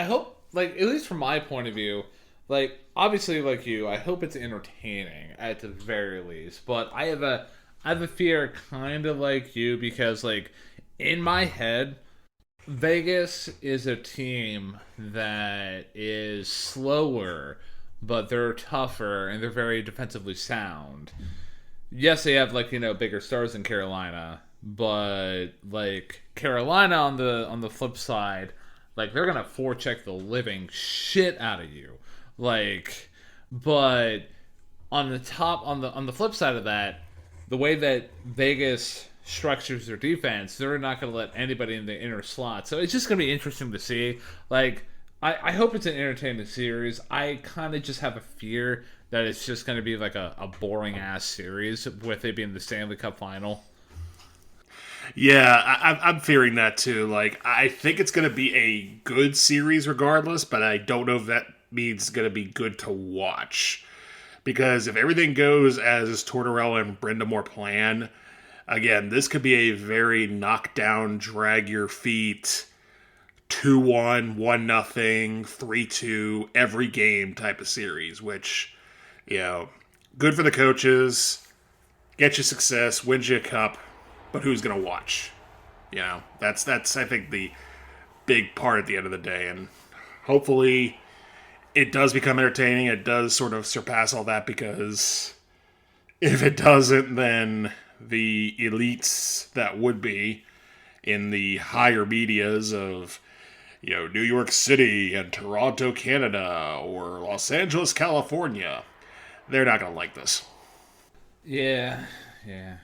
I hope, like, at least from my point of view, like, obviously, like you, I hope it's entertaining at the very least. But I have a fear, kind of like you, because like in my head, Vegas is a team that is slower, but they're tougher and they're very defensively sound. Yes, they have like bigger stars than Carolina, but like Carolina on the flip side, like they're gonna forecheck the living shit out of you. Like, but on the flip side of that, the way that Vegas structures their defense, they're not going to let anybody in the inner slot. So it's just going to be interesting to see. Like, I hope it's an entertaining series. I kind of just have a fear that it's just going to be like a boring ass series with it being the Stanley Cup final. Yeah, I'm fearing that too. Like, I think it's going to be a good series regardless, but I don't know if that means it's going to be good to watch. Because if everything goes as Tortorella and Brindamore plan, again, this could be a very knockdown, drag your feet, 2-1, 1-0, 3-2, every game type of series, which, good for the coaches, get you success, wins you a cup, but who's going to watch? That's I think the big part at the end of the day, and hopefully it does become entertaining. It does sort of surpass all that, because if it doesn't, then the elites that would be in the higher medias of, New York City and Toronto, Canada, or Los Angeles, California, they're not going to like this. Yeah, yeah.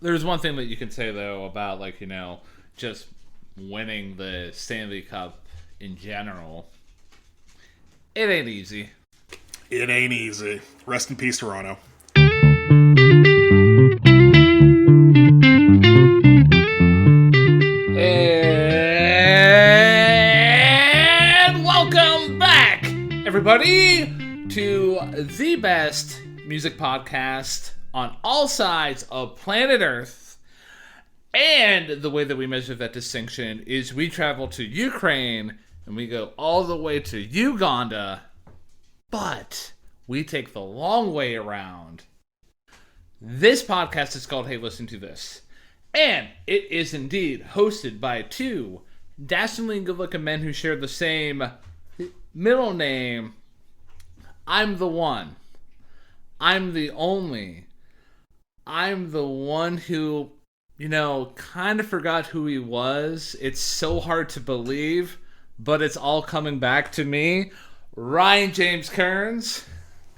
There's one thing that you can say though about like just winning the Stanley Cup in general. It ain't easy. It ain't easy. Rest in peace, Toronto. And welcome back, everybody, to the best music podcast on all sides of planet Earth. And the way that we measure that distinction is we travel to Ukraine and we go all the way to Uganda, but we take the long way around. This podcast is called Hey, Listen to This. And it is indeed hosted by two dastardly good-looking men who share the same middle name. I'm the one. I'm the only. I'm the one who, kind of forgot who he was. It's so hard to believe, but it's all coming back to me. Ryan James Kearns.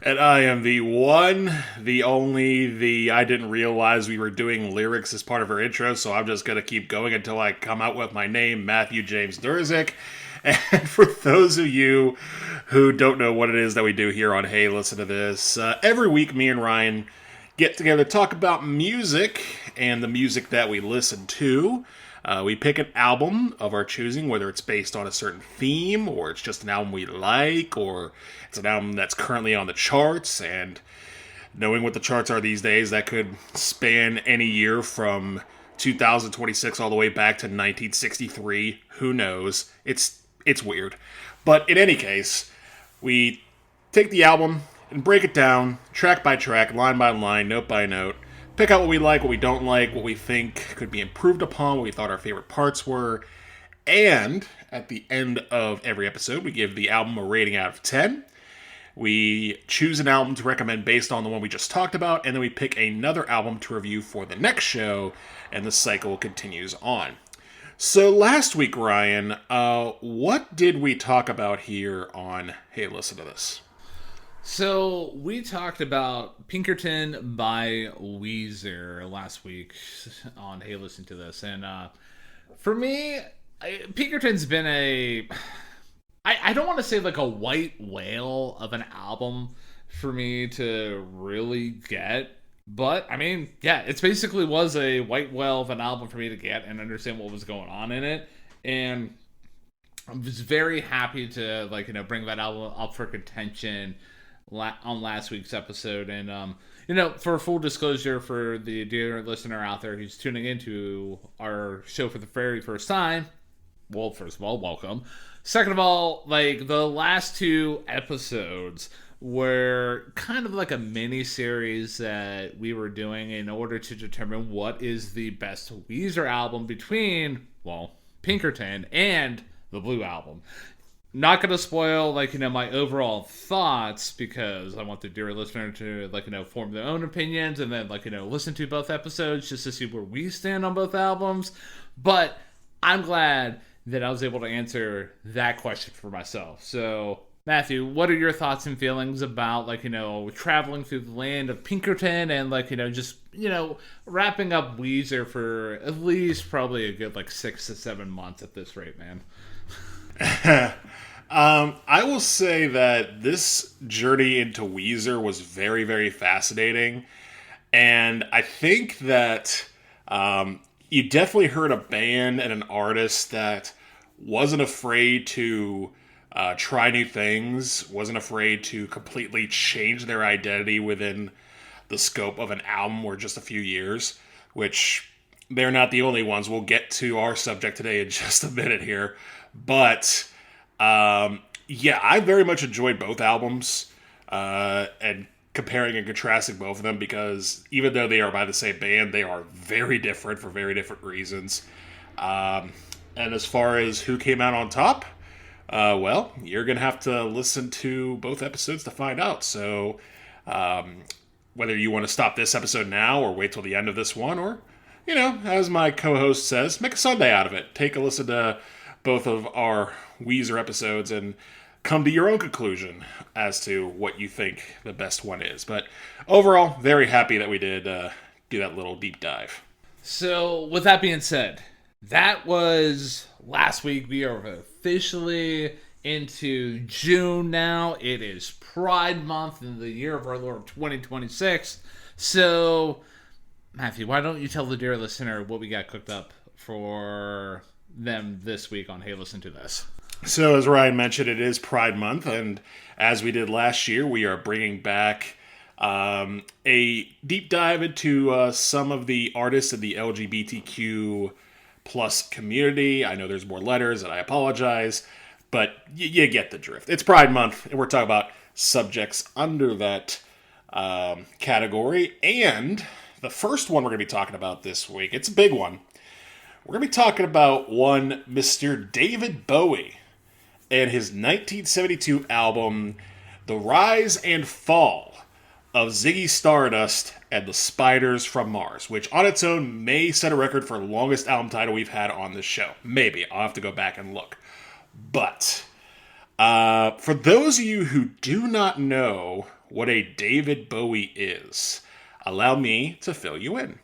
And I am the one, the only, the I didn't realize we were doing lyrics as part of our intro, so I'm just going to keep going until I come out with my name, Matthew James Durzik. And for those of you who don't know what it is that we do here on Hey, Listen to This, every week me and Ryan get together to talk about music and the music that we listen to. We pick an album of our choosing, whether it's based on a certain theme, or it's just an album we like, or it's an album that's currently on the charts. And knowing what the charts are these days, that could span any year from 2026 all the way back to 1963. Who knows? It's weird. But in any case, we take the album and break it down, track by track, line by line, note by note. Pick out what we like, what we don't like, what we think could be improved upon, what we thought our favorite parts were. And at the end of every episode, we give the album a rating out of 10. We choose an album to recommend based on the one we just talked about, and then we pick another album to review for the next show, and the cycle continues on. So last week, Ryan, what did we talk about here on Hey, Listen to This? So, we talked about Pinkerton by Weezer last week on Hey, Listen to This. And for me, Pinkerton's been I don't want to say like a white whale of an album for me to really get. But, I mean, yeah, it basically was a white whale of an album for me to get and understand what was going on in it. And I was very happy to, bring that album up for contention on last week's episode. And for full disclosure, for the dear listener out there who's tuning into our show for the very first time, well, first of all, welcome. Second of all, like the last two episodes were kind of like a mini series that we were doing in order to determine what is the best Weezer album between, well, Pinkerton and the Blue Album. Not gonna spoil my overall thoughts because I want the dear listener to form their own opinions and then listen to both episodes just to see where we stand on both albums. But I'm glad that I was able to answer that question for myself. So Matthew, what are your thoughts and feelings about traveling through the land of Pinkerton and just wrapping up Weezer for at least probably a good 6 to 7 months at this rate, man? I will say that this journey into Weezer was very, very fascinating. And I think that you definitely heard a band and an artist that wasn't afraid to try new things, wasn't afraid to completely change their identity within the scope of an album or just a few years, which they're not the only ones. We'll get to our subject today in just a minute here. But yeah, I very much enjoyed both albums, and comparing and contrasting both of them because even though they are by the same band, they are very different for very different reasons. And as far as who came out on top, well, you're going to have to listen to both episodes to find out. So whether you want to stop this episode now or wait till the end of this one, or, as my co-host says, make a Sunday out of it. Take a listen to both of our Weezer episodes and come to your own conclusion as to what you think the best one is. But overall, very happy that we did do that little deep dive. So, with that being said, that was last week. We are officially into June now. It is Pride Month in the year of our Lord 2026. So, Matthew, why don't you tell the dear listener what we got cooked up for them this week on Hey Listen to This? So as Ryan mentioned, it is Pride Month, and as we did last year, we are bringing back a deep dive into some of the artists of the LGBTQ plus community. I know there's more letters, and I apologize, but you get the drift. It's Pride Month, and we're talking about subjects under that category, and the first one we're going to be talking about this week, it's a big one. We're going to be talking about one Mr. David Bowie and his 1972 album, The Rise and Fall of Ziggy Stardust and the Spiders from Mars, which on its own may set a record for longest album title we've had on this show. Maybe. I'll have to go back and look. But for those of you who do not know what a David Bowie is, allow me to fill you in.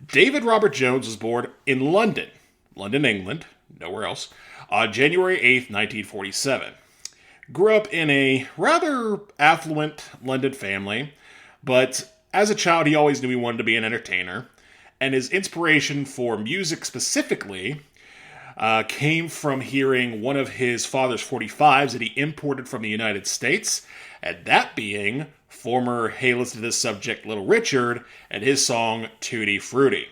David Robert Jones was born in London, England, nowhere else, on January 8th, 1947. Grew up in a rather affluent London family, but as a child he always knew he wanted to be an entertainer, and his inspiration for music specifically came from hearing one of his father's 45s that he imported from the United States, and that being former Hey Listen to This subject Little Richard and his song Tutti Frutti.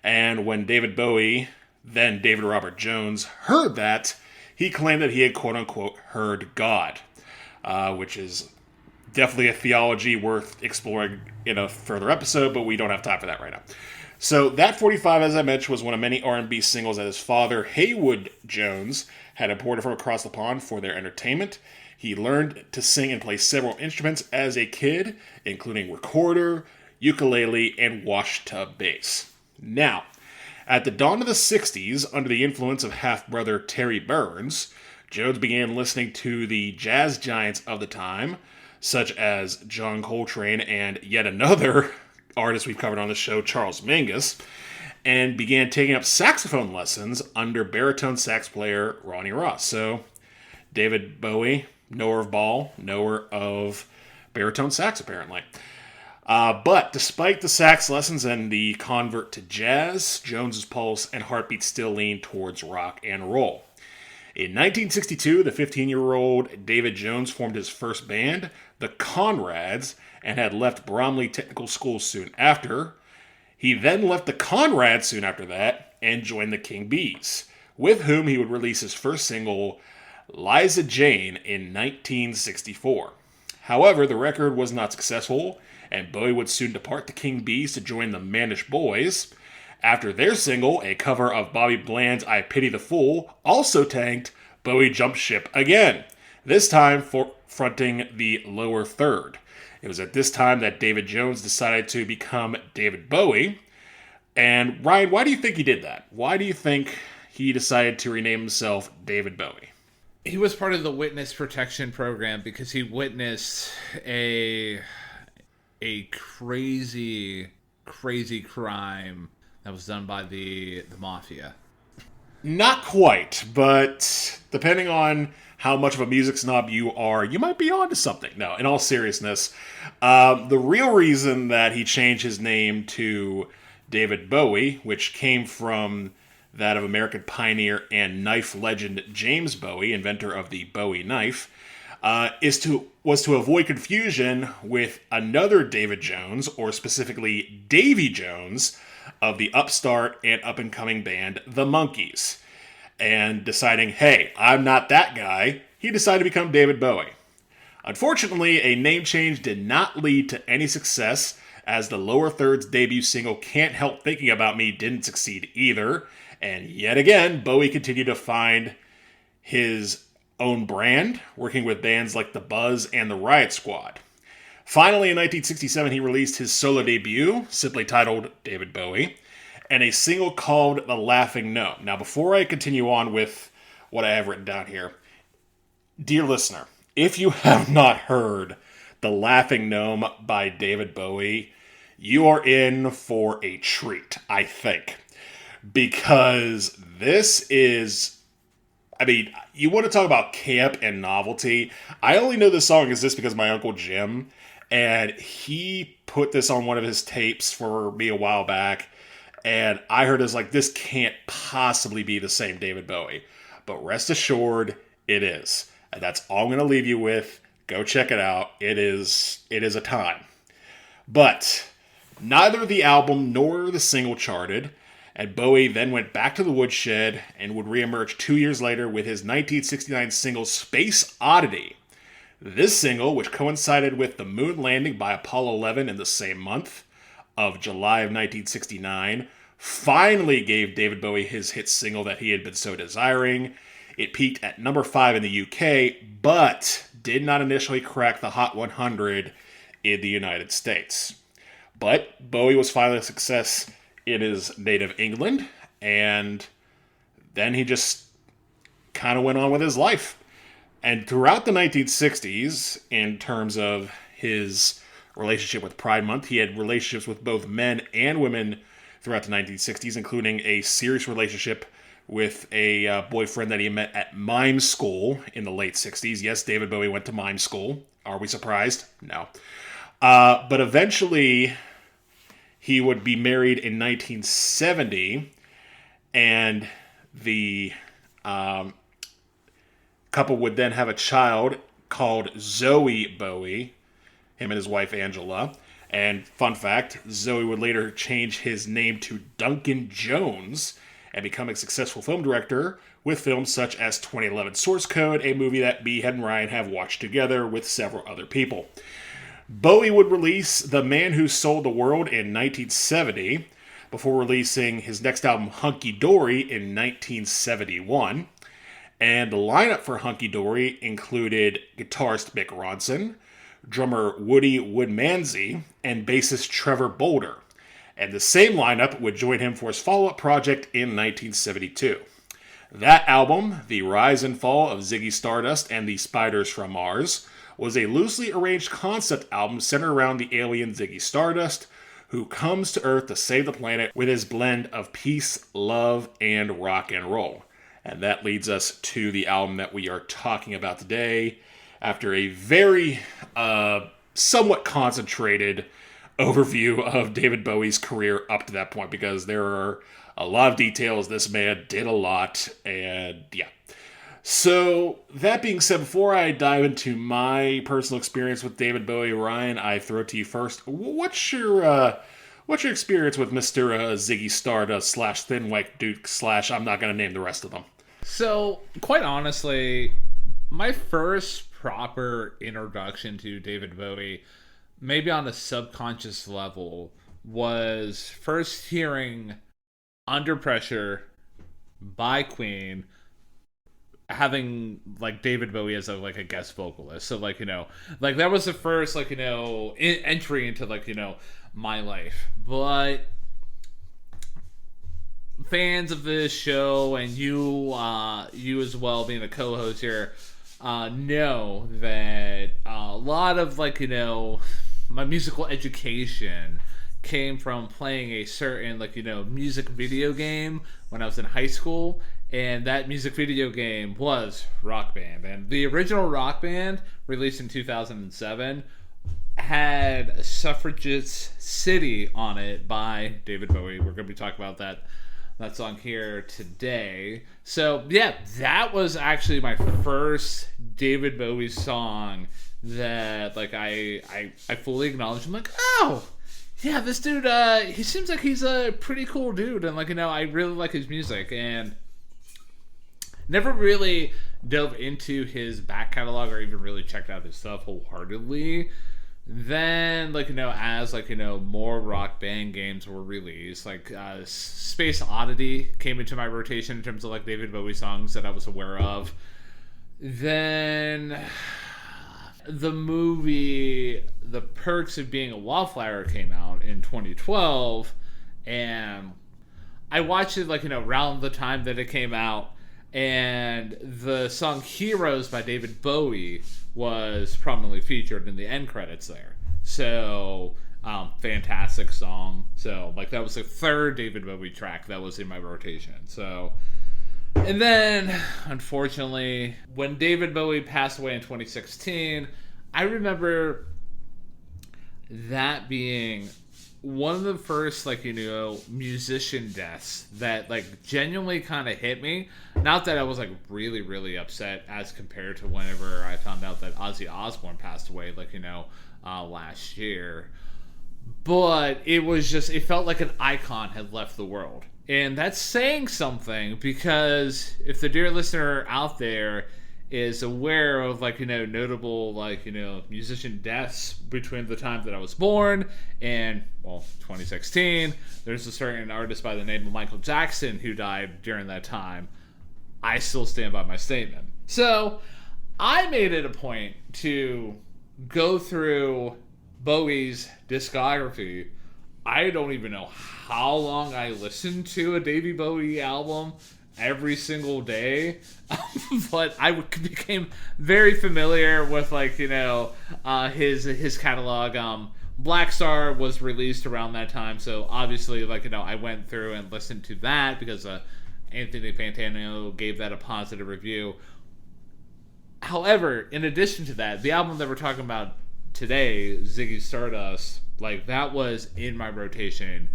And when David Bowie, then David Robert Jones, heard that, he claimed that he had quote-unquote heard God, which is definitely a theology worth exploring in a further episode, but we don't have time for that right now. So that 45, as I mentioned, was one of many R&B singles that his father, Haywood Jones, had imported from across the pond for their entertainment. He learned to sing and play several instruments as a kid, including recorder, ukulele, and washtub bass. Now, at the dawn of the 60s, under the influence of half-brother Terry Burns, Jones began listening to the jazz giants of the time, such as John Coltrane and yet another artist we've covered on the show, Charles Mingus, and began taking up saxophone lessons under baritone sax player Ronnie Ross. So, David Bowie, knower of ball, knower of baritone sax, apparently. But despite the sax lessons and the convert to jazz, Jones's pulse and heartbeat still leaned towards rock and roll. In 1962, the 15-year-old David Jones formed his first band, the Conrads, and had left Bromley Technical School soon after. He then left the Conrads soon after that and joined the King Bees, with whom he would release his first single, Liza Jane, in 1964. However, the record was not successful, and Bowie would soon depart the King Bees to join the Mannish Boys. After their single, a cover of Bobby Bland's I Pity the Fool, also tanked, Bowie jumped ship again, this time fronting the lower third. It was at this time that David Jones decided to become David Bowie. And Ryan, why do you think he did that? Why do you think he decided to rename himself David Bowie? He was part of the witness protection program because he witnessed a crazy crime that was done by the mafia. Not quite, but depending on how much of a music snob you are, you might be onto something. No, in all seriousness, the real reason that he changed his name to David Bowie, which came from that of American pioneer and knife legend James Bowie, inventor of the Bowie knife, was to avoid confusion with another David Jones, or specifically Davy Jones, of the upstart and up-and-coming band The Monkees. And deciding, hey, I'm not that guy, he decided to become David Bowie. Unfortunately, a name change did not lead to any success, as the lower third's debut single Can't Help Thinking About Me didn't succeed either. And yet again, Bowie continued to find his own brand, working with bands like The Buzz and The Riot Squad. Finally, in 1967, he released his solo debut, simply titled David Bowie, and a single called The Laughing Gnome. Now, before I continue on with what I have written down here, dear listener, if you have not heard The Laughing Gnome by David Bowie, you are in for a treat, I think. Because this is, I mean, you want to talk about camp and novelty. I only know this song is this because my Uncle Jim, and he put this on one of his tapes for me a while back, and I heard it was like, this can't possibly be the same David Bowie. But rest assured, it is. And that's all I'm going to leave you with. Go check it out. It is a time. But neither the album nor the single charted, and Bowie then went back to the woodshed and would reemerge 2 years later with his 1969 single Space Oddity. This single, which coincided with the moon landing by Apollo 11 in the same month of July of 1969, finally gave David Bowie his hit single that he had been so desiring. It peaked at number 5 in the UK, but did not initially crack the Hot 100 in the United States. But Bowie was finally a success in his native England, and then he just kind of went on with his life. And throughout the 1960s, in terms of his relationship with Pride Month, he had relationships with both men and women throughout the 1960s, including a serious relationship with a boyfriend that he met at mime school in the late 60s. Yes, David Bowie went to mime school. Are we surprised? No. But eventually, he would be married in 1970, and the couple would then have a child called Zoe Bowie, him and his wife Angela. And fun fact, Zoe would later change his name to Duncan Jones and become a successful film director with films such as 2011 Source Code, a movie that me and Ryan have watched together with several other people. Bowie would release The Man Who Sold the World in 1970, before releasing his next album Hunky Dory in 1971. And the lineup for Hunky Dory included guitarist Mick Ronson, drummer Woody Woodmansey, and bassist Trevor Bolder. And the same lineup would join him for his follow-up project in 1972. That album, The Rise and Fall of Ziggy Stardust and the Spiders from Mars, was a loosely arranged concept album centered around the alien Ziggy Stardust, who comes to Earth to save the planet with his blend of peace, love, and rock and roll. And that leads us to the album that we are talking about today, after a very somewhat concentrated overview of David Bowie's career up to that point, because there are a lot of details. This man did a lot, and yeah. So, that being said, before I dive into my personal experience with David Bowie, Ryan, I throw it to you first. What's your What's your experience with Mr. Ziggy Stardust / Thin White Duke / I'm not going to name the rest of them? So, quite honestly, my first proper introduction to David Bowie, maybe on a subconscious level, was first hearing Under Pressure by Queen, having like David Bowie as a guest vocalist. So like that was the first entry into my life. But fans of this show, and you as well being a co-host here, know that a lot of my musical education came from playing a certain music video game when I was in high school, and that music video game was Rock Band. And the original Rock Band, released in 2007, had Suffragette City on it by David Bowie. We're going to be talking about that song here today. So yeah, that was actually my first David Bowie song that I fully acknowledged. I'm like, oh yeah, this dude, he seems like he's a pretty cool dude, and I really like his music. And never really dove into his back catalog or even really checked out his stuff wholeheartedly. Then, as more Rock Band games were released, Space Oddity came into my rotation in terms of David Bowie songs that I was aware of. Then the movie The Perks of Being a Wallflower came out in 2012, and I watched it around the time that it came out, and the song Heroes by David Bowie was prominently featured in the end credits there. So fantastic song. So that was the third David Bowie track that was in my rotation. So, and then unfortunately, when David Bowie passed away in 2016, I remember that being one of the first musician deaths that genuinely kind of hit me. Not that I was really, really upset as compared to whenever I found out that Ozzy Osbourne passed away last year, but it was just, it felt like an icon had left the world. And that's saying something, because if the dear listener out there is aware of notable musician deaths between the time that I was born and 2016, there's a certain artist by the name of Michael Jackson who died during that time. I still stand by my statement. So I made it a point to go through Bowie's discography. I don't even know how long I listened to a David Bowie album every single day, but I became very familiar with his catalog. Black Star was released around that time, so obviously I went through and listened to that because Anthony Fantano gave that a positive review. However, in addition to that, the album that we're talking about today, Ziggy Stardust, that was in my rotation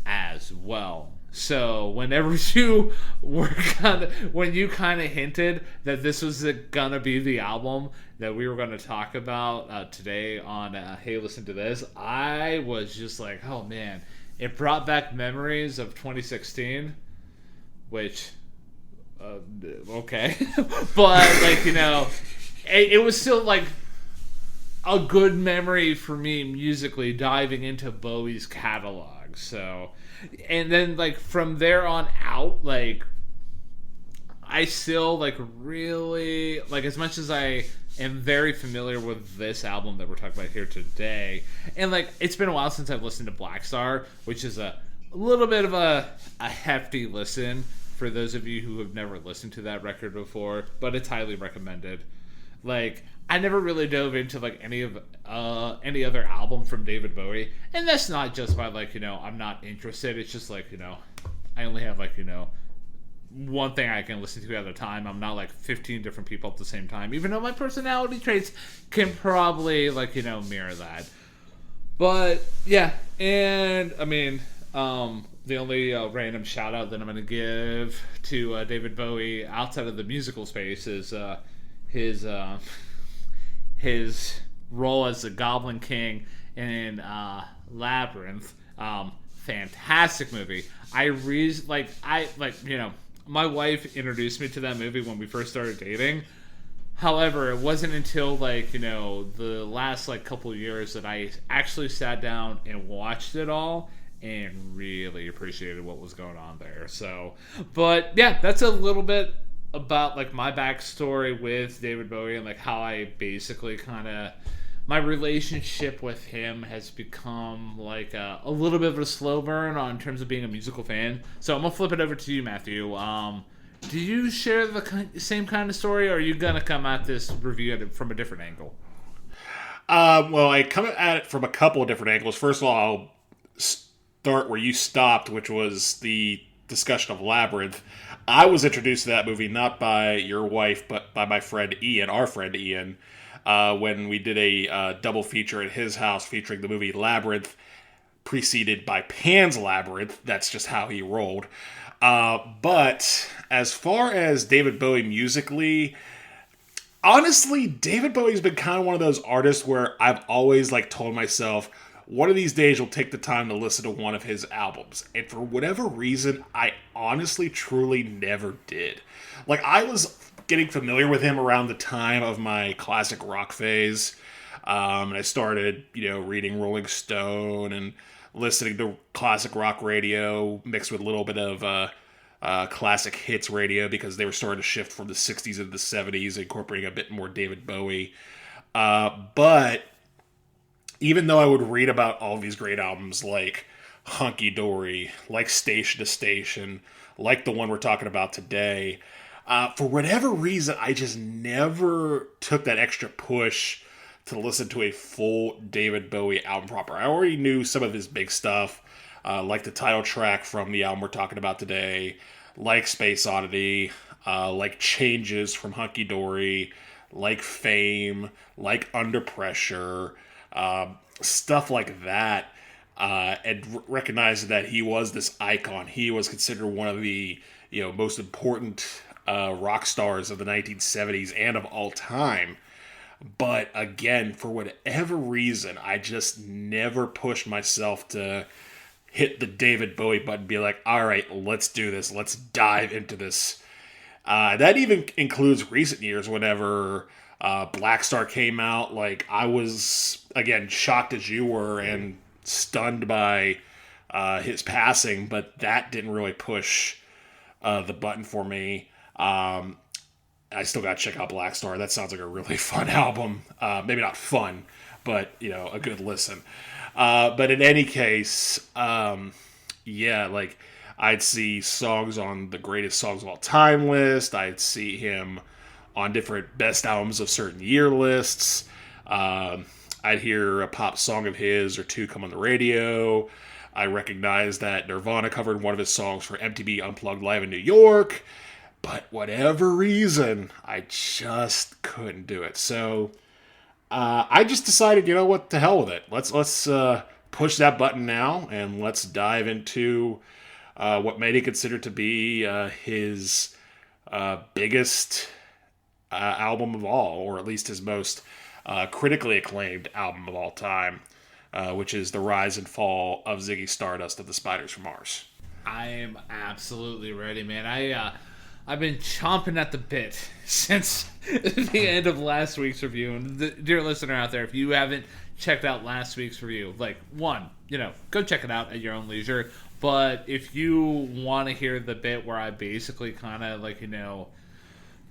as well. So whenever you were when you kind of hinted that this was gonna be the album that we were gonna talk about today on Hey Listen to This, I was just like, oh man, it brought back memories of 2016, which okay, but it was still a good memory for me musically diving into Bowie's catalog. So, and then from there on out, I still really as much as I am very familiar with this album that we're talking about here today, and it's been a while since I've listened to Black Star, which is a little bit of a hefty listen for those of you who have never listened to that record before, but it's highly recommended. I never really dove into any other album from David Bowie, and that's not just by I'm not interested. It's just I only have one thing I can listen to at a time. I'm not 15 different people at the same time, even though my personality traits can probably mirror that. But yeah, and I mean, the only random shout out that I'm going to give to David Bowie outside of the musical space is his role as the Goblin King in Labyrinth. fantastic movie. My wife introduced me to that movie when we first started dating. However, it wasn't until the last couple of years that I actually sat down and watched it all and really appreciated what was going on there. So, but yeah, that's a little bit about my backstory with David Bowie and how I basically my relationship with him has become a little bit of a slow burn in terms of being a musical fan. So I'm gonna flip it over to you, Matthew. Do you share the same kind of story, or are you gonna come at this review from a different angle? Well, I come at it from a couple of different angles. First of all, I'll start where you stopped, which was the discussion of Labyrinth. I was introduced to that movie not by your wife, but by my friend Ian, our friend Ian, when we did a double feature at his house featuring the movie Labyrinth, preceded by Pan's Labyrinth. That's just how he rolled. But as far as David Bowie musically, honestly, David Bowie's been kind of one of those artists where I've always told myself, one of these days you'll take the time to listen to one of his albums. And for whatever reason, I honestly, truly never did. I was getting familiar with him around the time of my classic rock phase. And I started, reading Rolling Stone and listening to classic rock radio mixed with a little bit of classic hits radio, because they were starting to shift from the 60s into the 70s, incorporating a bit more David Bowie. But even though I would read about all these great albums like Hunky Dory, like Station to Station, like the one we're talking about today, for whatever reason, I just never took that extra push to listen to a full David Bowie album proper. I already knew some of his big stuff, like the title track from the album we're talking about today, like Space Oddity, like Changes from Hunky Dory, like Fame, like Under Pressure, stuff like that, and recognized that he was this icon. He was considered one of the most important rock stars of the 1970s and of all time. But again, for whatever reason, I just never pushed myself to hit the David Bowie button and be like, all right, let's do this. Let's dive into this. That even includes recent years, whenever Black Star came out. I was, again, shocked as you were and stunned by his passing, but that didn't really push the button for me. I still got to check out Black Star. That sounds like a really fun album. Maybe not fun, but, a good listen. But in any case, I'd see songs on the greatest songs of all time list. I'd see him on different best albums of certain year lists. I'd hear a pop song of his or two come on the radio. I recognize that Nirvana covered one of his songs for MTV Unplugged Live in New York. But whatever reason, I just couldn't do it. So I just decided, what, the hell with it. Let's push that button now, and let's dive into what many consider to be his biggest album of all, or at least his most critically acclaimed album of all time, which is The Rise and Fall of Ziggy Stardust of the Spiders from Mars. I am absolutely ready, man. I've been chomping at the bit since the end of last week's review. And dear listener out there, if you haven't checked out last week's review, go check it out at your own leisure. But if you want to hear the bit where I basically kind of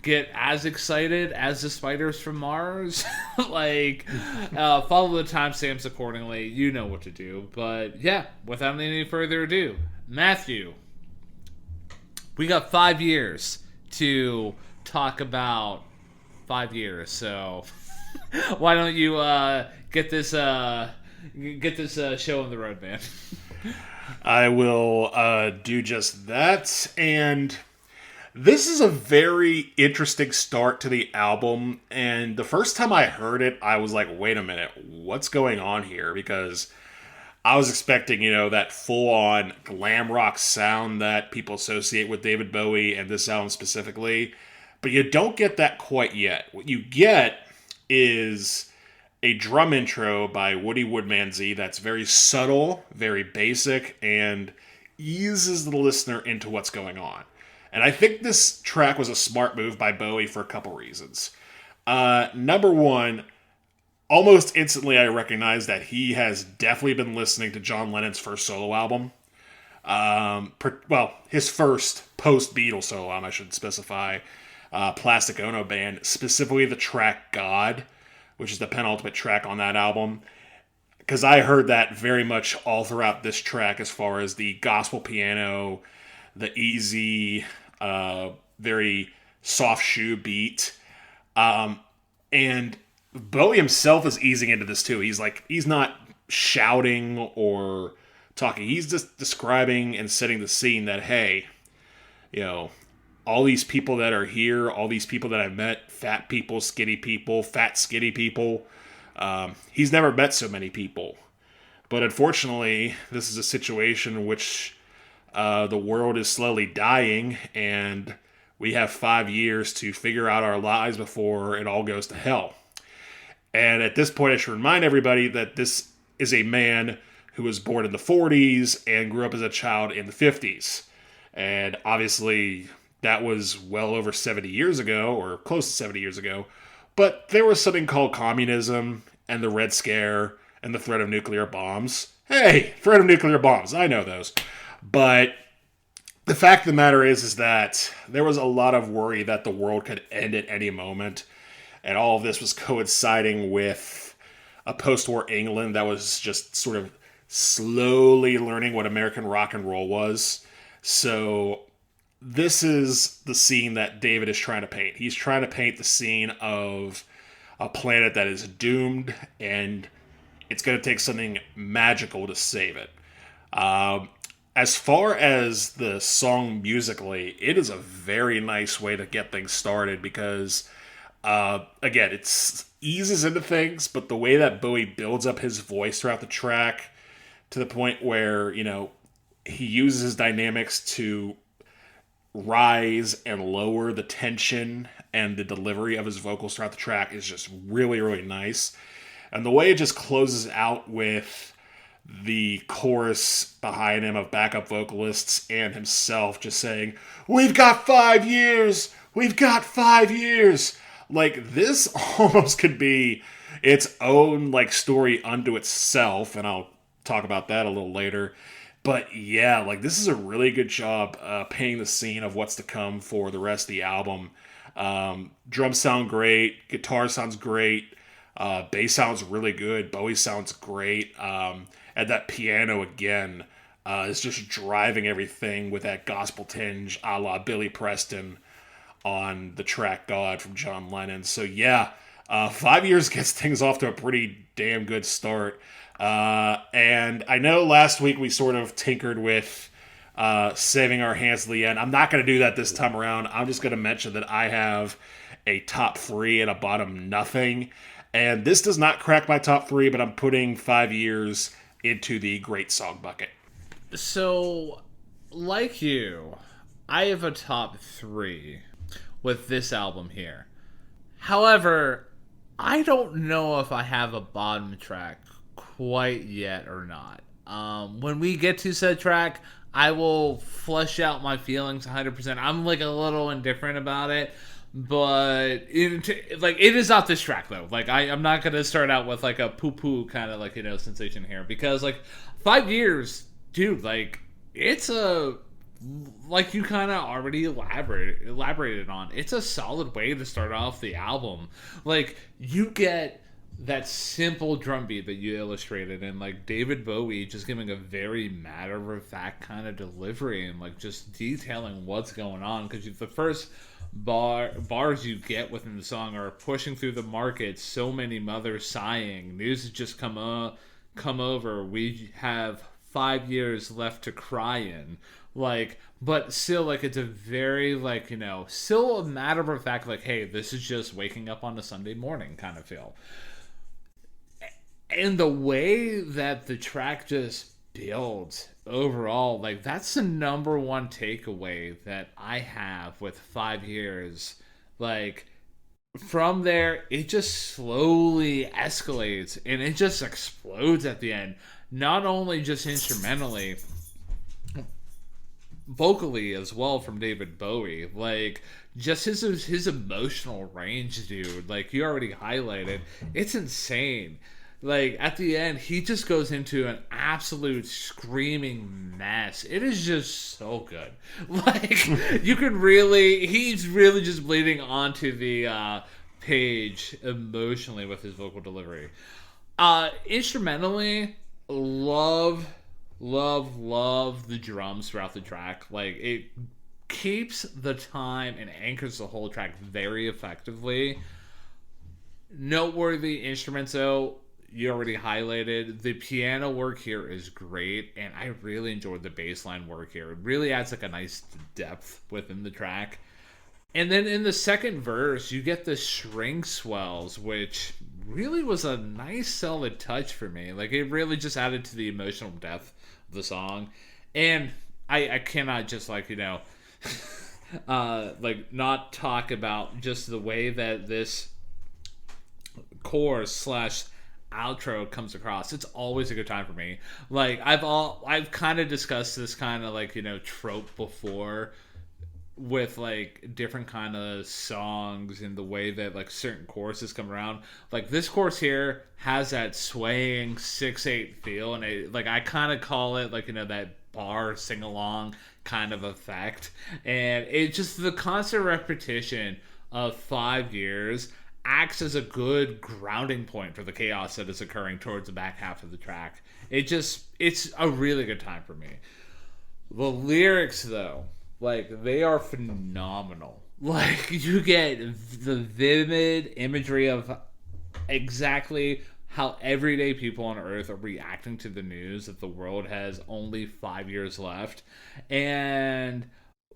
get as excited as the Spiders from Mars, follow the timestamps accordingly. You know what to do. But yeah, without any further ado, Matthew, we got 5 years to talk about 5 years, so why don't you get this show on the road, man? I will do just that, and this is a very interesting start to the album, and the first time I heard it, I was like, wait a minute, what's going on here? Because I was expecting, that full-on glam rock sound that people associate with David Bowie and this album specifically. But you don't get that quite yet. What you get is a drum intro by Woody Woodmansey that's very subtle, very basic, and eases the listener into what's going on. And I think this track was a smart move by Bowie for a couple reasons. Number one, almost instantly I recognized that he has definitely been listening to John Lennon's first solo album. His first post-Beatles solo album, I should specify, Plastic Ono Band, specifically the track God, which is the penultimate track on that album. Because I heard that very much all throughout this track as far as the gospel piano, the easy, very soft shoe beat. And Bowie himself is easing into this too. He's not shouting or talking. He's just describing and setting the scene that, hey, all these people that are here, all these people that I've met, fat people, skinny people, fat, skinny people. He's never met so many people. But unfortunately, this is a situation in which the world is slowly dying, and we have 5 years to figure out our lives before it all goes to hell. And at this point, I should remind everybody that this is a man who was born in the 40s and grew up as a child in the 50s. And obviously, that was well over 70 years ago, or close to 70 years ago. But there was something called communism and the Red Scare and the threat of nuclear bombs. Hey, threat of nuclear bombs, I know those. But the fact of the matter is that there was a lot of worry that the world could end at any moment. And all of this was coinciding with a post-war England that was just sort of slowly learning what American rock and roll was. So this is the scene that David is trying to paint. He's trying to paint the scene of a planet that is doomed, and it's going to take something magical to save it. As far as the song musically, it is a very nice way to get things started because, again, it eases into things, but the way that Bowie builds up his voice throughout the track to the point where, he uses his dynamics to rise and lower the tension and the delivery of his vocals throughout the track is just really, really nice. And the way it just closes out with the chorus behind him of backup vocalists and himself just saying, "We've got 5 years! We've got 5 years!" Like, this almost could be its own, story unto itself, and I'll talk about that a little later. But yeah, this is a really good job painting the scene of what's to come for the rest of the album. Drums sound great, guitar sounds great, bass sounds really good, Bowie sounds great, and that piano again is just driving everything with that gospel tinge a la Billy Preston on the track God from John Lennon. So yeah, 5 years gets things off to a pretty damn good start. And I know last week we sort of tinkered with saving our hands to the end. I'm not going to do that this time around. I'm just going to mention that I have a top 3 and a bottom nothing. And this does not crack my top 3, but I'm putting 5 years into the great song bucket. So, like you, I have a top 3 with this album here. However, I don't know if I have a bottom track quite yet or not. When we get to said track, I will flesh out my feelings 100%. I'm a little indifferent about it, but it is not this track though. I'm not gonna start out with a poo-poo kind of sensation here because 5 years, dude. It's a you kind of already elaborated on. It's a solid way to start off the album. You get that simple drum beat that you illustrated and David Bowie just giving a very matter-of-fact kind of delivery and just detailing what's going on, because the first bars you get within the song are pushing through the market, so many mothers sighing, news has just come over, we have 5 years left to cry in. But still, it's a very, still a matter of fact, hey, this is just waking up on a Sunday morning kind of feel. And the way that the track just builds overall, that's the number one takeaway that I have with 5 years. from there, it just slowly escalates and it just explodes at the end. Not only just instrumentally, vocally as well from David Bowie. Like, just his emotional range, dude. Like, you already highlighted, it's insane. Like, at the end, he just goes into an absolute screaming mess. It is just so good. Like, you can really, he's really just bleeding onto the page emotionally with his vocal delivery. Instrumentally, love, love the drums throughout the track. Like, it keeps the time and anchors the whole track very effectively. Noteworthy instruments, though, you already highlighted. The piano work here is great, and I really enjoyed the bass line work here. It really adds like a nice depth within the track. And then in the second verse, you get the string swells, which really was a nice solid touch for me. Like, it really just added to the emotional depth of the song. And I cannot just, like, like, not talk about just the way that this chorus slash outro comes across. It's always a good time for me. Like, I've kind of discussed this kind of, like, trope before with like different kind of songs and the way that like certain choruses come around. Like, this chorus here has that swaying 6/8 feel, and I kind of call it like that bar sing along kind of effect. And it just, the constant repetition of 5 years acts as a good grounding point for the chaos that is occurring towards the back half of the track. It's a really good time for me. The lyrics, though, like, they are phenomenal. Like, you get the vivid imagery of exactly how everyday people on Earth are reacting to the news that the world has only 5 years left. And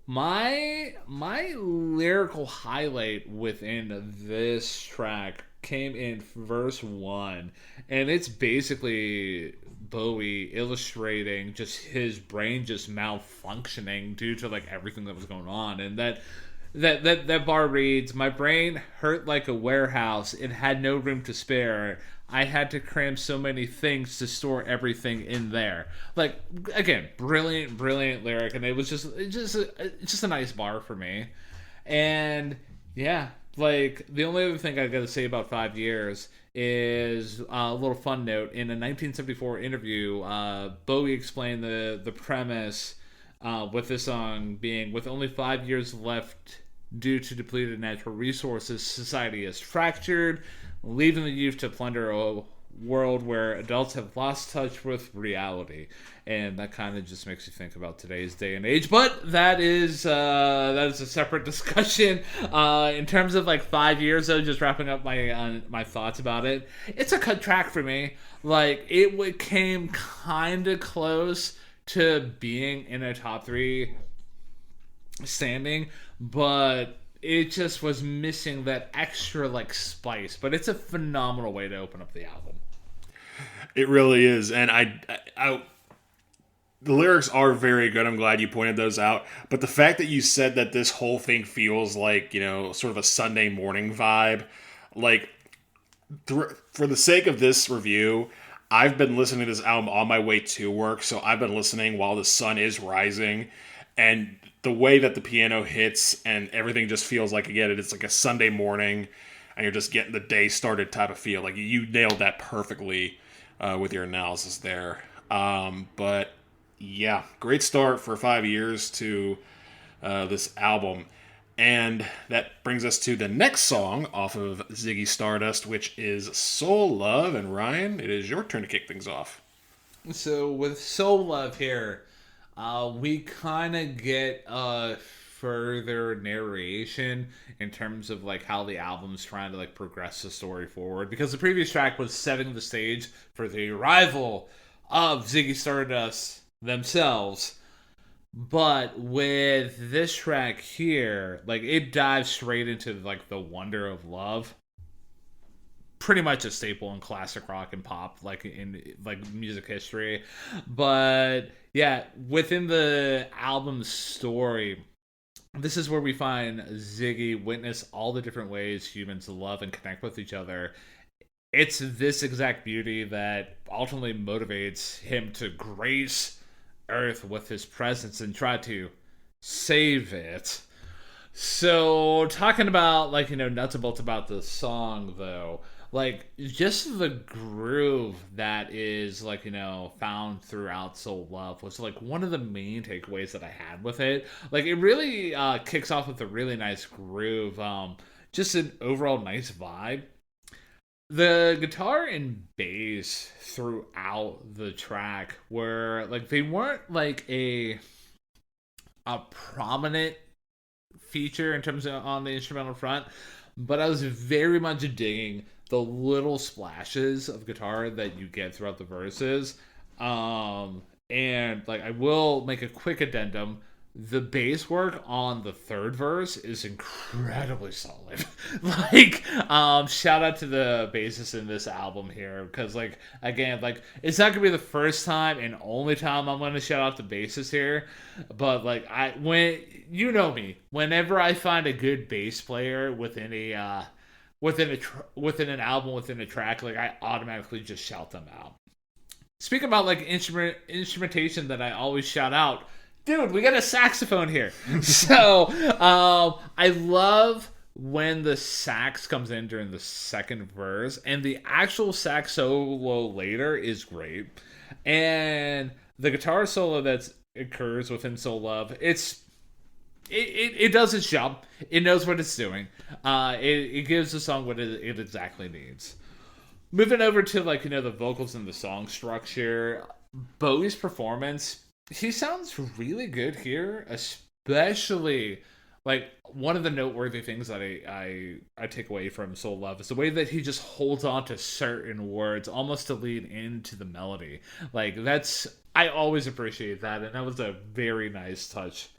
my lyrical highlight within this track came in verse 1, and it's basically Bowie illustrating just his brain just malfunctioning due to like everything that was going on. And that bar reads, "My brain hurt like a warehouse. It had no room to spare. I had to cram so many things to store everything in there." Like, again, brilliant lyric, and it's just a nice bar for me. And yeah, like, the only other thing I got to say about 5 years is a little fun note. In a 1974 interview, Bowie explained the premise with this song being, with only 5 years left due to depleted natural resources, society is fractured, leaving the youth to plunder a world where adults have lost touch with reality. And that kind of just makes you think about today's day and age. But that is a separate discussion. In terms of like 5 years, though, just wrapping up my thoughts about it, it's a cut track for me. Like, it came kind of close to being in a top 3 standing, but it just was missing that extra like spice. But it's a phenomenal way to open up the album. It really is. And the lyrics are very good. I'm glad you pointed those out. But the fact that you said that this whole thing feels like, sort of a Sunday morning vibe, like, for the sake of this review, I've been listening to this album on my way to work. So I've been listening while the sun is rising. And the way that the piano hits and everything just feels like, again, it's like a Sunday morning and you're just getting the day started type of feel. Like, you nailed that perfectly with your analysis there. But yeah, great start for 5 years to this album. And that brings us to the next song off of Ziggy Stardust, which is Soul Love. And Ryan, it is your turn to kick things off. So with Soul Love here, we kind of get a further narration in terms of like how the album's trying to like progress the story forward, because the previous track was setting the stage for the arrival of Ziggy Stardust themselves. But with this track here, like, it dives straight into like the wonder of love. Pretty much a staple in classic rock and pop, like in like music history. But yeah, within the album's story, this is where we find Ziggy witness all the different ways humans love and connect with each other. It's this exact beauty that ultimately motivates him to grace Earth with his presence and try to save it. So, talking about, like, nuts and bolts about the song, though, like, just the groove that is, like, found throughout Soul Love was, like, one of the main takeaways that I had with it. Like, it really kicks off with a really nice groove, just an overall nice vibe. The guitar and bass throughout the track were, like, they weren't, like, a prominent feature in terms of on the instrumental front, but I was very much digging the little splashes of guitar that you get throughout the verses. And like I will make a quick addendum. The bass work on the third verse is incredibly solid. Shout out to the bassist in this album here, because like again, like it's not gonna be the first time and only time I'm gonna shout out the bassist here, but like when you know me, whenever I find a good bass player within a within an album, within a track, like I automatically just shout them out. Speaking about like instrumentation that I always shout out, dude, we got a saxophone here. So I love when the sax comes in during the second verse, and the actual sax solo later is great, and the guitar solo that occurs within Soul Love, it does its job. It knows what it's doing. It gives the song what it exactly needs. Moving over to like the vocals and the song structure, Bowie's performance, he sounds really good here, especially like one of the noteworthy things that I take away from Soul Love is the way that he just holds on to certain words almost to lead into the melody. Like that's I always appreciate that, and that was a very nice touch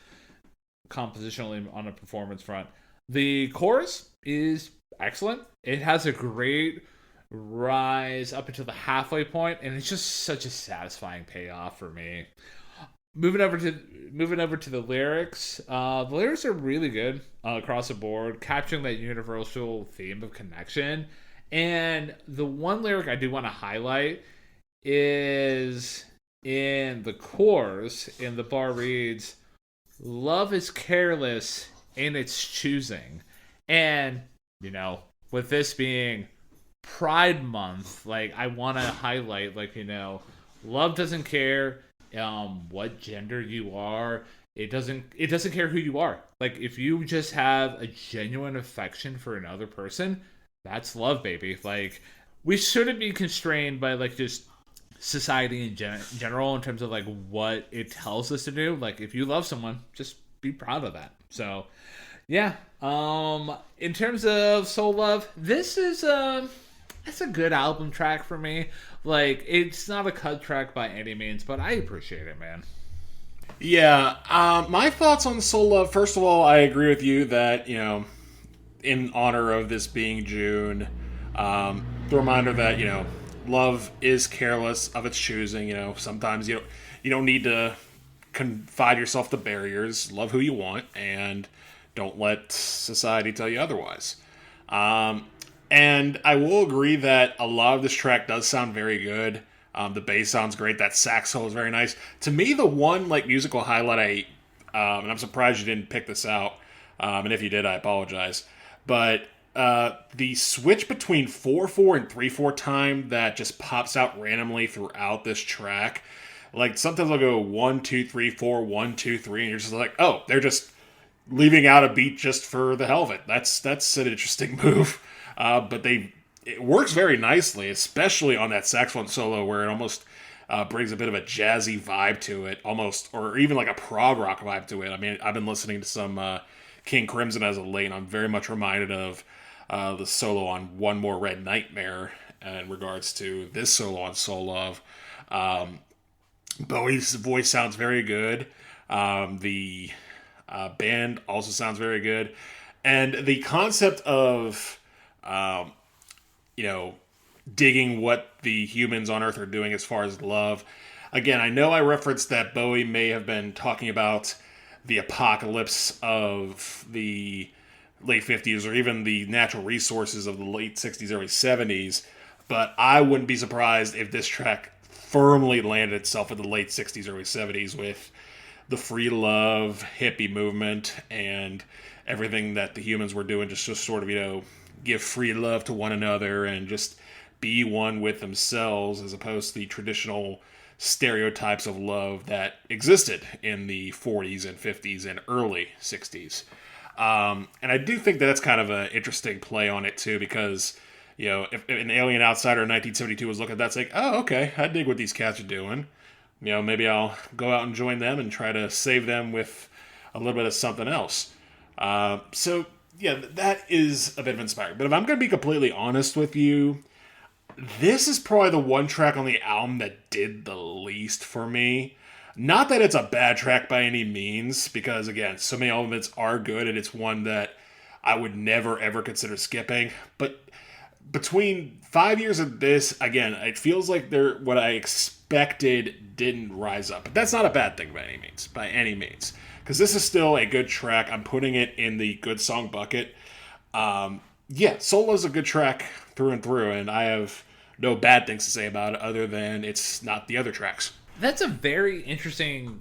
compositionally on a performance front. The chorus is excellent. It has a great rise up into the halfway point, and it's just such a satisfying payoff for me. Moving over to the lyrics. The lyrics are really good across the board, capturing that universal theme of connection. And the one lyric I do want to highlight is in the chorus. In the bar reads, "Love is careless in its choosing," and with this being Pride Month, like I want to highlight, like love doesn't care what gender you are. It doesn't care who you are. Like if you just have a genuine affection for another person, that's love, baby. Like we shouldn't be constrained by like just society in general in terms of like what it tells us to do. Like if you love someone, just be proud of that. So yeah, in terms of Soul Love, this is it's a good album track for me. Like, it's not a cut track by any means, but I appreciate it, man. Yeah, my thoughts on Soul Love. First of all, I agree with you that in honor of this being June, the reminder that love is careless of its choosing. Sometimes you don't need to confide yourself to barriers. Love who you want, and don't let society tell you otherwise. And I will agree that a lot of this track does sound very good. The bass sounds great. That sax solo is very nice. To me, the one like musical highlight and I'm surprised you didn't pick this out. And if you did, I apologize. But the switch between 4/4 and 3/4 time that just pops out randomly throughout this track. Like sometimes I'll go 1 2 3 4 1 2 3, and you're just like, oh, they're just leaving out a beat just for the hell of it. That's an interesting move. But it works very nicely, especially on that saxophone solo where it almost brings a bit of a jazzy vibe to it, almost, or even like a prog rock vibe to it. I mean, I've been listening to some King Crimson as of late, and I'm very much reminded of the solo on One More Red Nightmare in regards to this solo on Soul Love. Bowie's voice sounds very good. The band also sounds very good. And the concept of digging what the humans on Earth are doing as far as love. Again, I know I referenced that Bowie may have been talking about the apocalypse of the late 50s or even the natural resources of the late 60s, early 70s. But I wouldn't be surprised if this track firmly landed itself in the late 60s, early 70s with the free love, hippie movement, and everything that the humans were doing just to sort of, give free love to one another and just be one with themselves as opposed to the traditional stereotypes of love that existed in the 40s and 50s and early 60s. And I do think that that's kind of an interesting play on it too, because if an alien outsider in 1972 was looking at that, it's like, oh, okay, I dig what these cats are doing. Maybe I'll go out and join them and try to save them with a little bit of something else. So yeah, that is a bit of inspiring. But if I'm going to be completely honest with you, this is probably the one track on the album that did the least for me. Not that it's a bad track by any means, because again, so many elements are good, and it's one that I would never ever consider skipping. But between 5 years of this, again, it feels like what I expected didn't rise up. But that's not a bad thing by any means. Because this is still a good track. I'm putting it in the good song bucket. Solo's a good track through and through, and I have no bad things to say about it other than it's not the other tracks. That's a very interesting,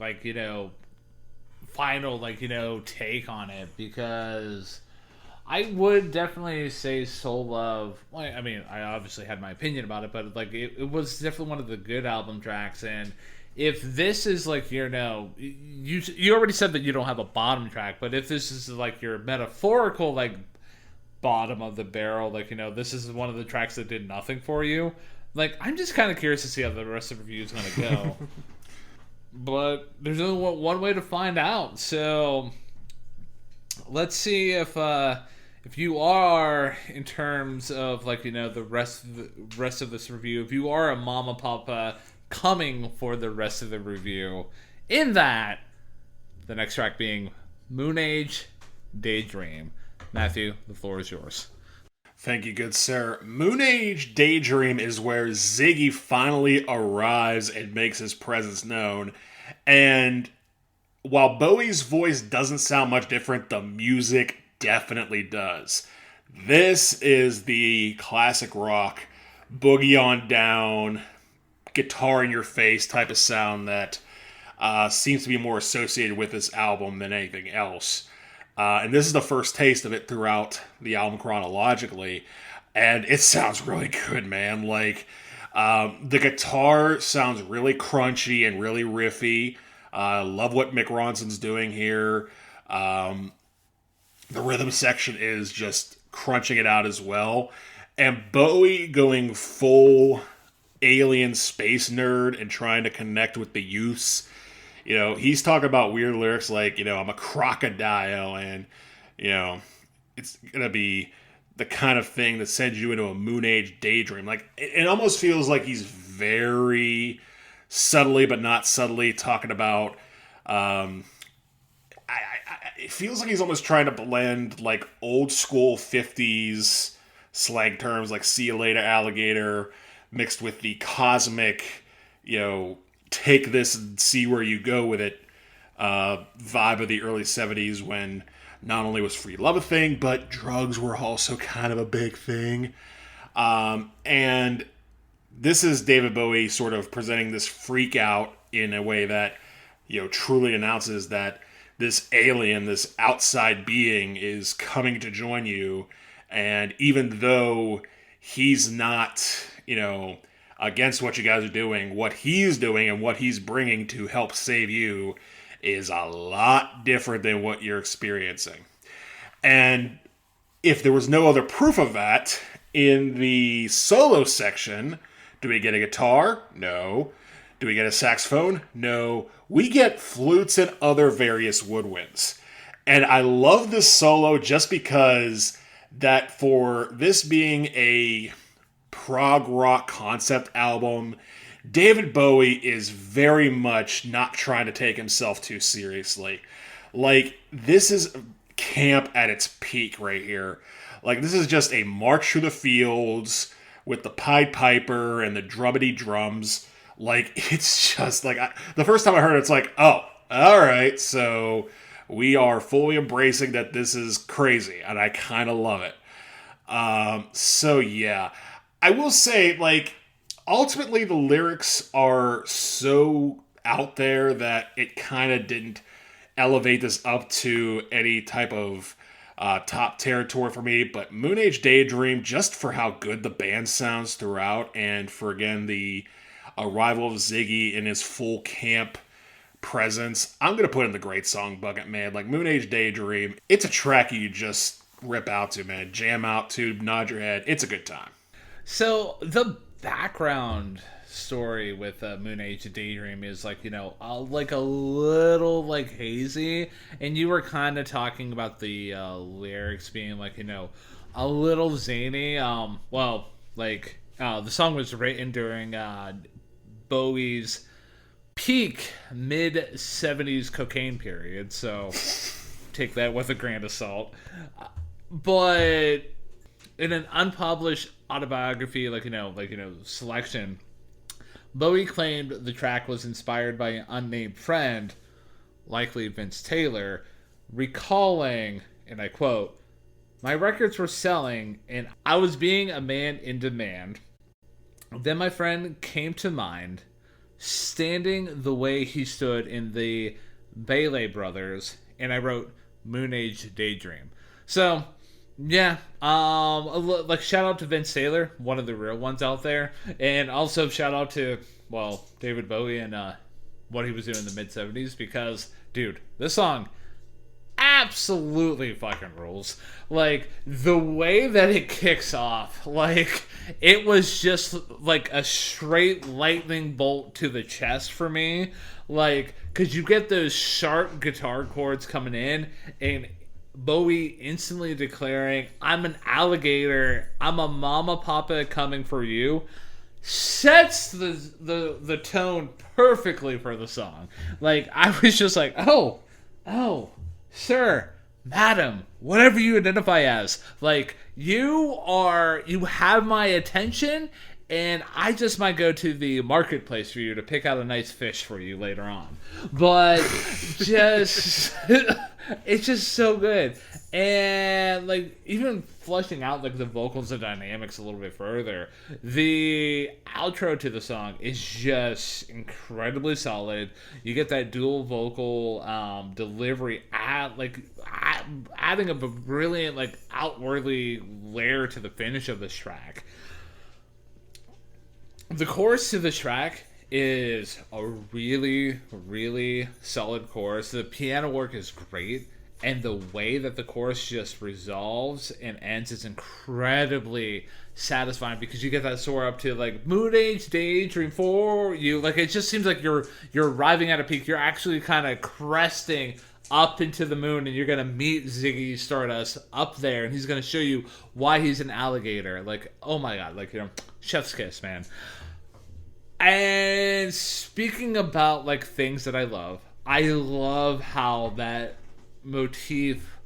final, take on it, because I would definitely say Soul Love. I mean, I obviously had my opinion about it, but it was definitely one of the good album tracks. And if this is you already said that you don't have a bottom track, but if this is your metaphorical bottom of the barrel, this is one of the tracks that did nothing for you. I'm just kind of curious to see how the rest of the review is going to go. But there's only one way to find out. So let's see if you are, in terms of the rest of this review, if you are a mama papa coming for the rest of the review, in that the next track being Moonage Day Dream. Matthew, the floor is yours. Thank you, good sir. Moonage Day Dream is where Ziggy finally arrives and makes his presence known. And while Bowie's voice doesn't sound much different, the music definitely does. This is the classic rock, boogie on down, guitar in your face type of sound that seems to be more associated with this album than anything else. And this is the first taste of it throughout the album chronologically. And it sounds really good, man. The guitar sounds really crunchy and really riffy. I love what Mick Ronson's doing here. The rhythm section is just crunching it out as well. And Bowie going full alien space nerd and trying to connect with the youths. He's talking about weird lyrics like, I'm a crocodile, and, it's going to be the kind of thing that sends you into a Moonage daydream. It almost feels like he's very subtly, but not subtly, talking about, it feels like he's almost trying to blend, old school 50s slang terms like see you later, alligator, mixed with the cosmic, take this and see where you go with it vibe of the early 70s, when not only was free love a thing, but drugs were also kind of a big thing. And this is David Bowie sort of presenting this freak out in a way that, truly announces that this alien, this outside being is coming to join you. And even though he's not, against what you guys are doing, what he's doing and what he's bringing to help save you is a lot different than what you're experiencing. And if there was no other proof of that, in the solo section, do we get a guitar? No. Do we get a saxophone? No. We get flutes and other various woodwinds. And I love this solo just because that, for this being a prog rock concept album, David Bowie is very much not trying to take himself too seriously. This is camp at its peak right here. This is just a march through the fields with the Pied Piper and the drummety drums. It's just the first time I heard it, it's oh, all right, so We are fully embracing that this is crazy, and I kind of love it. So yeah, I will say, like, ultimately the lyrics are so out there that it kind of didn't elevate this up to any type of top territory for me. But Moonage Day Dream, just for how good the band sounds throughout, and for again the arrival of Ziggy in his full camp presence, I'm gonna put in the great song bucket, man. Like Moonage Day Dream, it's a track you just rip out to, man. Jam out to, nod your head. It's a good time. So the background story with Moonage Day Dream is like, like a little like hazy, and you were kind of talking about the lyrics being like, a little zany. The song was written during Bowie's peak mid-70s cocaine period, so take that with a grain of salt. But in an unpublished autobiography, selection, Bowie claimed the track was inspired by an unnamed friend, likely Vince Taylor, recalling, and I quote, "My records were selling, and I was being a man in demand. Then my friend came to mind, standing the way he stood in the Bailey Brothers, and I wrote Moonage Day Dream." So, yeah, shout out to Vince Taylor, one of the real ones out there, and also shout out to, David Bowie and what he was doing in the mid-70s, because, dude, this song absolutely fucking rules. Like, the way that it kicks off, like, it was just like a straight lightning bolt to the chest for me. Like, because you get those sharp guitar chords coming in, and Bowie instantly declaring, "I'm an alligator, I'm a mama papa coming for you," sets the tone perfectly for the song. Like, I was just like, oh, sir, madam, whatever you identify as, like, you have my attention, and I just might go to the marketplace for you to pick out a nice fish for you later on. But just it's just so good. And like, even fleshing out like the vocals and dynamics a little bit further, the outro to the song is just incredibly solid. You get that dual vocal delivery adding a brilliant, like, outwardly layer to the finish of this track. The chorus to the track is a really, really solid chorus. The piano work is great, and the way that the chorus just resolves and ends is incredibly satisfying, because you get that soar up to like Moonage Day Dream for you. Like, it just seems like you're arriving at a peak. You're actually kind of cresting up into the moon, and you're gonna meet Ziggy Stardust up there, and he's gonna show you why he's an alligator. Like, oh my god, like, chef's kiss, man. And speaking about like things that I love how that motif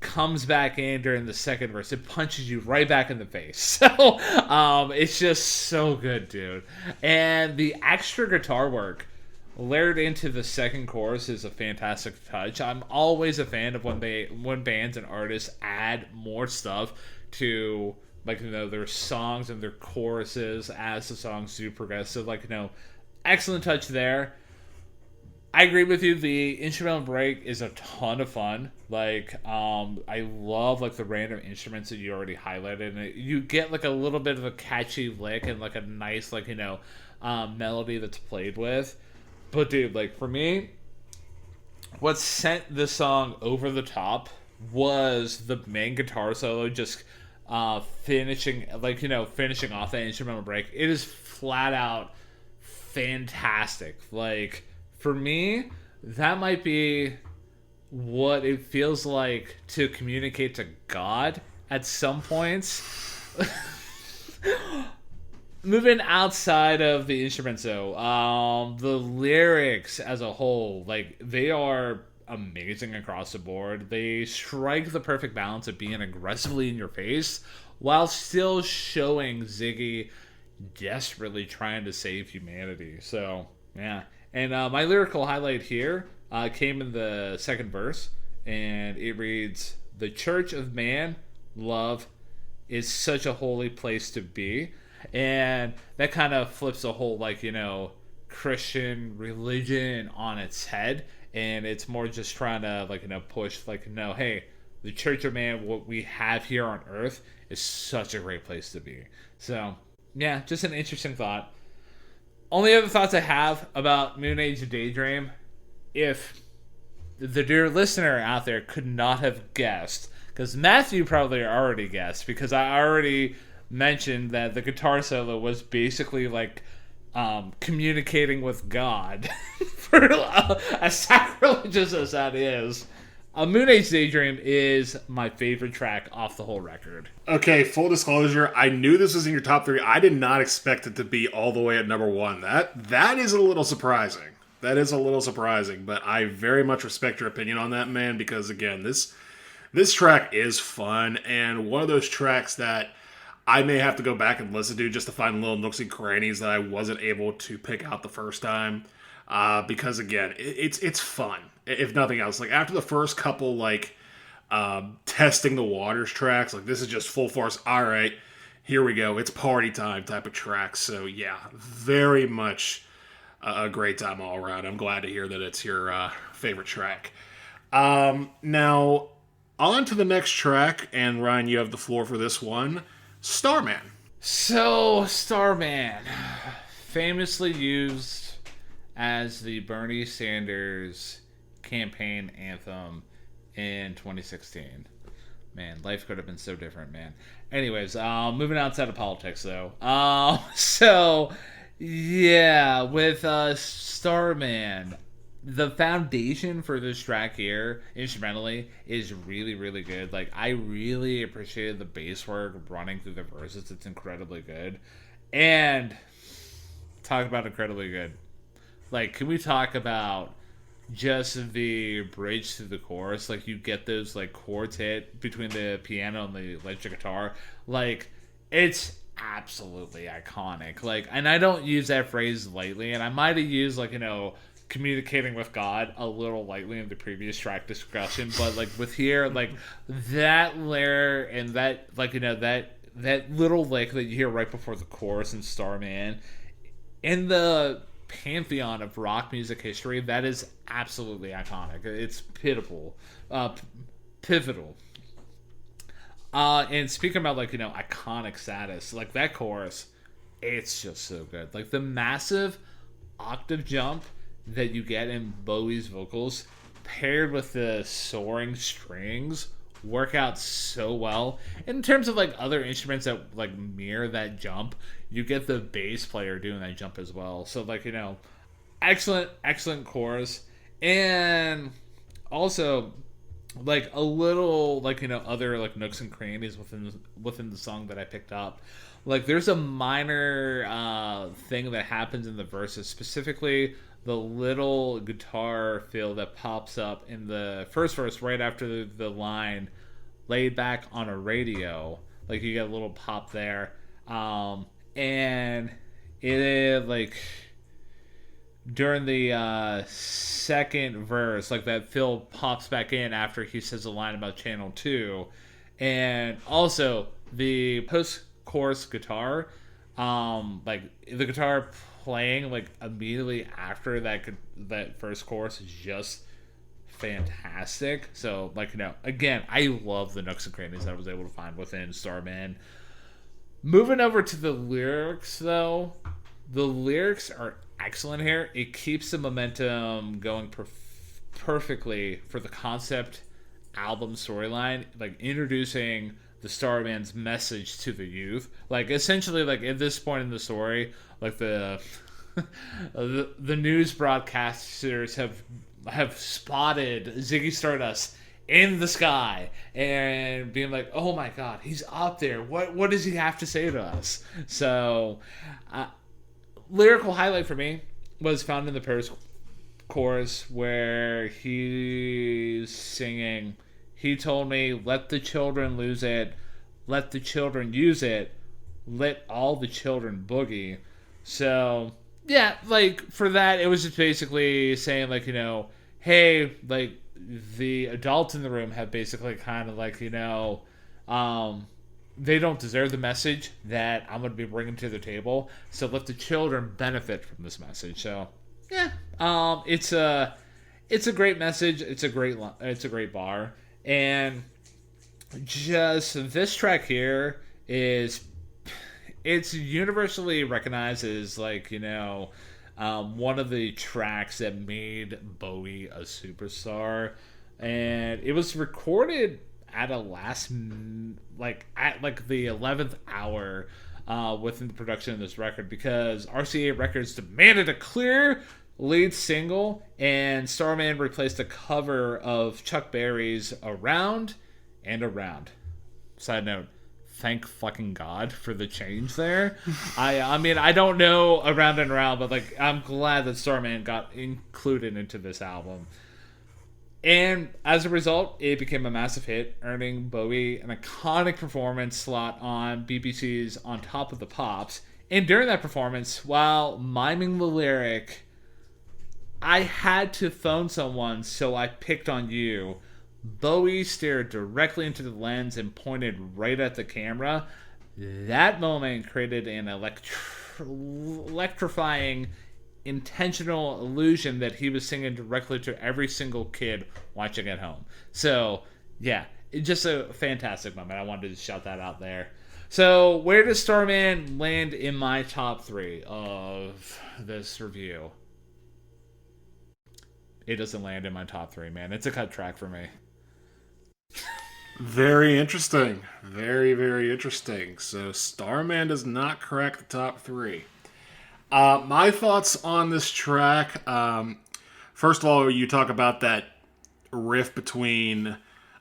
comes back in during the second verse. It punches you right back in the face. So it's just so good, dude. And the extra guitar work layered into the second chorus is a fantastic touch. I'm always a fan of when bands and artists add more stuff to, like, their songs and their choruses as the songs do progress. So, like, excellent touch there. I agree with you. The instrumental break is a ton of fun. Like, I love, like, the random instruments that you already highlighted. And you get, like, a little bit of a catchy lick and, like, a nice, like, melody that's played with. But, dude, like, for me, what sent this song over the top was the main guitar solo just finishing off that instrumental break. It is flat out fantastic. Like, for me, that might be what it feels like to communicate to God at some points. Moving outside of the instruments, though, the lyrics as a whole, like, they are amazing across the board. They strike the perfect balance of being aggressively in your face while still showing Ziggy desperately trying to save humanity. So, yeah. And my lyrical highlight here, came in the second verse, and it reads, "The church of man, love, is such a holy place to be." And that kind of flips the whole, like, Christian religion on its head. And it's more just trying to, like, push, like, hey, the church of man, what we have here on earth, is such a great place to be. So, yeah, just an interesting thought. Only other thoughts I have about Moonage Day Dream, if the dear listener out there could not have guessed, because Matthew probably already guessed, because I already mentioned that the guitar solo was basically like communicating with God, for as sacrilegious as that is. Moonage Day Dream is my favorite track off the whole record. Okay, full disclosure, I knew this was in your top 3. I did not expect it to be all the way at number 1. That is a little surprising. That is a little surprising, but I very much respect your opinion on that, man, because, again, this track is fun, and one of those tracks that I may have to go back and listen to just to find little nooks and crannies that I wasn't able to pick out the first time, because, again, it's fun. If nothing else, like after the first couple, like testing the waters tracks, like this is just full force. All right, here we go. It's party time type of track. So yeah, very much a great time all around. I'm glad to hear that it's your favorite track. Now on to the next track, and Ryan, you have the floor for this one. Starman. So Starman, famously used as the Bernie Sanders campaign anthem in 2016. Man, life could have been so different, man. Anyways, moving outside of politics, though. So, yeah, with Starman, the foundation for this track here, instrumentally, is really, really good. Like, I really appreciated the bass work running through the verses. It's incredibly good. And, talk about incredibly good. Like, can we talk about just the bridge to the chorus? Like, you get those, like, chords hit between the piano and the electric guitar. Like, it's absolutely iconic. Like, and I don't use that phrase lightly, and I might have used, like, communicating with God a little lightly in the previous track discussion, but, like, with here, like, that layer and that, like, that little lick that you hear right before the chorus in Starman, in the pantheon of rock music history, that is absolutely iconic. It's pivotal. And speaking about, like, iconic status, like, that chorus, it's just so good. Like, the massive octave jump that you get in Bowie's vocals paired with the soaring strings work out so well. In terms of, like, other instruments that, like, mirror that jump, you get the bass player doing that jump as well. So, like, excellent chorus. And also, like, a little, like, other, like, nooks and crannies within the song that I picked up. Like, there's a minor thing that happens in the verses, specifically the little guitar fill that pops up in the first verse right after the line, "laid back on a radio." Like, you get a little pop there. And it is, like, during the second verse, like, that fill pops back in after he says a line about Channel 2. And also, the post-chorus guitar, like, the guitar playing, like, immediately after that first chorus is just fantastic. So, like, again, I love the nooks and crannies that I was able to find within Starman. Moving over to the lyrics, though, the lyrics are excellent here. It keeps the momentum going perfectly for the concept album storyline, like, introducing the Starman's message to the youth. Like, essentially, like, at this point in the story, like, the news broadcasters have spotted Ziggy Stardust in the sky and being like, "Oh my God, he's up there. What does he have to say to us?" So, lyrical highlight for me was found in the first chorus where he's singing, "He told me, let the children lose it, let the children use it, let all the children boogie." So, yeah, like, for that, it was just basically saying, like, hey, like, the adults in the room have basically kind of like, they don't deserve the message that I'm going to be bringing to the table. So let the children benefit from this message. So yeah, it's a great message. It's a great bar, and just this track here is it's universally recognized as like one of the tracks that made Bowie a superstar, and it was recorded at a at the 11th hour within the production of this record because RCA Records demanded a clear lead single, and Starman replaced a cover of Chuck Berry's Around and Around. Side note, thank fucking God for the change there. I mean, I don't know Around and Around, but like I'm glad that Starman got included into this album. And as a result, it became a massive hit, earning Bowie an iconic performance slot on BBC's On Top of the Pops. And during that performance, while miming the lyric, I had to phone someone, so I picked on you, Bowie stared directly into the lens and pointed right at the camera. That moment created an electrifying, intentional illusion that he was singing directly to every single kid watching at home. So, yeah, it's just a fantastic moment. I wanted to shout that out there. So, where does Starman land in my top 3 of this review? It doesn't land in my top 3, man. It's a cut track for me. Very interesting. Very, very interesting. So Starman does not crack the top 3. My thoughts on this track. First of all, you talk about that riff between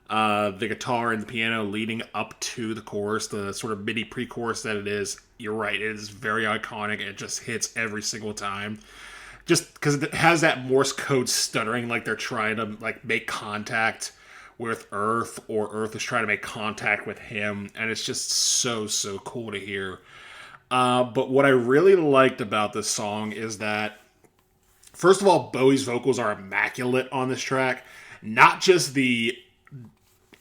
the guitar and the piano leading up to the chorus, the sort of MIDI pre-chorus that it is. You're right. It is very iconic. It just hits every single time. Just because it has that Morse code stuttering, like they're trying to like make contact with Earth, or Earth is trying to make contact with him, and it's just so cool to hear. But what I really liked about this song is that, first of all, Bowie's vocals are immaculate on this track. Not just the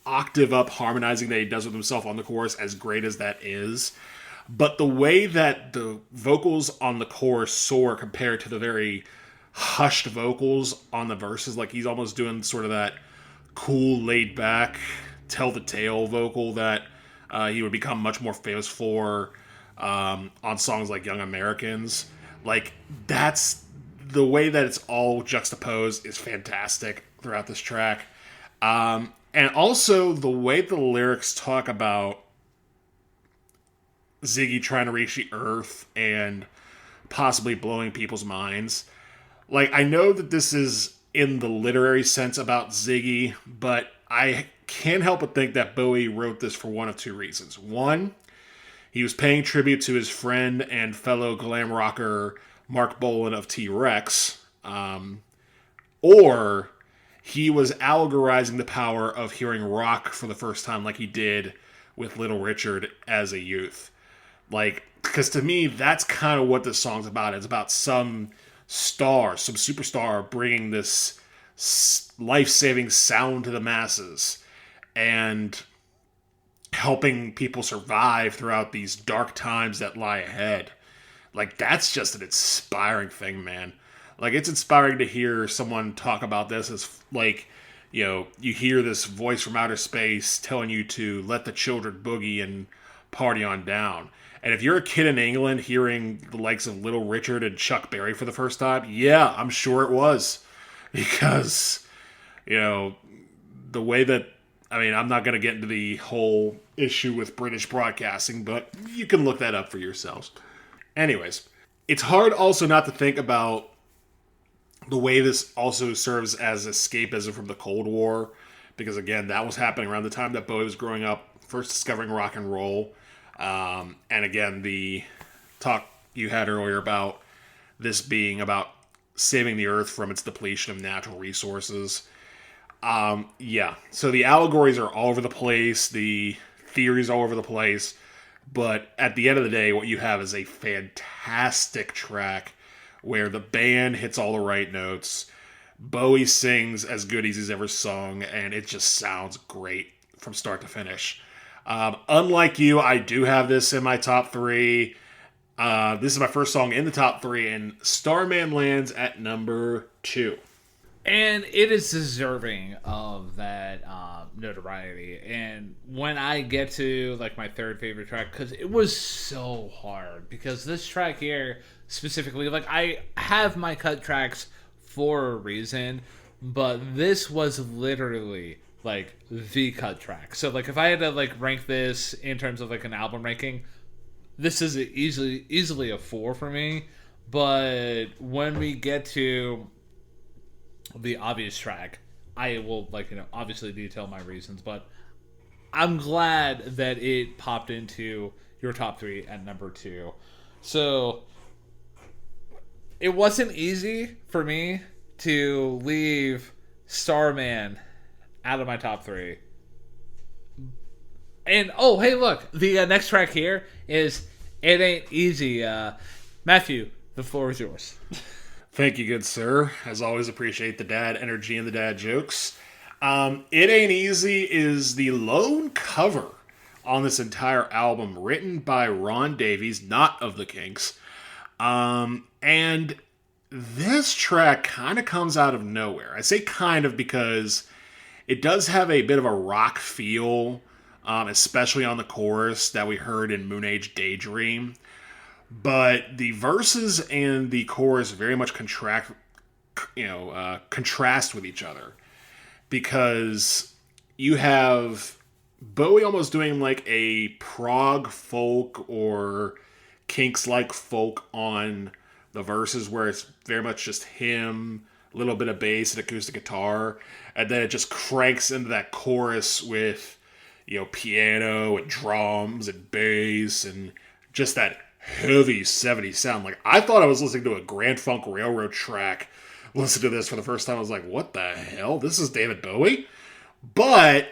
octave up harmonizing that he does with himself on the chorus, as great as that is, but the way that the vocals on the chorus soar compared to the very hushed vocals on the verses, like he's almost doing sort of that cool, laid back, tell the tale vocal that he would become much more famous for on songs like Young Americans. Like, that's the way that it's all juxtaposed is fantastic throughout this track. And also the way the lyrics talk about Ziggy trying to reach the Earth and possibly blowing people's minds. Like, I know that this is in the literary sense about Ziggy, but I can't help but think that Bowie wrote this for one of two reasons. One, he was paying tribute to his friend and fellow glam rocker Mark Bolan of T-Rex, or he was allegorizing the power of hearing rock for the first time like he did with Little Richard as a youth. Like, because to me, that's kind of what this song's about. It's about some star, some superstar bringing this life-saving sound to the masses and helping people survive throughout these dark times that lie ahead. Like, that's just an inspiring thing, man. Like, it's inspiring to hear someone talk about this as, like, you know, you hear this voice from outer space telling you to let the children boogie and party on down. And if you're a kid in England hearing the likes of Little Richard and Chuck Berry for the first time, yeah, I'm sure it was. Because, you know, the way that, I mean, I'm not going to get into the whole issue with British broadcasting, but you can look that up for yourselves. Anyways, it's hard also not to think about the way this also serves as escapism from the Cold War. Because, again, that was happening around the time that Bowie was growing up, first discovering rock and roll. And again, the talk you had earlier about this being about saving the earth from its depletion of natural resources. Yeah, so the allegories are all over the place, the theories all over the place, but at the end of the day, what you have is a fantastic track where the band hits all the right notes. Bowie sings as good as he's ever sung, and it just sounds great from start to finish. Unlike you, I do have this in my top three. This is my first song in the top three, and Starman lands at number 2. And it is deserving of that notoriety. And when I get to like my third favorite track, because it was so hard, because this track here specifically, like I have my cut tracks for a reason, but this was literally like the cut track. So like if I had to like rank this in terms of like an album ranking, this is easily a 4 for me. But when we get to the obvious track, I will like obviously detail my reasons, but I'm glad that it popped into your top 3 at number 2. So it wasn't easy for me to leave Starman out of my top 3. And oh hey, look, the next track here is It Ain't Easy. Matthew, the floor is yours. Thank you, good sir. As always, appreciate the dad energy and the dad jokes. It Ain't Easy is the lone cover on this entire album, written by Ron Davies, not of the Kinks. And this track kind of comes out of nowhere. I say kind of because it does have a bit of a rock feel, especially on the chorus that we heard in Moonage Day Dream. But the verses and the chorus very much contrast with each other, because you have Bowie almost doing like a prog folk or Kinks-like folk on the verses, where it's very much just him, a little bit of bass and acoustic guitar, and then it just cranks into that chorus with piano and drums and bass and just that heavy 70s sound. Like, I thought I was listening to a Grand Funk Railroad track. Listen to this for the first time. I was like, what the hell? This is David Bowie? But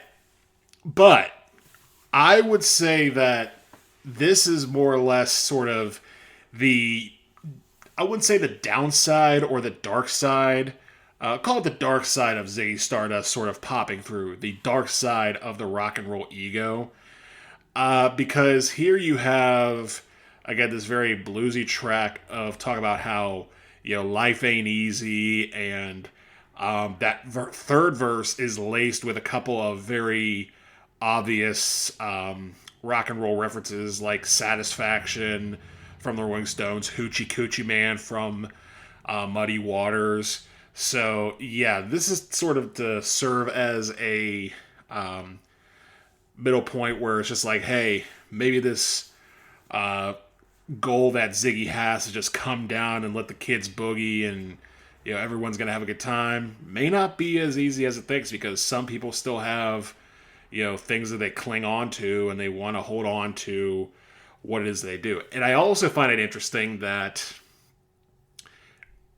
I would say that this is more or less sort of I wouldn't say the downside or the dark side. Call it the dark side of Ziggy Stardust sort of popping through. The dark side of the rock and roll ego. Because here you have, again, this very bluesy track of talk about how, life ain't easy, and that third verse is laced with a couple of very obvious rock and roll references, like Satisfaction from the Rolling Stones, Hoochie Coochie Man from Muddy Waters. So, yeah, this is sort of to serve as a middle point where it's just like, hey, maybe this goal that Ziggy has to just come down and let the kids boogie and everyone's gonna have a good time may not be as easy as it thinks, because some people still have things that they cling on to, and they want to hold on to what it is they do. And I also find it interesting that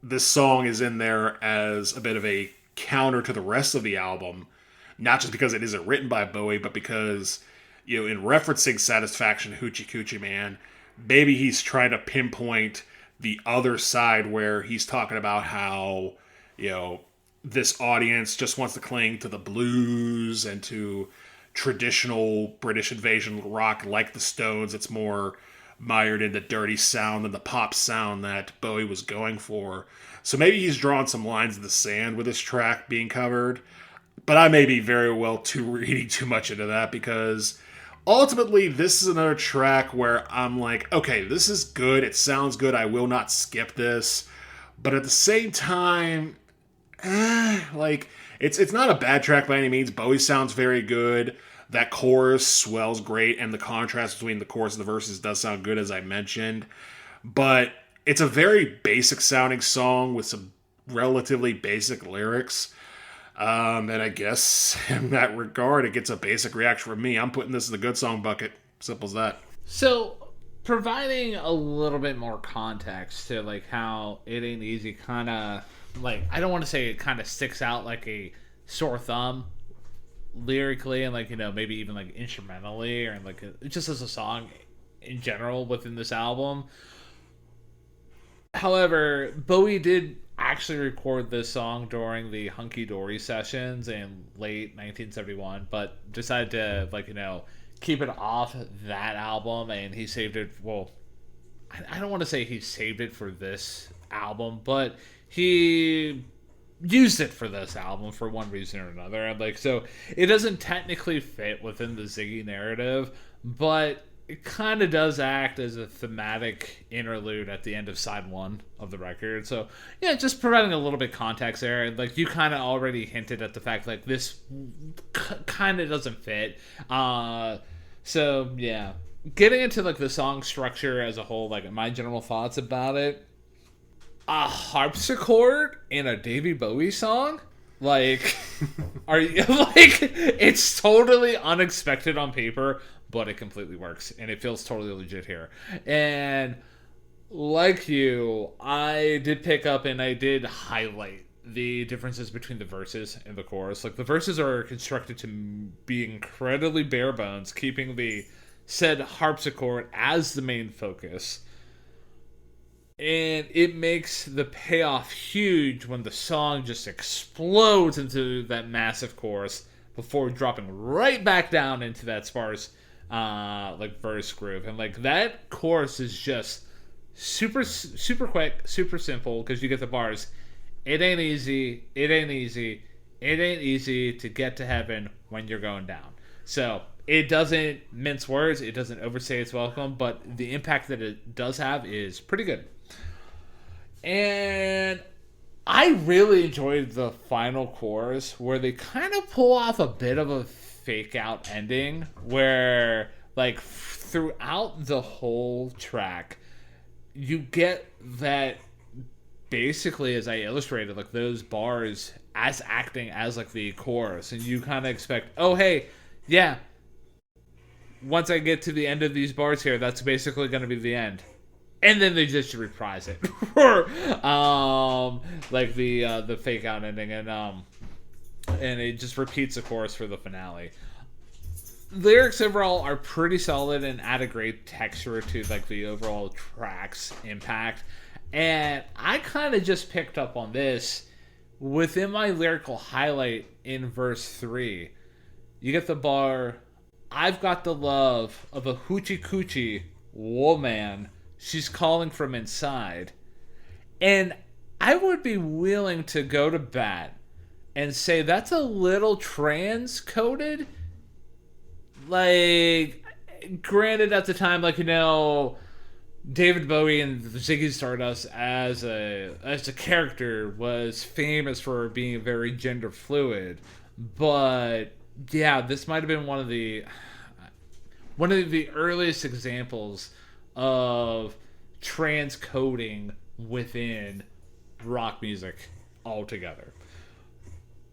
this song is in there as a bit of a counter to the rest of the album, not just because it isn't written by Bowie, but because in referencing Satisfaction, Hoochie Coochie Man, maybe he's trying to pinpoint the other side, where he's talking about how, this audience just wants to cling to the blues and to traditional British invasion rock like the Stones. It's more mired in the dirty sound and the pop sound that Bowie was going for. So maybe he's drawn some lines in the sand with this track being covered. But I may be very well reading too much into that, because ultimately, this is another track where I'm like, okay, this is good. It sounds good. I will not skip this. But at the same time, it's not a bad track by any means. Bowie sounds very good. That chorus swells great, and the contrast between the chorus and the verses does sound good, as I mentioned. But it's a very basic sounding song with some relatively basic lyrics. And I guess in that regard, it gets a basic reaction from me. I'm putting this in the good song bucket. Simple as that. So, providing a little bit more context to like how It Ain't Easy kind of, like, I don't want to say it kind of sticks out like a sore thumb lyrically, and like, maybe even like instrumentally, or like just as a song in general within this album. However, Bowie did actually record this song during the Hunky Dory sessions in late 1971, but decided to, keep it off that album, and he saved it. Well, I don't want to say he saved it for this album, but he used it for this album for one reason or another. And so it doesn't technically fit within the Ziggy narrative, but it kind of does act as a thematic interlude at the end of side one of the record. So yeah, just providing a little bit context there. And you kind of already hinted at the fact this kind of doesn't fit. So yeah, getting into the song structure as a whole, my general thoughts about it. A harpsichord in a David Bowie song? Are you it's totally unexpected on paper, but it completely works and it feels totally legit here. And like you, I did pick up and I did highlight the differences between the verses and the chorus. The verses are constructed to be incredibly bare bones, keeping the said harpsichord as the main focus. And it makes the payoff huge when the song just explodes into that massive chorus before dropping right back down into that sparse verse groove. And that chorus is just super quick, super simple, because you get the bars. It ain't easy, it ain't easy, it ain't easy to get to heaven when you're going down. So it doesn't mince words, it doesn't overstay its welcome, but the impact that it does have is pretty good. And I really enjoyed the final chorus where they kind of pull off a bit of a fake out ending where throughout the whole track you get that basically, as I illustrated, those bars as acting as the chorus, and you kind of expect, oh hey, yeah, once I get to the end of these bars here, that's basically going to be the end. And then they just reprise it for the fake out ending, and it just repeats the chorus for the finale. Lyrics overall are pretty solid and add a great texture to the overall track's impact. And I kind of just picked up on this within my lyrical highlight in verse 3. You get the bar, I've got the love of a hoochie coochie woman. She's calling from inside. And I would be willing to go to bat and say that's a little trans-coded. Granted, at the time, David Bowie and Ziggy Stardust as a character was famous for being very gender fluid. But yeah, this might have been one of the earliest examples of transcoding within rock music altogether.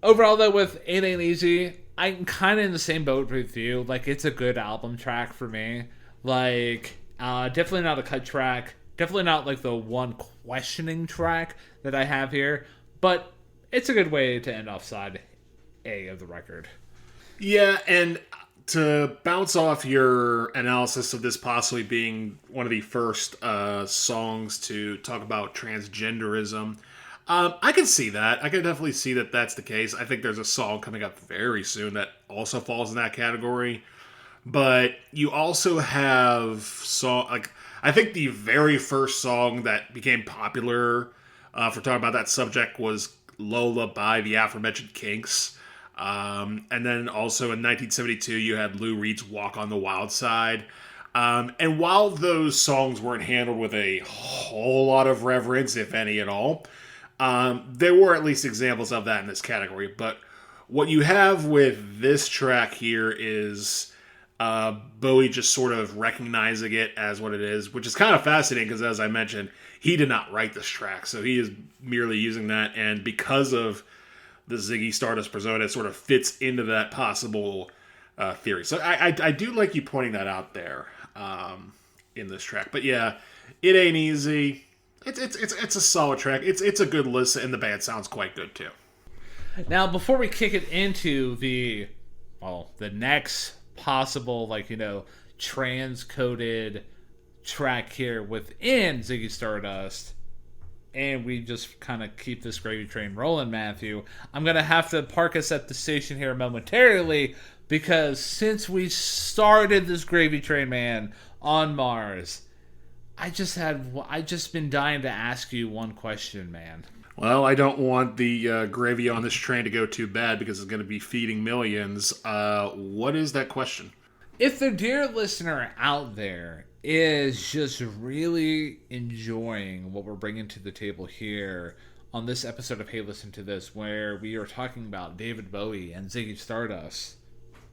Overall, though, with It Ain't Easy, I'm kind of in the same boat with you. It's a good album track for me. Definitely not a cut track. Definitely not the one questioning track that I have here. But it's a good way to end off side A of the record. Yeah, and to bounce off your analysis of this possibly being one of the first songs to talk about transgenderism, I can see that. I can definitely see that that's the case. I think there's a song coming up very soon that also falls in that category. But you also have I think the very first song that became popular for talking about that subject was Lola by the aforementioned Kinks. And then also in 1972, you had Lou Reed's Walk on the Wild Side. And while those songs weren't handled with a whole lot of reverence, if any at all, there were at least examples of that in this category. But what you have with this track here is Bowie just sort of recognizing it as what it is, which is kind of fascinating because, as I mentioned, he did not write this track. So he is merely using that. And because of the Ziggy Stardust persona, it sort of fits into that possible theory. So I do like you pointing that out there in this track. But yeah, It Ain't Easy. It's a solid track. It's a good listen, and the band sounds quite good too. Now, before we kick it into the next possible transcoded track here within Ziggy Stardust, and we just kind of keep this gravy train rolling, Matthew, I'm going to have to park us at the station here momentarily, because since we started this gravy train, man, on Mars, I just been dying to ask you one question, man. Well, I don't want the gravy on this train to go too bad because it's going to be feeding millions. What is that question? If the dear listener out there is just really enjoying what we're bringing to the table here on this episode of Hey Listen to This, where we are talking about David Bowie and Ziggy Stardust,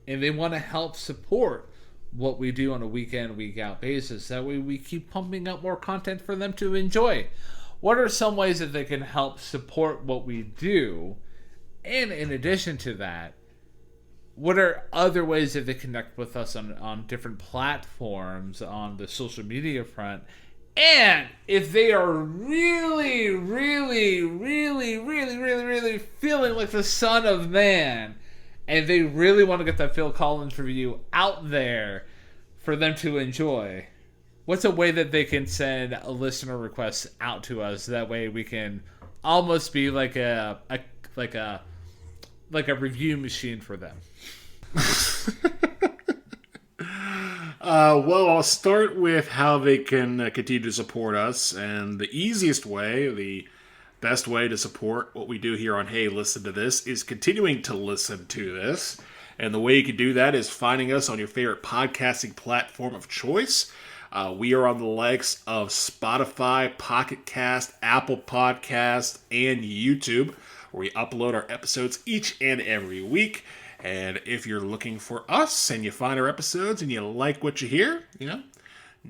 and they want to help support what we do on a week in, week out basis, that way we keep pumping out more content for them to enjoy, what are some ways that they can help support what we do? And in addition to that, what are other ways that they connect with us on different platforms on the social media front? And if they are really, really, really, really, really, really feeling like the Son of Man, and they really want to get that Phil Collins review out there for them to enjoy, what's a way that they can send a listener request out to us? That way we can almost be like a review machine for them. Well, I'll start with how they can continue to support us, and the easiest way, the best way to support what we do here on Hey Listen to This is continuing to listen to this. And the way you can do that is finding us on your favorite podcasting platform of choice. We are on the likes of Spotify, Pocket Cast, Apple Podcast, and YouTube, where we upload our episodes each and every week. And if you're looking for us and you find our episodes and you like what you hear,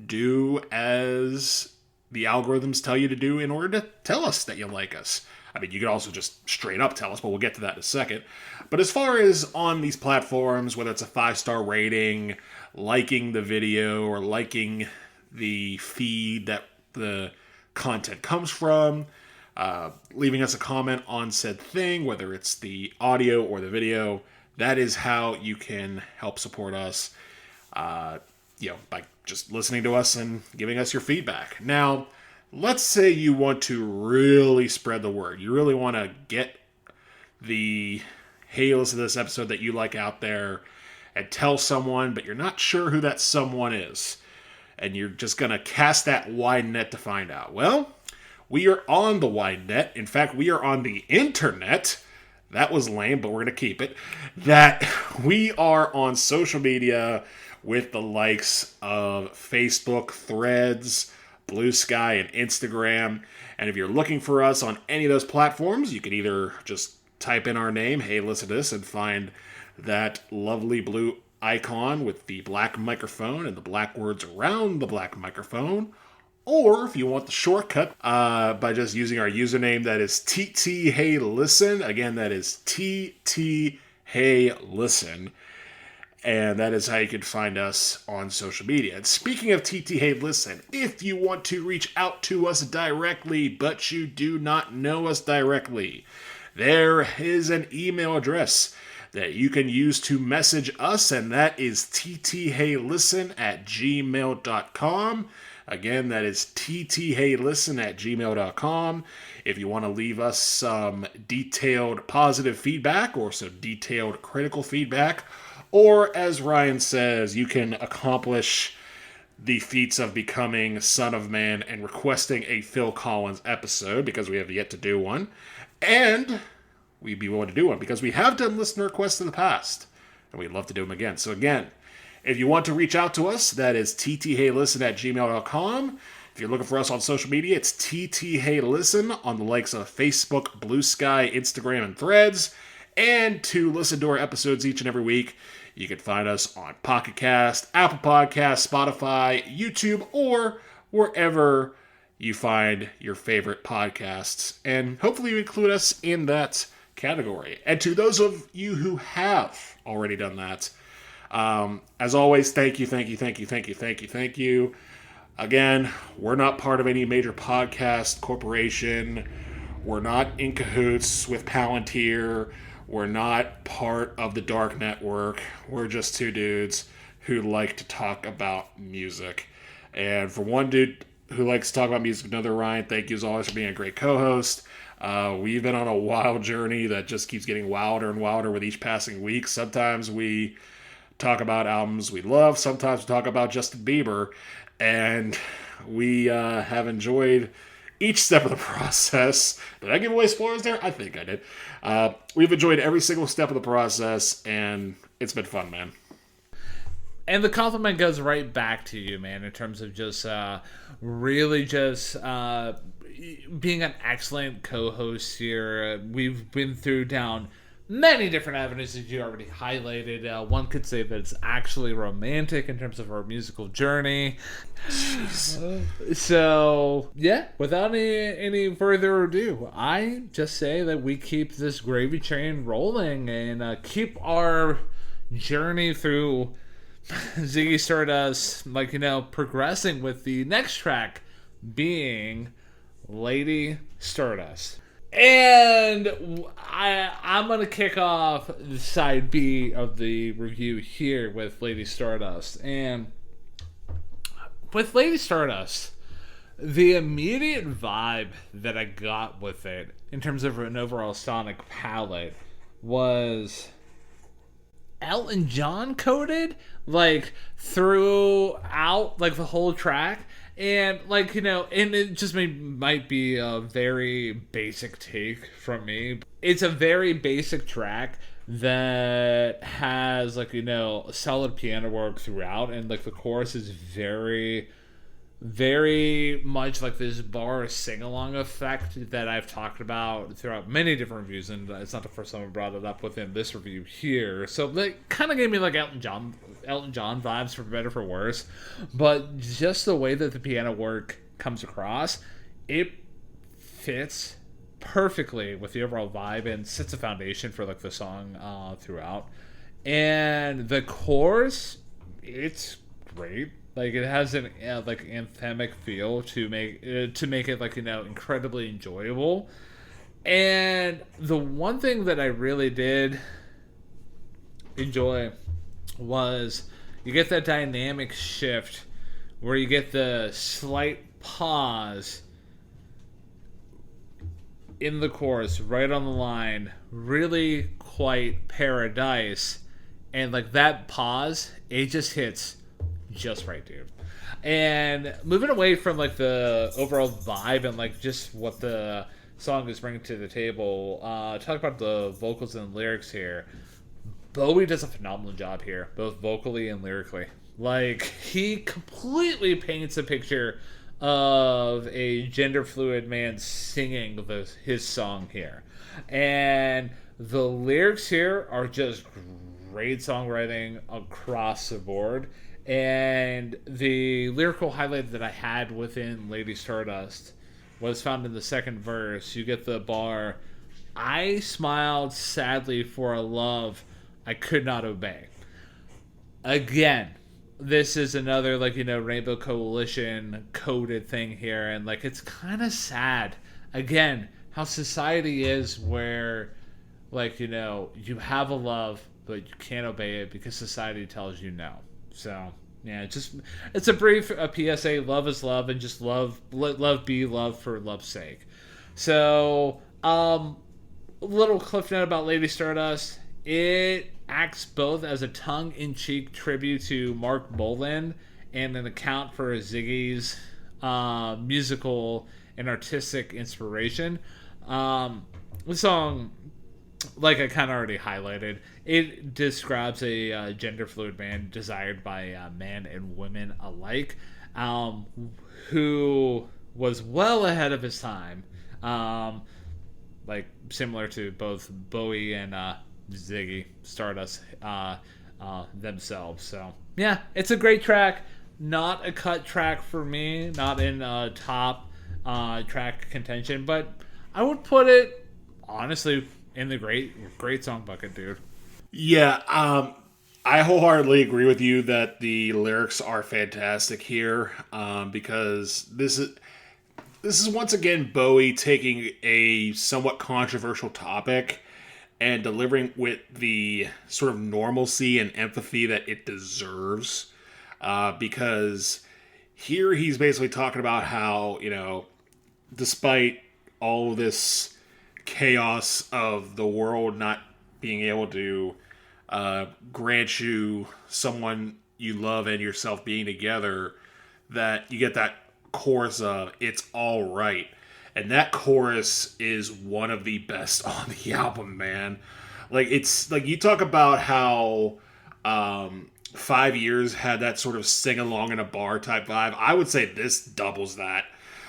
do as the algorithms tell you to do in order to tell us that you like us. I mean, you could also just straight up tell us, but we'll get to that in a second. But as far as on these platforms, whether it's a 5-star rating, liking the video, or liking the feed that the content comes from, leaving us a comment on said thing, whether it's the audio or the video, that is how you can help support us, by just listening to us and giving us your feedback. Now, let's say you want to really spread the word. You really want to get the Hey Listen to This episode that you like out there and tell someone, but you're not sure who that someone is. And you're just going to cast that wide net to find out. Well, we are on the wide net. In fact, we are on the internet. That was lame, but we're going to keep it. That we are on social media with the likes of Facebook, Threads, Blue Sky, and Instagram. And if you're looking for us on any of those platforms, you can either just type in our name, Hey Listen to This, and find that lovely blue icon with the black microphone and the black words around the black microphone. Or if you want the shortcut, by just using our username, that is ttheylisten. Again, that is ttheylisten. And that is how you can find us on social media. And speaking of ttheylisten, if you want to reach out to us directly, but you do not know us directly, there is an email address that you can use to message us, and that is ttheylisten@gmail.com. Again, that is ttheylisten@gmail.com. If you want to leave us some detailed positive feedback or some detailed critical feedback, or as Ryan says, you can accomplish the feats of becoming Son of Man and requesting a Phil Collins episode, because we have yet to do one. And we'd be willing to do one because we have done listener requests in the past, and we'd love to do them again. So again, if you want to reach out to us, that is ttheylisten@gmail.com. If you're looking for us on social media, it's ttheylisten on the likes of Facebook, Blue Sky, Instagram, and Threads. And to listen to our episodes each and every week, you can find us on Pocket Cast, Apple Podcasts, Spotify, YouTube, or wherever you find your favorite podcasts. And hopefully you include us in that category. And to those of you who have already done that, as always, thank you. Again, we're not part of any major podcast corporation. We're not in cahoots with Palantir. We're not part of the dark network. We're just two dudes who like to talk about music. And for one dude who likes to talk about music with another Ryan. Thank you as always for being a great co-host. We've been on a wild journey that just keeps getting wilder and wilder with each passing week. Sometimes we talk about albums we love. Sometimes we talk about Justin Bieber. And we have enjoyed each step of the process. Did I give away spoilers there? I think I did. We've enjoyed every single step of the process, and it's been fun, man. And the compliment goes right back to you, man, in terms of just really just being an excellent co-host here. We've been through down many different avenues that you already highlighted. One could say that it's actually romantic in terms of our musical journey. So, yeah, without any further ado, I just say that we keep this gravy train rolling and keep our journey through Ziggy Stardust, progressing with the next track being Lady Stardust. And I'm going to kick off the side B of the review here with Lady Stardust. And with Lady Stardust, the immediate vibe that I got with it, in terms of an overall sonic palette, was Elton John coded, throughout, the whole track. And, and it just might be a very basic take from me. It's a very basic track that has, solid piano work throughout. And, the chorus is very, very much like this bar sing-along effect that I've talked about throughout many different reviews. And it's not the first time I brought it up within this review here. So, it kind of gave me, Elton John vibes, for better or for worse. But just the way that the piano work comes across, it fits perfectly with the overall vibe and sets a foundation for the song throughout. And the chorus, it's great. It has an anthemic feel to make it incredibly enjoyable. And the one thing that I really did enjoy was you get that dynamic shift where you get the slight pause in the chorus right on the line, really quite Paradise, and that pause, it just hits just right, dude. And moving away from the overall vibe and just what the song is bringing to the table, talk about the vocals and lyrics here. Bowie does a phenomenal job here, both vocally and lyrically. He completely paints a picture of a gender fluid man singing his song here. And the lyrics here are just great songwriting across the board. And the lyrical highlight that I had within Lady Stardust was found in the second verse. You get the bar, "I smiled sadly for a love I could not obey." Again, this is another Rainbow Coalition coded thing here, and it's kind of sad. Again, how society is, where you have a love but you can't obey it because society tells you no. So yeah, it's a brief PSA. Love is love, and just let love be love for love's sake. So a little cliff note about Lady Stardust. It acts both as a tongue-in-cheek tribute to Mark Bolan and an account for Ziggy's musical and artistic inspiration. The song, like I kind of already highlighted, it describes a gender-fluid man desired by men and women alike, who was well ahead of his time, similar to both Bowie and Ziggy Stardust themselves. So yeah, it's a great track. Not a cut track for me, not in top track contention, but I would put it honestly in the great song bucket, dude. Yeah, I wholeheartedly agree with you that the lyrics are fantastic here, because this is once again Bowie taking a somewhat controversial topic and delivering with the sort of normalcy and empathy that it deserves, because Here he's basically talking about how, despite all of this chaos of the world not being able to grant you someone you love and yourself being together, that you get that chorus of "It's all right," and that chorus is one of the best on the album, man. Like, it's like, you talk about how 5 Years had that sort of sing along in a bar type vibe. I would say this doubles that.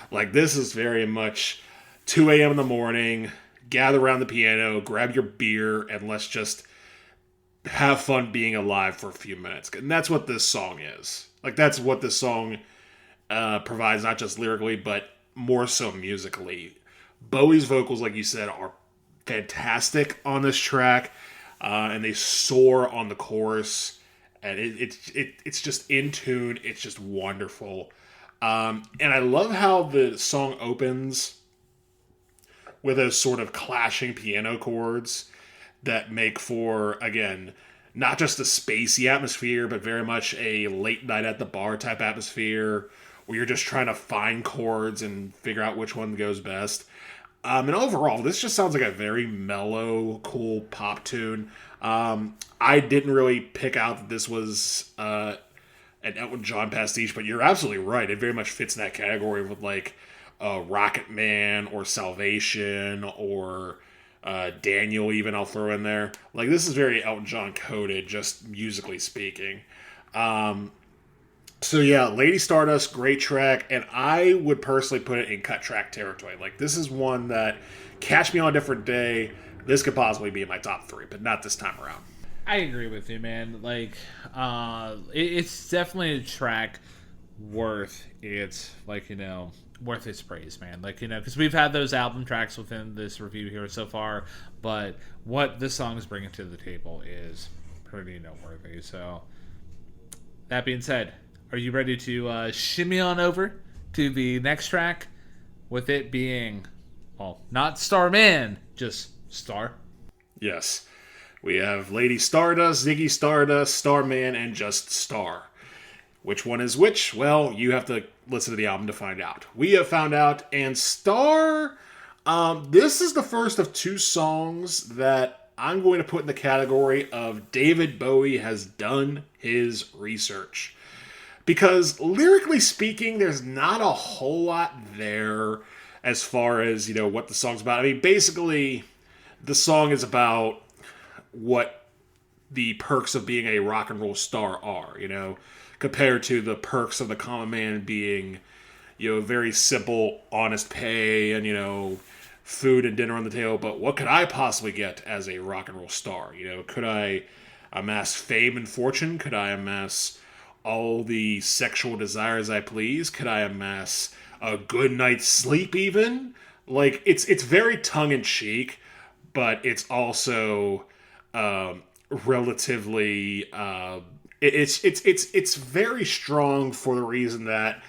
Like, this is very much 2 a.m. in the morning, gather around the piano, grab your beer, and let's just have fun being alive for a few minutes. And that's what this song is. Like, that's what this song provides, not just lyrically, but more so musically. Bowie's vocals, like you said, are fantastic on this track, and they soar on the chorus, and it's just in tune. It's just wonderful, and I love how the song opens with those sort of clashing piano chords that make for, again, not just a spacey atmosphere, but very much a late night at the bar type atmosphere, where you're just trying to find chords and figure out which one goes best. And overall, this just sounds like a very mellow, cool pop tune. I didn't really pick out that this was an Elton John pastiche, but you're absolutely right. It very much fits in that category with, like, Rocket Man or Salvation or Daniel, even, I'll throw in there. Like, this is very Elton John coded, just musically speaking. So yeah, Lady Stardust, great track, and I would personally put it in cut track territory. Like, this is one that, catch me on a different day, this could possibly be in my top 3, but not this time around. I agree with you, man. Like, it's definitely a track worth its, like, worth its praise, man. Like, because we've had those album tracks within this review here so far, but what this song is bringing to the table is pretty noteworthy. So, that being said, are you ready to shimmy on over to the next track? With it being, well, not Starman, just Star. Yes. We have Lady Stardust, Ziggy Stardust, Starman, and just Star. Which one is which? Well, you have to listen to the album to find out. We have found out, and Star, this is the first of 2 songs that I'm going to put in the category of David Bowie has done his research. Because lyrically speaking, there's not a whole lot there as far as, what the song's about. I mean, basically, the song is about what the perks of being a rock and roll star are, compared to the perks of the common man being, very simple, honest pay and, food and dinner on the table. But what could I possibly get as a rock and roll star? Could I amass fame and fortune? Could I amass all the sexual desires I please? Could I amass a good night's sleep even? Like, it's very tongue-in-cheek, but it's also relatively it's very strong for the reason that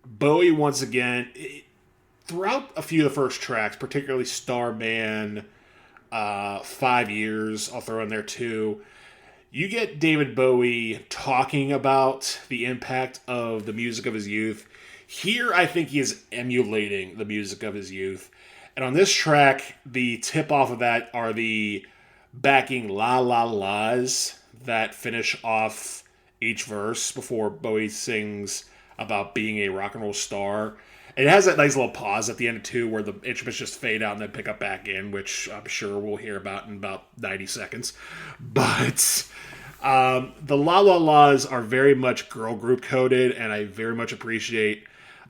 Bowie, once again, throughout a few of the first tracks, particularly Starman, 5 Years, I'll throw in there too, you get David Bowie talking about the impact of the music of his youth. Here, I think he is emulating the music of his youth. And on this track, the tip-off of that are the backing la la la's that finish off each verse before Bowie sings about being a rock and roll star. It has that nice little pause at the end, too, where the instruments just fade out and then pick up back in, which I'm sure we'll hear about in about 90 seconds. But the La La La's are very much girl group coded, and I very much appreciate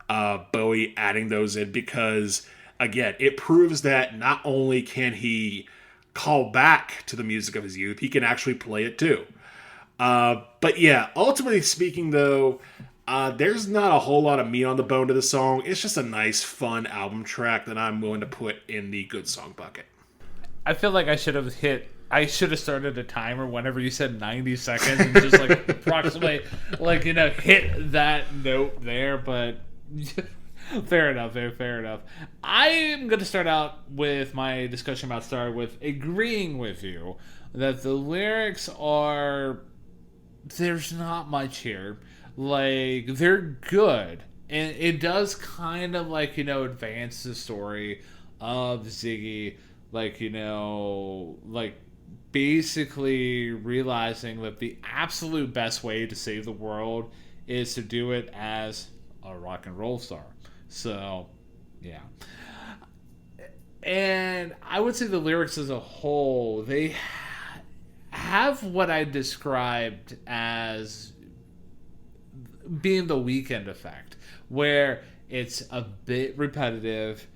Bowie adding those in because, again, it proves that not only can he call back to the music of his youth, he can actually play it, too. But yeah, ultimately speaking, though, there's not a whole lot of meat on the bone to the song. It's just a nice, fun album track that I'm willing to put in the good song bucket. I feel like I should have started a timer whenever you said 90 seconds and just like approximate, hit that note there. But fair enough. I am going to start out with my discussion about Star with agreeing with you that the lyrics are, there's not much here. Like, they're good. And it does kind of, like, advance the story of Ziggy, like, like, basically realizing that the absolute best way to save the world is to do it as a rock and roll star. So, yeah. And I would say the lyrics as a whole, they have what I described as being the Weekend effect, where it's a bit repetitive,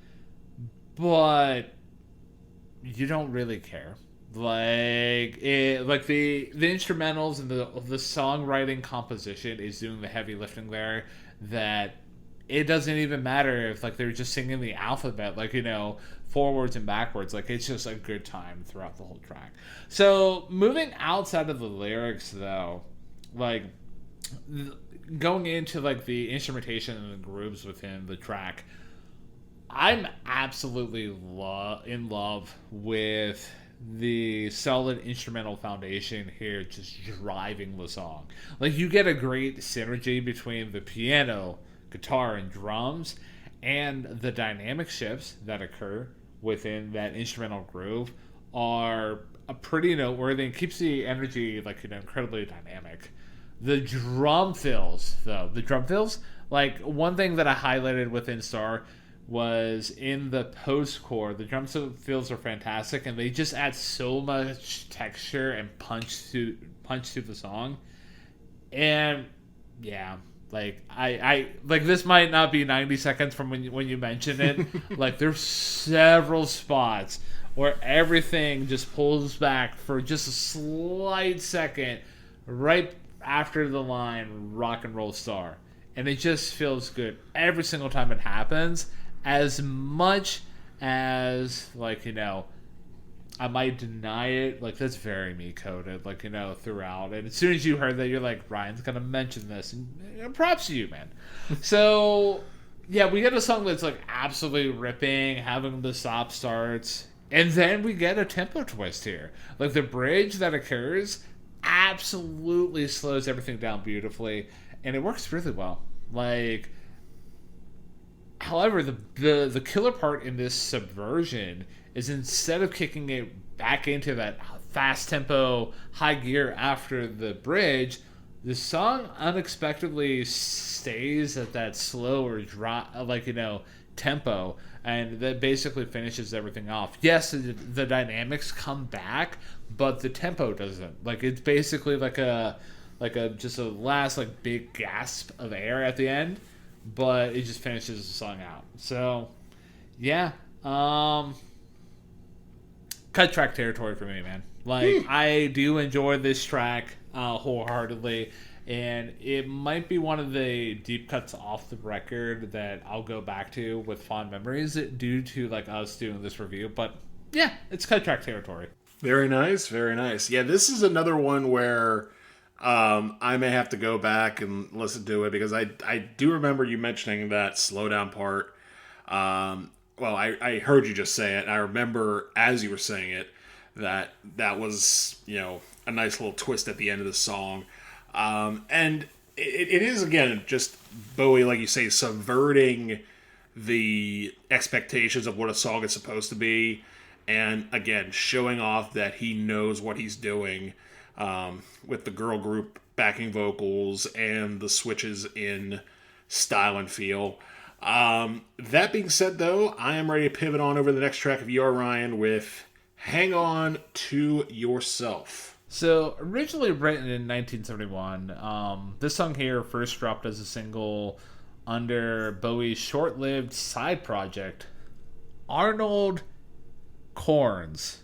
but you don't really care. Like the instrumentals and the songwriting composition is doing the heavy lifting there. That it doesn't even matter if, like, they're just singing the alphabet, like, forwards and backwards. Like, it's just a good time throughout the whole track. So moving outside of the lyrics, though, like, going into, like, the instrumentation and the grooves within the track, I'm absolutely in love with the solid instrumental foundation here, just driving the song. Like, you get a great synergy between the piano, guitar, and drums, and the dynamic shifts that occur within that instrumental groove are a pretty noteworthy and keeps the energy, like, incredibly dynamic. The drum fills, though, like, one thing that I highlighted within Star was in the post-core, the drum fills are fantastic, and they just add so much texture and punch to the song. And yeah, like, I like, this might not be 90 seconds from when you mention it. Like, there's several spots where everything just pulls back for just a slight second right after the line rock and roll star, and it just feels good every single time it happens. As much as, like, I might deny it, like, that's very me coded, like, throughout. And as soon as you heard that, you're like, Ryan's gonna mention this, and props to you, man. So yeah, we get a song that's, like, absolutely ripping, having the stop starts, and then we get a tempo twist here. Like, the bridge that occurs absolutely slows everything down beautifully, and it works really well. Like, however, the killer part in this subversion is, instead of kicking it back into that fast tempo high gear after the bridge, the song unexpectedly stays at that slower drop, like, tempo, and that basically finishes everything off. Yes, the dynamics come back, but the tempo doesn't. Like, it's basically like a just a last, like, big gasp of air at the end, but it just finishes the song out. So yeah, cut track territory for me, man. Like, I do enjoy this track wholeheartedly, and it might be one of the deep cuts off the record that I'll go back to with fond memories due to, like, us doing this review. But yeah, it's cut track territory. Very nice, very nice. Yeah, this is another one where I may have to go back and listen to it, because I do remember you mentioning that slowdown part. Well, I heard you just say it, and I remember as you were saying it that was, a nice little twist at the end of the song. And it is, again, just Bowie, like you say, subverting the expectations of what a song is supposed to be, and, again, showing off that he knows what he's doing, with the girl group backing vocals and the switches in style and feel. That being said, though, I am ready to pivot on over the next track of your Ryan with Hang On to Yourself. So, originally written in 1971, this song here first dropped as a single under Bowie's short-lived side project, Arnold Corns.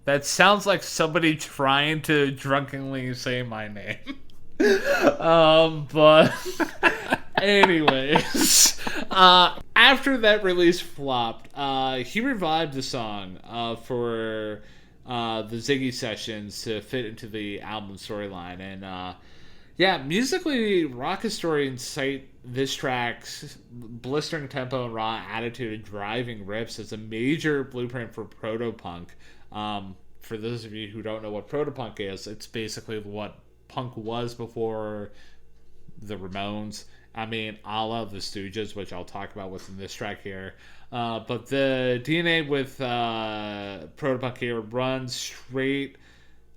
That sounds like somebody trying to drunkenly say my name. But anyways, after that release flopped, he revived the song for the Ziggy sessions to fit into the album storyline. And yeah, musically, rock historians cite this track's blistering tempo and raw attitude and driving riffs as a major blueprint for proto-punk. For those of you who don't know what proto-punk is, it's basically what punk was before the Ramones. I mean, a la the Stooges, which I'll talk about within this track here. But the DNA with Protopunk here runs straight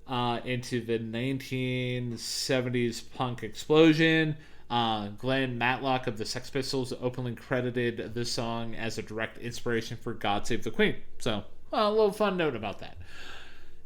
into the 1970s punk explosion. Glenn Matlock of the Sex Pistols openly credited this song as a direct inspiration for God Save the Queen. So, a little fun note about that.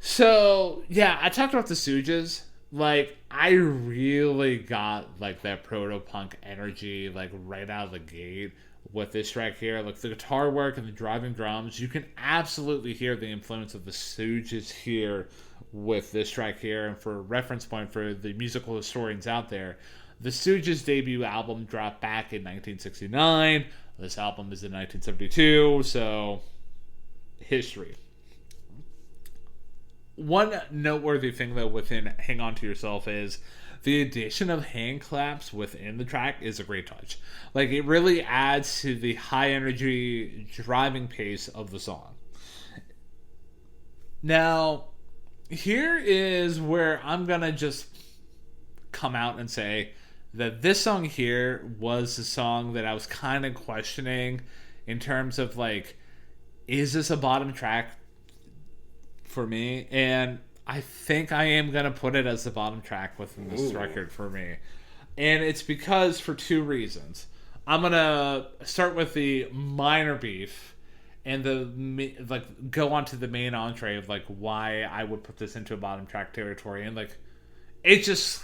So, yeah, I talked about the Stooges. Like, I really got, like, that proto-punk energy, like, right out of the gate with this track here. Like, the guitar work and the driving drums, you can absolutely hear the influence of the Stooges here with this track here. And for a reference point for the musical historians out there, the Stooges' debut album dropped back in 1969. This album is in 1972, so history. One noteworthy thing, though, within Hang On To Yourself is the addition of hand claps within the track is a great touch. Like, it really adds to the high-energy driving pace of the song. Now, here is where I'm going to just come out and say that this song here was the song that I was kind of questioning in terms of, like, is this a bottom track for me? And I think I am going to put it as the bottom track within this record for me. And it's because for two reasons. I'm going to start with the minor beef and go on to the main entree of, like, why I would put this into a bottom track territory. And, like, it's just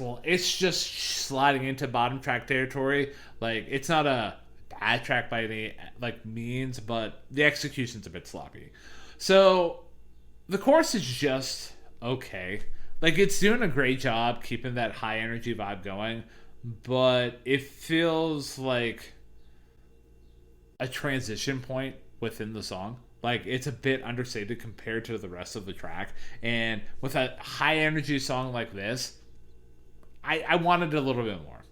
sliding into bottom track territory. Like, it's not a bad track by any, like, means, but the execution's a bit sloppy. So the chorus is just okay. Like, it's doing a great job keeping that high energy vibe going, but it feels like a transition point within the song. Like, it's a bit understated compared to the rest of the track. And with a high energy song like this, I wanted a little bit more.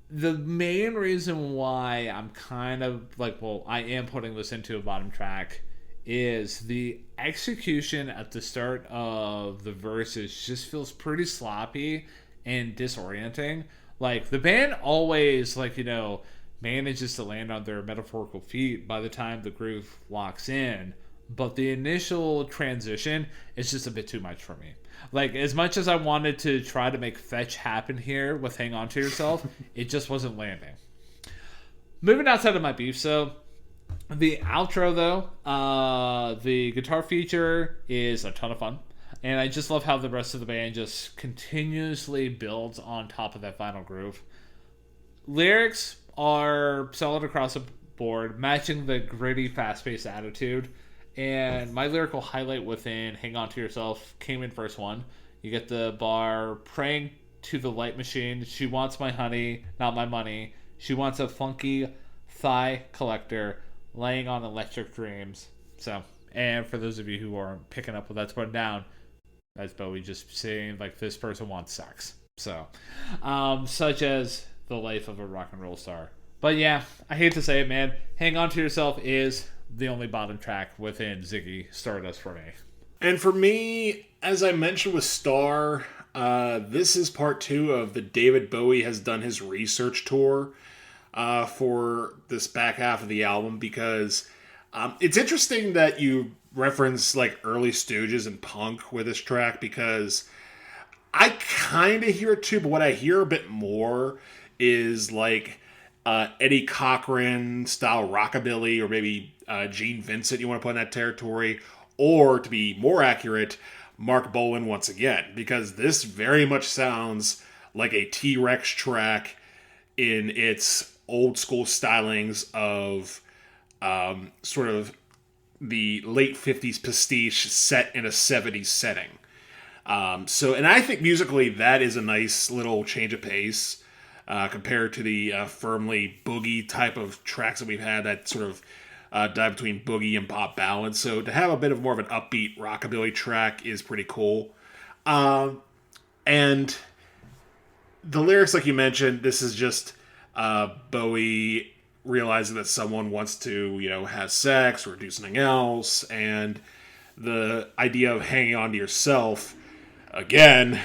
The main reason why I'm kind of like, well, I am putting this into a bottom track is the execution at the start of the verses just feels pretty sloppy and disorienting. Like, the band always, like, you know, manages to land on their metaphorical feet by the time the groove locks in, but the initial transition is just a bit too much for me. Like, as much as I wanted to try to make fetch happen here with Hang On To Yourself, it just wasn't landing. Moving outside of my beef, so the outro, though, the guitar feature is a ton of fun. And I just love how the rest of the band just continuously builds on top of that final groove. Lyrics are solid across the board, matching the gritty, fast-paced attitude. And my lyrical highlight within Hang On To Yourself came in first one. You get the bar, praying to the light machine. She wants my honey, not my money. She wants a funky thigh collector laying on electric dreams. So, and for those of you who aren't picking up what that's put down, that's Bowie just saying, like, this person wants sex. So, such as the life of a rock and roll star. But yeah, I hate to say it, man. Hang On To Yourself is the only bottom track within Ziggy Stardust for me. And for me, as I mentioned with Star, this is part 2 of the David Bowie has done his research tour for this back half of the album, because it's interesting that you reference, like, early Stooges and punk with this track, because I kind of hear it too, but what I hear a bit more is, like, Eddie Cochran style rockabilly, or maybe Gene Vincent you want to put in that territory, or to be more accurate, Mark Bolan once again, because this very much sounds like a T-Rex track in its old school stylings of sort of the late 50s pastiche set in a 70s setting. And I think musically that is a nice little change of pace compared to the firmly boogie type of tracks that we've had that sort of dive between boogie and pop ballad. So to have a bit of more of an upbeat rockabilly track is pretty cool. And the lyrics, like you mentioned, this is just Bowie realizing that someone wants to, have sex or do something else, and the idea of hanging on to yourself, again,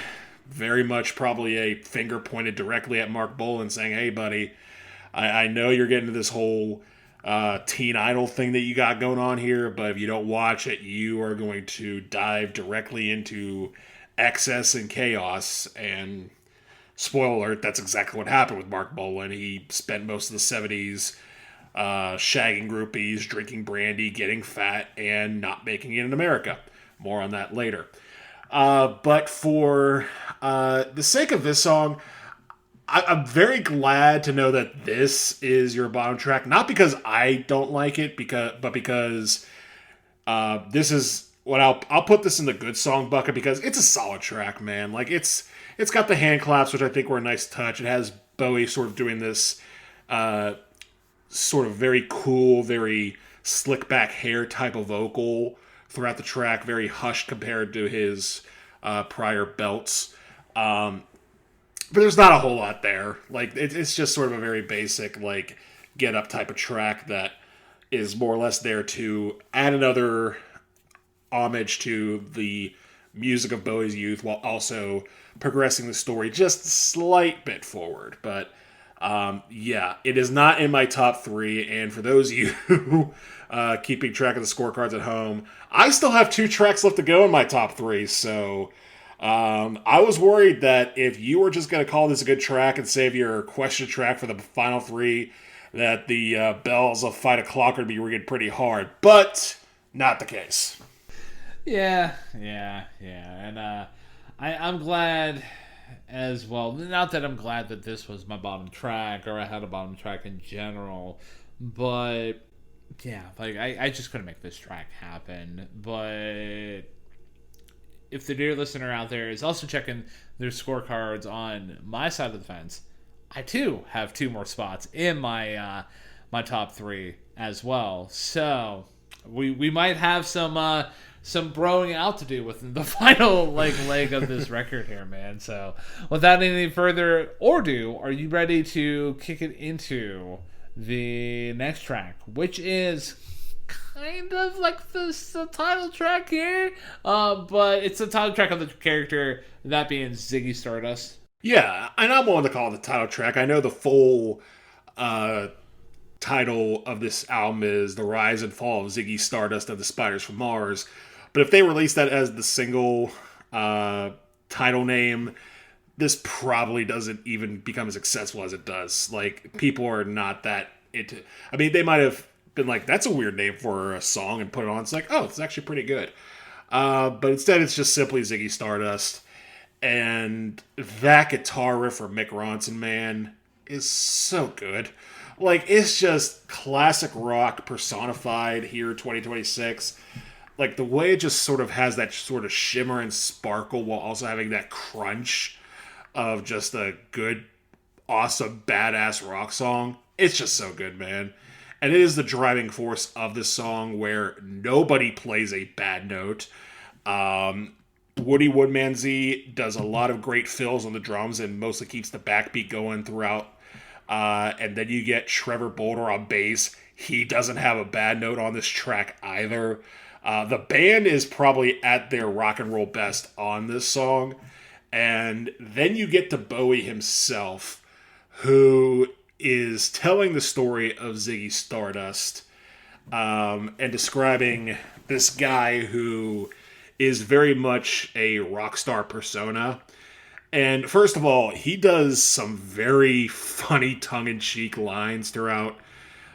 very much probably a finger pointed directly at Mark Bolan saying, hey, buddy, I know you're getting to this whole teen idol thing that you got going on here, but if you don't watch it, you are going to dive directly into excess and chaos. And spoiler alert, that's exactly what happened with Mark Bolan. He spent most of the 70s shagging groupies, drinking brandy, getting fat, and not making it in America. More on that later. But for the sake of this song, I'm very glad to know that this is your bottom track. Not because I don't like it, but because this is what I'll put this in the good song bucket because it's a solid track, man. Like it's got the hand claps, which I think were a nice touch. It has Bowie sort of doing this sort of very cool, very slick back hair type of vocal throughout the track, very hushed compared to his prior belts. But there's not a whole lot there. Like it's just sort of a very basic, like, get up type of track that is more or less there to add another homage to the music of Bowie's youth while also progressing the story just a slight bit forward. But yeah, it is not in my top 3. And for those of you who keeping track of the scorecards at home, I still have 2 tracks left to go in my top 3. So I was worried that if you were just going to call this a good track and save your question track for the final 3, that the bells of Fight O'Clock would be ringing pretty hard. But not the case. Yeah. And I'm glad as well. Not that I'm glad that this was my bottom track or I had a bottom track in general, but yeah, like I just couldn't make this track happen. But if the dear listener out there is also checking their scorecards on my side of the fence, I too have 2 more spots in my my top 3 as well. So we might have some broing out to do with the final leg of this record here, man. So without any further ado, are you ready to kick it into the next track, which is kind of like the title track here, but it's the title track of the character, that being Ziggy Stardust. Yeah, and I'm willing to call it the title track. I know the full title of this album is The Rise and Fall of Ziggy Stardust and the Spiders from Mars, but if they release that as the single title name, this probably doesn't even become as successful as it does. Like, people are not that into... I mean, they might have been like, that's a weird name for a song, and put it on. It's like, oh, it's actually pretty good. But instead, it's just simply Ziggy Stardust. And that guitar riff for Mick Ronson, man, is so good. Like, it's just classic rock personified here, 2026. Like, the way it just sort of has that sort of shimmer and sparkle while also having that crunch of just a good, awesome, badass rock song. It's just so good, man. And it is the driving force of this song where nobody plays a bad note. Woody Woodmansey does a lot of great fills on the drums and mostly keeps the backbeat going throughout. And then you get Trevor Bolder on bass. He doesn't have a bad note on this track either. The band is probably at their rock and roll best on this song. And then you get to Bowie himself, who is telling the story of Ziggy Stardust and describing this guy who is very much a rock star persona. And first of all, he does some very funny tongue-in-cheek lines throughout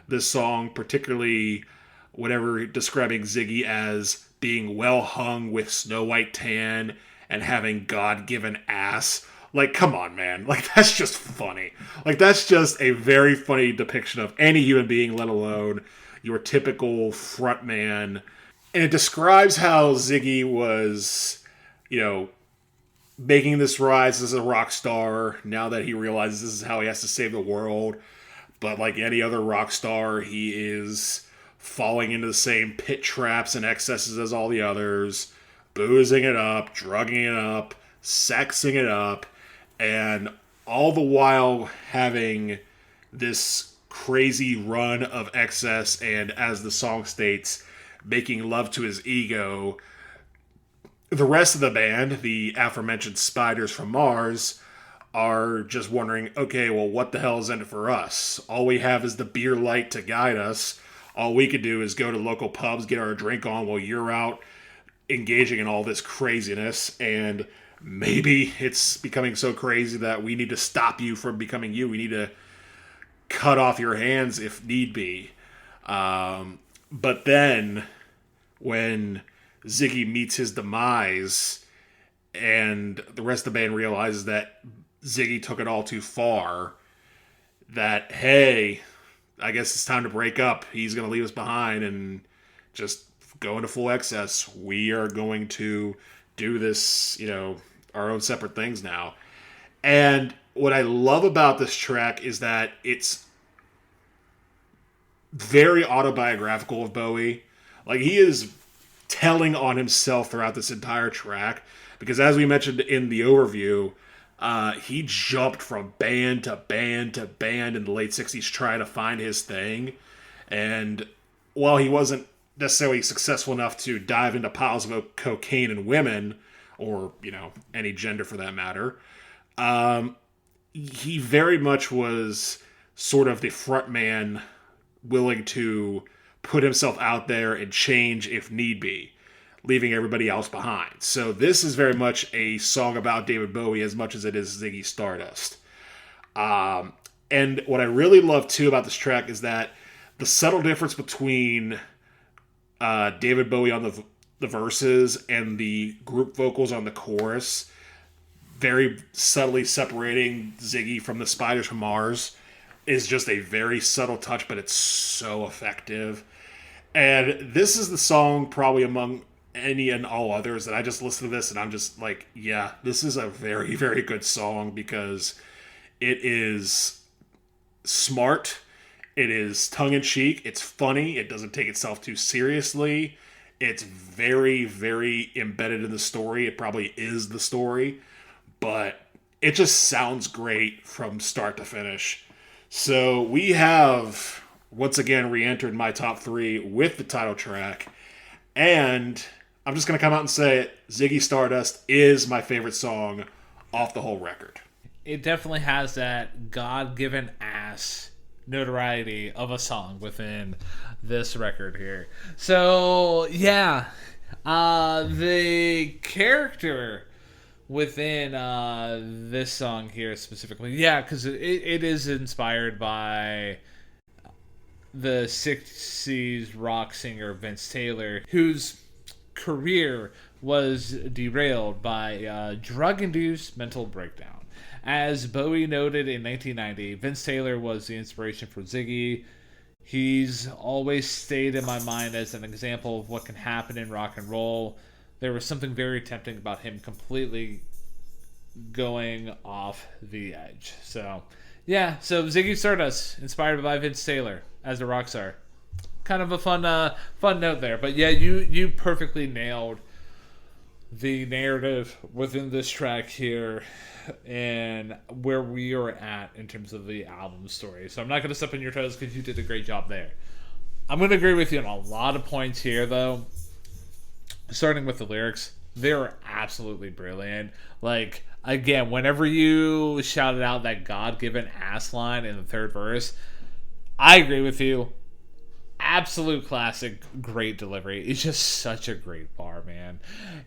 this song, particularly whenever describing Ziggy as being well hung with snow white tan and having God-given ass. Like, come on, man. Like, that's just funny. Like, that's just a very funny depiction of any human being, let alone your typical frontman. And it describes how Ziggy was, making this rise as a rock star now that he realizes this is how he has to save the world. But like any other rock star, he is falling into the same pit traps and excesses as all the others, boozing it up, drugging it up, sexing it up, and all the while having this crazy run of excess and, as the song states, making love to his ego the rest of the band, the aforementioned Spiders from Mars, are just wondering, okay, well, what the hell is in it for us? All we have is the beer light to guide us. All we could do is go to local pubs, get our drink on while you're out engaging in all this craziness. And maybe it's becoming so crazy that we need to stop you from becoming you. We need to cut off your hands if need be. But then when Ziggy meets his demise and the rest of the band realizes that Ziggy took it all too far, that, hey, I guess it's time to break up. He's going to leave us behind and just go into full excess. We are going to do this, our own separate things now. And what I love about this track is that it's very autobiographical of Bowie. Like, he is telling on himself throughout this entire track, because as we mentioned in the overview, he jumped from band to band to band in the late 60s trying to find his thing. And while he wasn't necessarily successful enough to dive into piles of cocaine and women, or, any gender for that matter, he very much was sort of the front man, willing to put himself out there and change if need be, leaving everybody else behind. So this is very much a song about David Bowie as much as it is Ziggy Stardust. And what I really love, too, about this track is that the subtle difference between David Bowie on the verses and the group vocals on the chorus, very subtly separating Ziggy from the Spiders from Mars, is just a very subtle touch, but it's so effective. And this is the song probably among any and all others that I just listen to this and I'm just like, yeah, this is a very, very good song, because it is smart, it is tongue-in-cheek, it's funny, it doesn't take itself too seriously, it's very, very embedded in the story. It probably is the story, but it just sounds great from start to finish. So we have once again re-entered my top 3 with the title track, and I'm just going to come out and say it, Ziggy Stardust is my favorite song off the whole record. It definitely has that God-given ass notoriety of a song within this record here. So, yeah, the character within this song here specifically, because it is inspired by the 60s rock singer Vince Taylor, whose career was derailed by drug-induced mental breakdown. As Bowie noted in 1990, Vince Taylor was the inspiration for Ziggy. He's always stayed in my mind as an example of what can happen in rock and roll. There was something very tempting about him completely going off the edge. So, yeah, so Ziggy Stardust, inspired by Vince Taylor as a rock star. Kind of a fun note there. But yeah, you perfectly nailed the narrative within this track here and where we are at in terms of the album story. So I'm not going to step on your toes because you did a great job there. I'm going to agree with you on a lot of points here, though. Starting with the lyrics, they're absolutely brilliant. Like, again, whenever you shouted out that God-given ass line in the third verse, I agree with you. Absolute classic, great delivery. It's just such a great bar, man.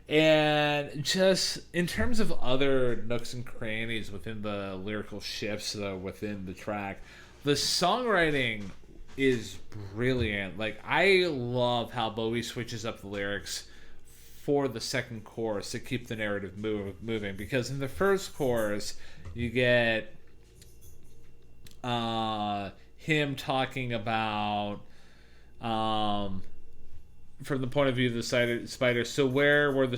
And just in terms of other nooks and crannies within the lyrical shifts, though, within the track, the songwriting is brilliant. Like, I love how Bowie switches up the lyrics for the second chorus to keep the narrative moving. Because in the first chorus, you get him talking about from the point of view of the spiders. So where were the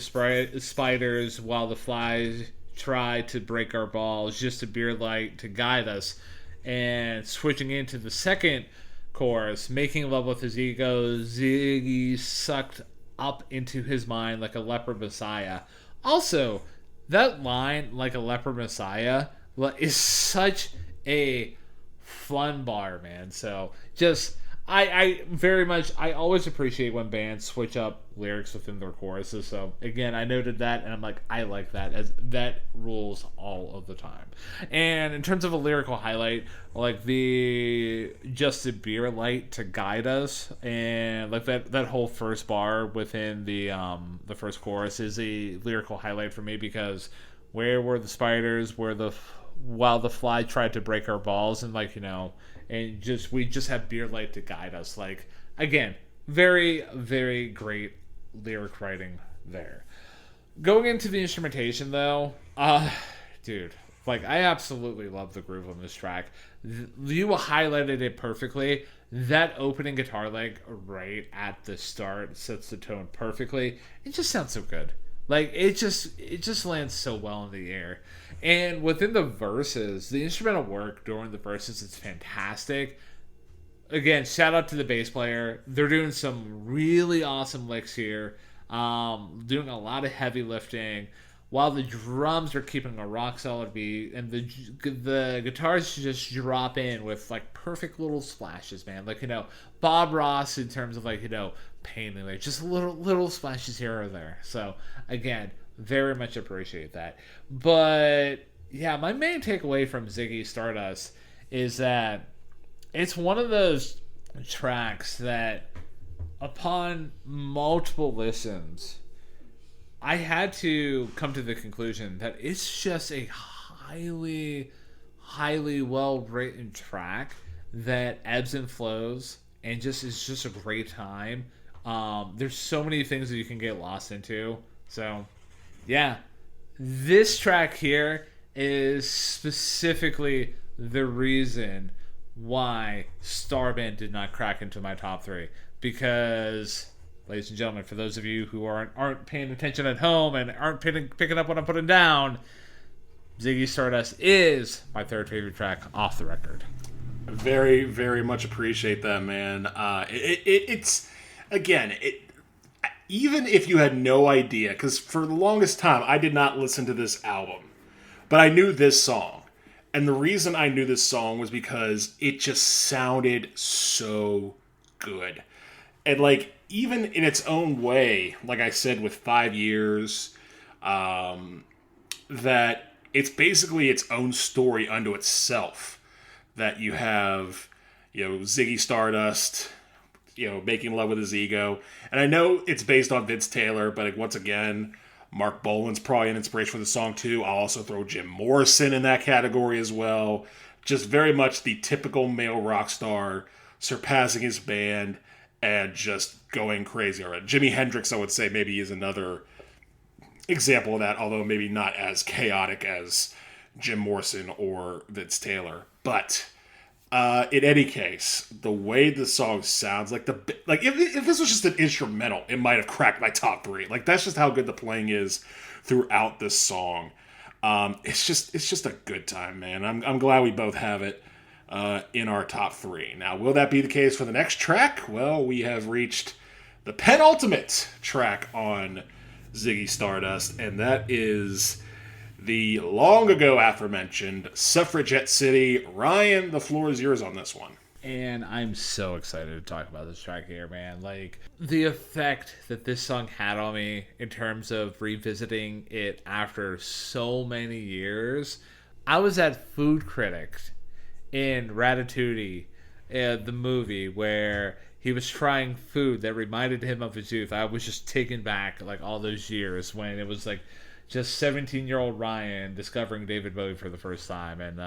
spiders while the flies tried to break our balls? Just a beer light to guide us. And switching into the second chorus, making love with his ego, Ziggy sucked up into his mind like a leper messiah. Also, that line, like a leper messiah, is such a fun bar, man. So just I very much, I always appreciate when bands switch up lyrics within their choruses. So again, I noted that, and I'm like, I like that, as that rules all of the time. And in terms of a lyrical highlight, like the just a beer light to guide us, and like that whole first bar within the first chorus is a lyrical highlight for me, because where were the spiders? While the fly tried to break our balls, and like, and we just have beer light to guide us. Like, again, very, very great lyric writing there. Going into the instrumentation though, dude, like, I absolutely love the groove on this track. You highlighted it perfectly. That opening guitar lick right at the start sets the tone perfectly. It just sounds so good. Like, it just lands so well in the air. And within the verses, the instrumental work during the verses is fantastic. Again, shout out to the bass player. They're doing some really awesome licks here. Doing a lot of heavy lifting, while the drums are keeping a rock solid beat, and the guitars just drop in with like perfect little splashes, man. Like, Bob Ross in terms of like, painting, like just little splashes here or there. So again, very much appreciate that. But yeah, my main takeaway from Ziggy Stardust is that it's one of those tracks that, upon multiple listens, I had to come to the conclusion that it's just a highly, highly well-written track that ebbs and flows and is just a great time. There's so many things that you can get lost into. So, yeah, this track here is specifically the reason why Starman did not crack into my top 3. Because, ladies and gentlemen, for those of you who aren't paying attention at home and aren't picking up what I'm putting down, Ziggy Stardust is my third favorite track off the record. Very, very much appreciate that, man. It's again, even if you had no idea, because for the longest time I did not listen to this album, but I knew this song. And the reason I knew this song was because it just sounded so good. And like, even in its own way, like I said with 5 years, that it's basically its own story unto itself. That you have, Ziggy Stardust, making love with his ego. And I know it's based on Vince Taylor, but like, once again, Mark Bolan's probably an inspiration for the song too. I'll also throw Jim Morrison in that category as well. Just very much the typical male rock star surpassing his band and just going crazy. Or Jimi Hendrix, I would say, maybe is another example of that, although maybe not as chaotic as Jim Morrison or Vince Taylor. But in any case, the way the song sounds, like if this was just an instrumental, it might have cracked my top 3. Like, that's just how good the playing is throughout this song. It's just a good time, man. I'm glad we both have it in our top 3. Now, will that be the case for the next track? Well, we have reached the penultimate track on Ziggy Stardust, and that is the long ago aforementioned Suffragette City. Ryan, the floor is yours on this one. And I'm so excited to talk about this track here, man. Like, the effect that this song had on me in terms of revisiting it after so many years. I was at Food Critic in Ratatouille, the movie, where he was trying food that reminded him of his youth. I was just taken back, like, all those years when it was like just 17-year-old Ryan discovering David Bowie for the first time. And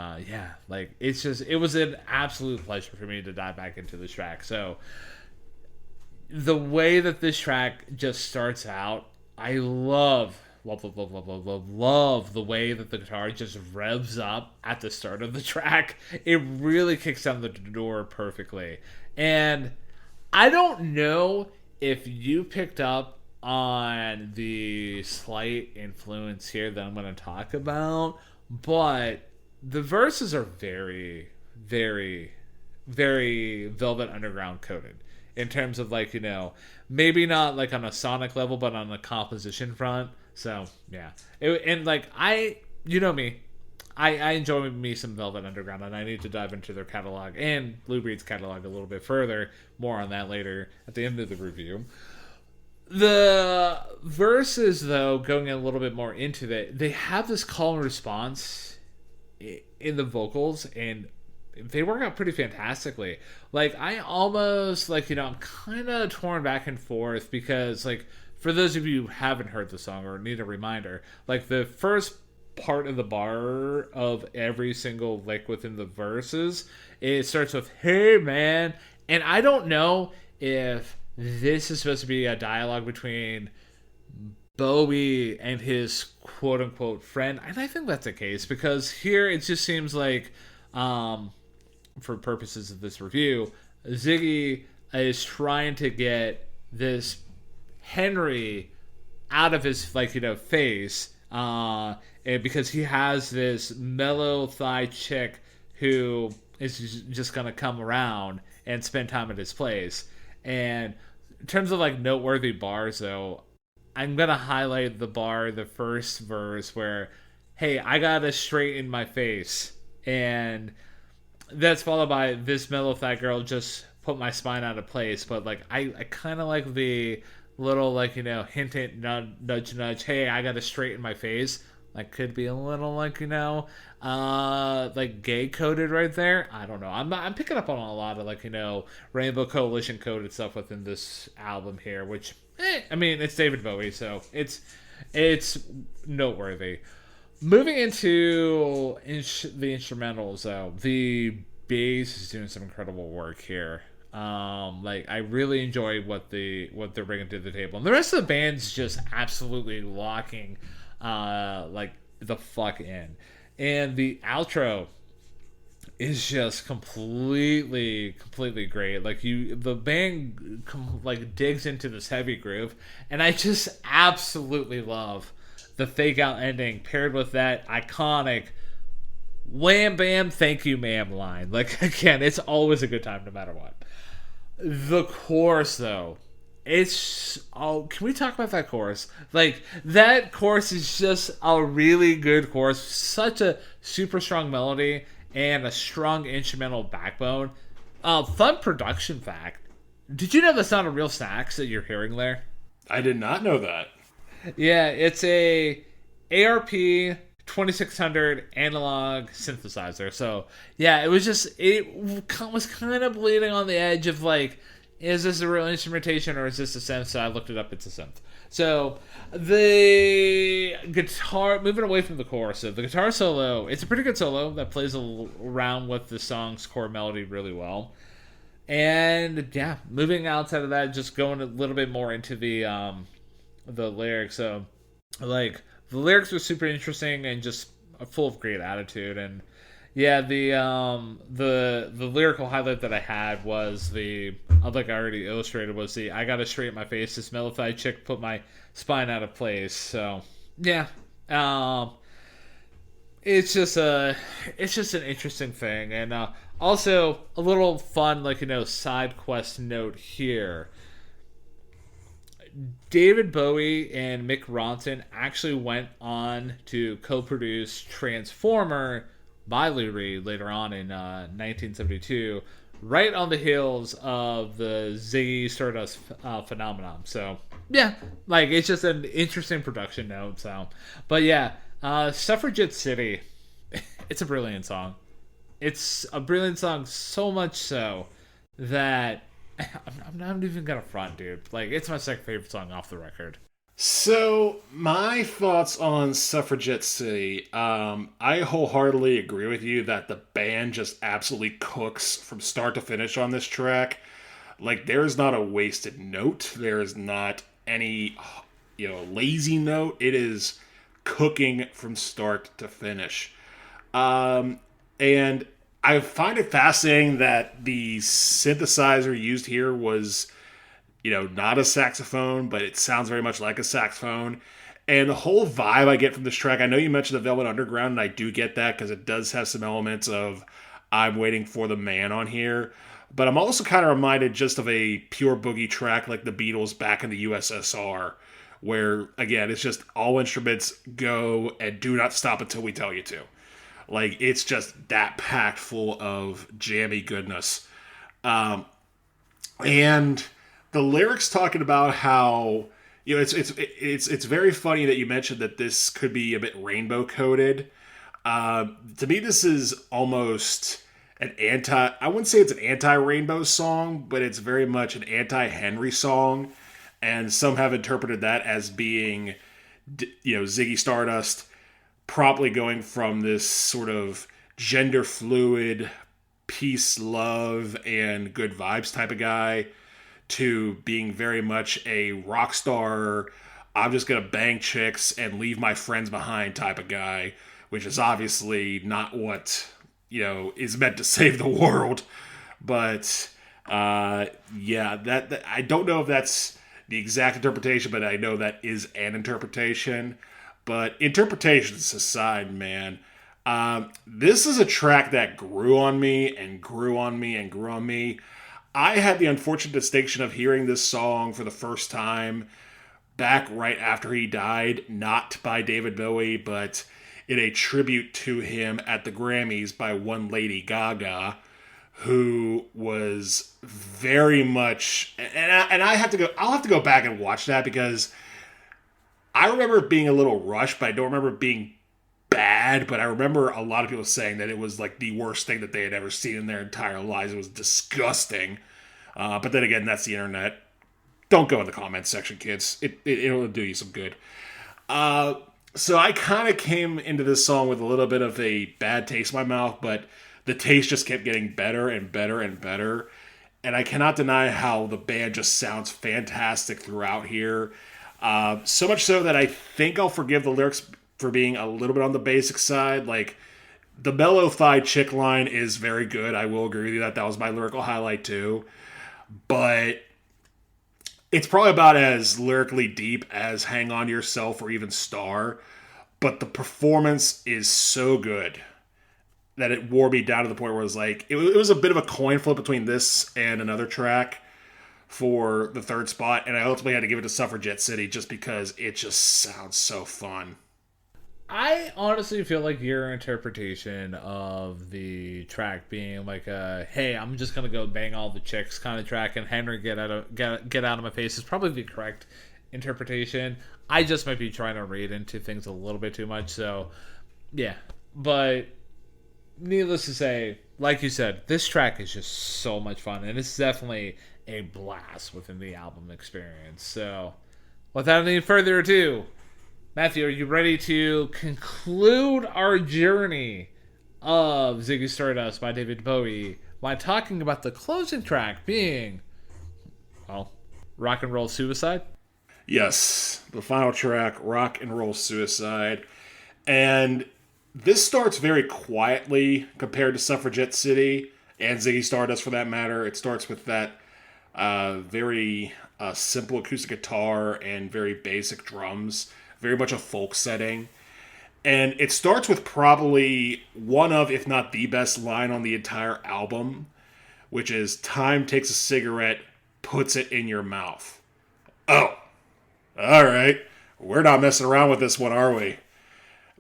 it was an absolute pleasure for me to dive back into this track. So the way that this track just starts out, I love the way that the guitar just revs up at the start of the track. It really kicks down the door perfectly. And I don't know if you picked up on the slight influence here that I'm going to talk about, but the verses are very, very, very Velvet Underground coded in terms of, like, maybe not like on a sonic level, but on the composition front. So yeah, and like, you know me, I enjoy me some Velvet Underground, and I need to dive into their catalog and Lou Reed's catalog a little bit further. More on that later at the end of the review. The verses, though, going a little bit more into that, they have this call and response in the vocals, and they work out pretty fantastically. Like, I almost, like, I'm kind of torn back and forth because, like, for those of you who haven't heard the song or need a reminder, like, the first part of the bar of every single lick within the verses, it starts with, "Hey, man," and I don't know if this is supposed to be a dialogue between Bowie and his quote-unquote friend, and I think that's the case, because here it just seems like, for purposes of this review, Ziggy is trying to get this Henry out of his, like, face, and because he has this mellow thigh chick who is just gonna come around and spend time at his place. And in terms of, like, noteworthy bars, though, I'm gonna highlight the first verse where, "Hey, I gotta straighten my face," and that's followed by, "This mellow thigh girl just put my spine out of place." But, like, I kind of like the little, like, hint, nudge, nudge, "Hey, I gotta straighten my face." Like, could be a little, like, like, gay coded right there. I don't know. I'm picking up on a lot of, like, Rainbow Coalition coded stuff within this album here, which, I mean, it's David Bowie, so it's noteworthy. Moving into the instrumentals, though, the bass is doing some incredible work here. Like, I really enjoy what they're bringing to the table, and the rest of the band's just absolutely locking, like, the fuck in. And the outro is just completely great. Like, the band like digs into this heavy groove, and I just absolutely love the fake out ending paired with that iconic "wham bam thank you ma'am" line. Like, again, it's always a good time no matter what. The chorus, though, can we talk about that chorus? Like, that chorus is just a really good chorus. Such a super strong melody and a strong instrumental backbone. Fun production fact. Did you know that's not a real sax that you're hearing there? I did not know that. Yeah, it's a ARP 2600 analog synthesizer. So, yeah, it was kind of bleeding on the edge of, like, is this a real instrumentation or is this a synth? So I looked it up. It's a synth. So the guitar, moving away from the chorus, so the guitar solo, it's a pretty good solo that plays around with the song's core melody really well. And yeah, moving outside of that, just going a little bit more into the lyrics. So, like, the lyrics were super interesting and just full of great attitude. And yeah, the lyrical highlight that I had was like I already illustrated, was the "I gotta straighten my face, this mellow thigh chick put my spine out of place." So yeah, it's just an interesting thing. And also a little fun, like, side quest note here. David Bowie and Mick Ronson actually went on to co-produce Transformer by Lou Reed later on in 1972, right on the heels of the Ziggy Stardust phenomenon. So yeah, like, it's just an interesting production note. So, but yeah, Suffragette City, it's a brilliant song. It's a brilliant song, so much so that I'm not even gonna front, dude. Like, it's my second favorite song off the record. So, my thoughts on Suffragette City. I wholeheartedly agree with you that the band just absolutely cooks from start to finish on this track. Like, there's not a wasted note. There is not any, lazy note. It is cooking from start to finish. And I find it fascinating that the synthesizer used here was, not a saxophone, but it sounds very much like a saxophone. And the whole vibe I get from this track, I know you mentioned the Velvet Underground, and I do get that because it does have some elements of "I'm Waiting for the Man" on here. But I'm also kind of reminded just of a pure boogie track like the Beatles back in the USSR, where, again, it's just all instruments go and do not stop until we tell you to. Like, it's just that packed full of jammy goodness. And the lyrics talking about how, it's very funny that you mentioned that this could be a bit rainbow coded. To me, this is almost an I wouldn't say it's an anti-rainbow song, but it's very much an anti-Henry song. And some have interpreted that as being, Ziggy Stardust probably going from this sort of gender fluid, peace, love, and good vibes type of guy to being very much a rock star, I'm just going to bang chicks and leave my friends behind type of guy, which is obviously not what, is meant to save the world. But, yeah, that I don't know if that's the exact interpretation, but I know that is an interpretation. But interpretations aside, man, this is a track that grew on me and grew on me and grew on me. I had the unfortunate distinction of hearing this song for the first time back right after he died, not by David Bowie, but in a tribute to him at the Grammys by one Lady Gaga, who was very much, and I'll have to go back and watch that because I remember it being a little rushed, but I don't remember it being bad, but I remember a lot of people saying that it was like the worst thing that they had ever seen in their entire lives. It was disgusting. But then again, that's the internet. Don't go in the comments section, kids. It'll do you some good. So I kind of came into this song with a little bit of a bad taste in my mouth, but the taste just kept getting better and better and better. And I cannot deny how the band just sounds fantastic throughout here. So much so that I think I'll forgive the lyrics for being a little bit on the basic side. Like, the mellow-fi chick line is very good. I will agree with you that was my lyrical highlight too. But it's probably about as lyrically deep as Hang On to Yourself or even Star. But the performance is so good that it wore me down to the point where it was like, it was a bit of a coin flip between this and another track for the third spot. And I ultimately had to give it to Suffragette City just because it just sounds so fun. I honestly feel like your interpretation of the track being like a "Hey, I'm just gonna go bang all the chicks" kind of track, and Henry get out of my face is probably the correct interpretation. I just might be trying to read into things a little bit too much, so yeah. But needless to say, like you said, this track is just so much fun, and it's definitely a blast within the album experience. So, without any further ado, Matthew, are you ready to conclude our journey of Ziggy Stardust by David Bowie by talking about the closing track being, well, Rock and Roll Suicide? Yes, the final track, Rock and Roll Suicide. And this starts very quietly compared to Suffragette City and Ziggy Stardust for that matter. It starts with that very simple acoustic guitar and very basic drums. Very much a folk setting. And it starts with probably one of, if not the best line on the entire album, which is, "Time takes a cigarette, puts it in your mouth." Oh, all right. We're not messing around with this one, are we?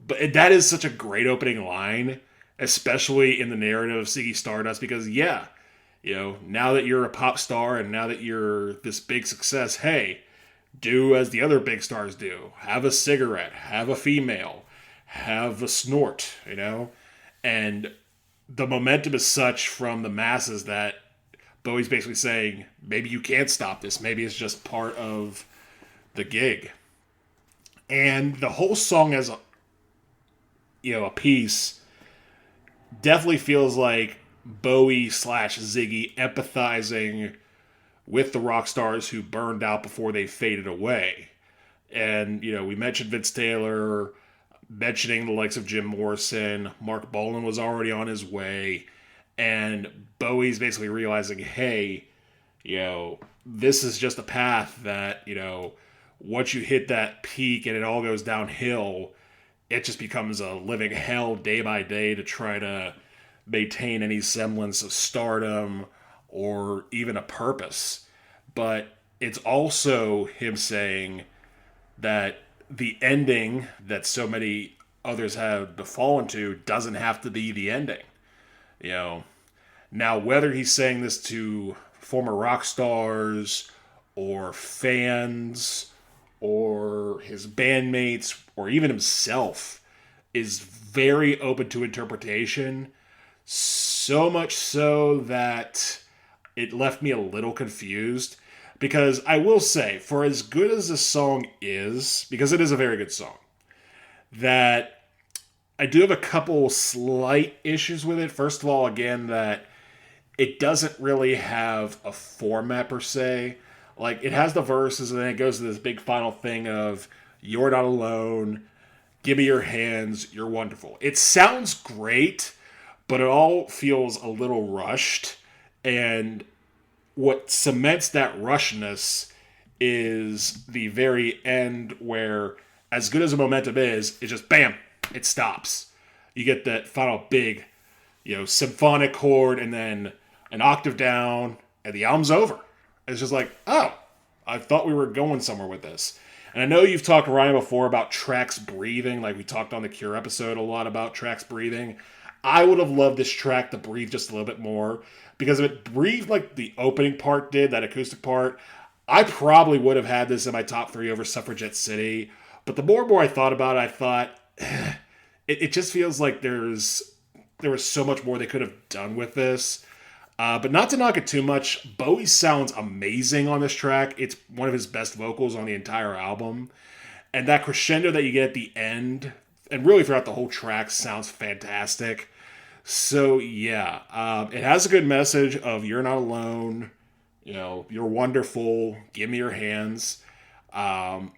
But that is such a great opening line, especially in the narrative of Ziggy Stardust, because yeah, now that you're a pop star and now that you're this big success, hey, do as the other big stars do. Have a cigarette, have a female, have a snort, And the momentum is such from the masses that Bowie's basically saying, maybe you can't stop this. Maybe it's just part of the gig. And the whole song as a piece definitely feels like Bowie / Ziggy empathizing with the rock stars who burned out before they faded away. And, we mentioned Vince Taylor, mentioning the likes of Jim Morrison. Mark Bolan was already on his way. And Bowie's basically realizing, hey, this is just a path that, once you hit that peak and it all goes downhill, it just becomes a living hell day by day to try to maintain any semblance of stardom or even a purpose. But it's also him saying that the ending that so many others have befallen to doesn't have to be the ending. You know, now whether he's saying this to former rock stars or fans or his bandmates or even himself is very open to interpretation. So much so that it left me a little confused. Because I will say, for as good as this song is, because it is a very good song, that I do have a couple slight issues with it. First of all, again, that it doesn't really have a format per se. Like, it has the verses, and then it goes to this big final thing of, "You're not alone, give me your hands, you're wonderful." It sounds great, but it all feels a little rushed. And what cements that rushness is the very end where, as good as the momentum is, it just, bam, it stops. You get that final big, symphonic chord and then an octave down, and the album's over. It's just like, oh, I thought we were going somewhere with this. And I know you've talked, Ryan, before about tracks breathing. Like we talked on the Cure episode a lot about tracks breathing. I would have loved this track to breathe just a little bit more. Because if it breathed like the opening part did, that acoustic part, I probably would have had this in my top 3 over Suffragette City. But the more and more I thought about it, I thought, it just feels like there was so much more they could have done with this. But not to knock it too much, Bowie sounds amazing on this track. It's one of his best vocals on the entire album. And that crescendo that you get at the end, and really throughout the whole track, sounds fantastic. So, yeah, it has a good message of you're not alone, you're wonderful, give me your hands. And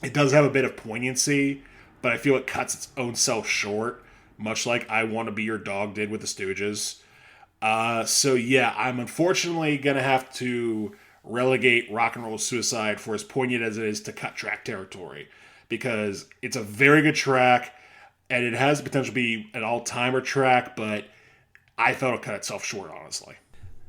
it does have a bit of poignancy, but I feel it cuts its own self short, much like I Want to Be Your Dog did with the Stooges. So, yeah, I'm unfortunately going to have to relegate Rock and Roll Suicide, for as poignant as it is, to cut track territory. Because it's a very good track, and it has the potential to be an all-timer track, but I thought it cut itself short, honestly.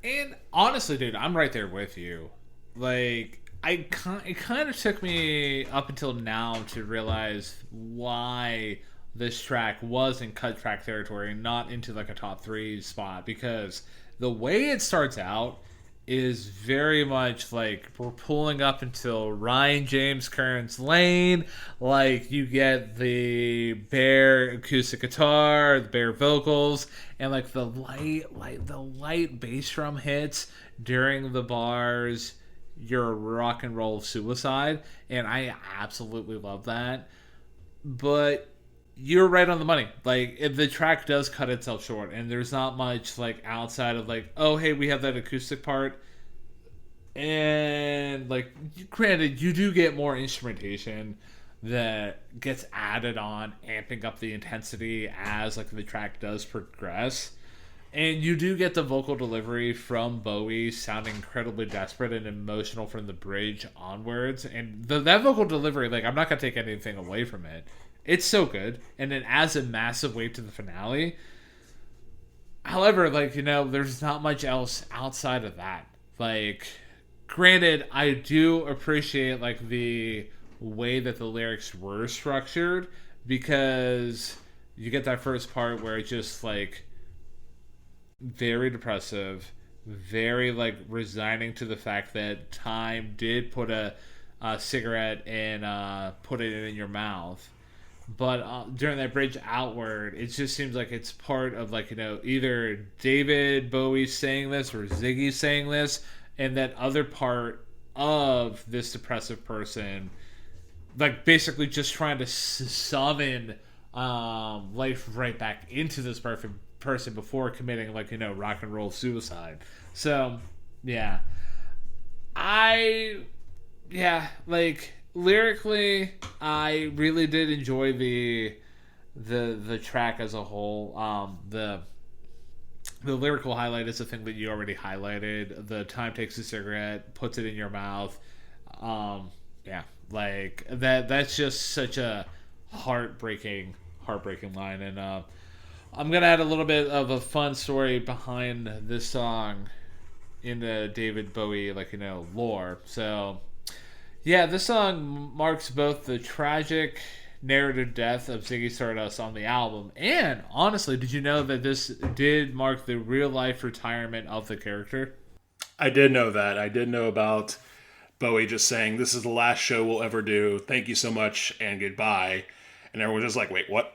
And honestly, dude, I'm right there with you. Like, it kind of took me up until now to realize why this track was in cut track territory and not into like a top 3 spot, because the way it starts out is very much like we're pulling up until Ryan James Kern's Lane. Like, you get the bare acoustic guitar, the bare vocals, and like the light bass drum hits during the bars, "You're a rock and roll suicide," and I absolutely love that. But you're right on the money. Like, the track does cut itself short, and there's not much like outside of like, oh hey, we have that acoustic part, and like, granted, you do get more instrumentation that gets added on, amping up the intensity as like the track does progress. And you do get the vocal delivery from Bowie sounding incredibly desperate and emotional from the bridge onwards. And that vocal delivery, like, I'm not going to take anything away from it. It's so good. And it adds a massive weight to the finale. However, like, there's not much else outside of that. Like, granted, I do appreciate, like, the way that the lyrics were structured. Because you get that first part where it's just, like, very depressive, very like resigning to the fact that time did put a cigarette and put it in your mouth. But during that bridge outward, it just seems like it's part of like, either David Bowie saying this or Ziggy saying this, and that other part of this depressive person, like basically just trying to summon life right back into this perfect person before committing like, rock and roll suicide. So yeah, like lyrically I really did enjoy the track as a whole. The lyrical highlight is the thing that you already highlighted. The time takes a cigarette, puts it in your mouth. Like that's just such a heartbreaking line. And I'm going to add a little bit of a fun story behind this song in the David Bowie, lore. So, yeah, this song marks both the tragic narrative death of Ziggy Stardust on the album. And honestly, did you know that this did mark the real life retirement of the character? I did know that. I did know about Bowie just saying, "This is the last show we'll ever do. Thank you so much and goodbye." And everyone was just like, "Wait, what?"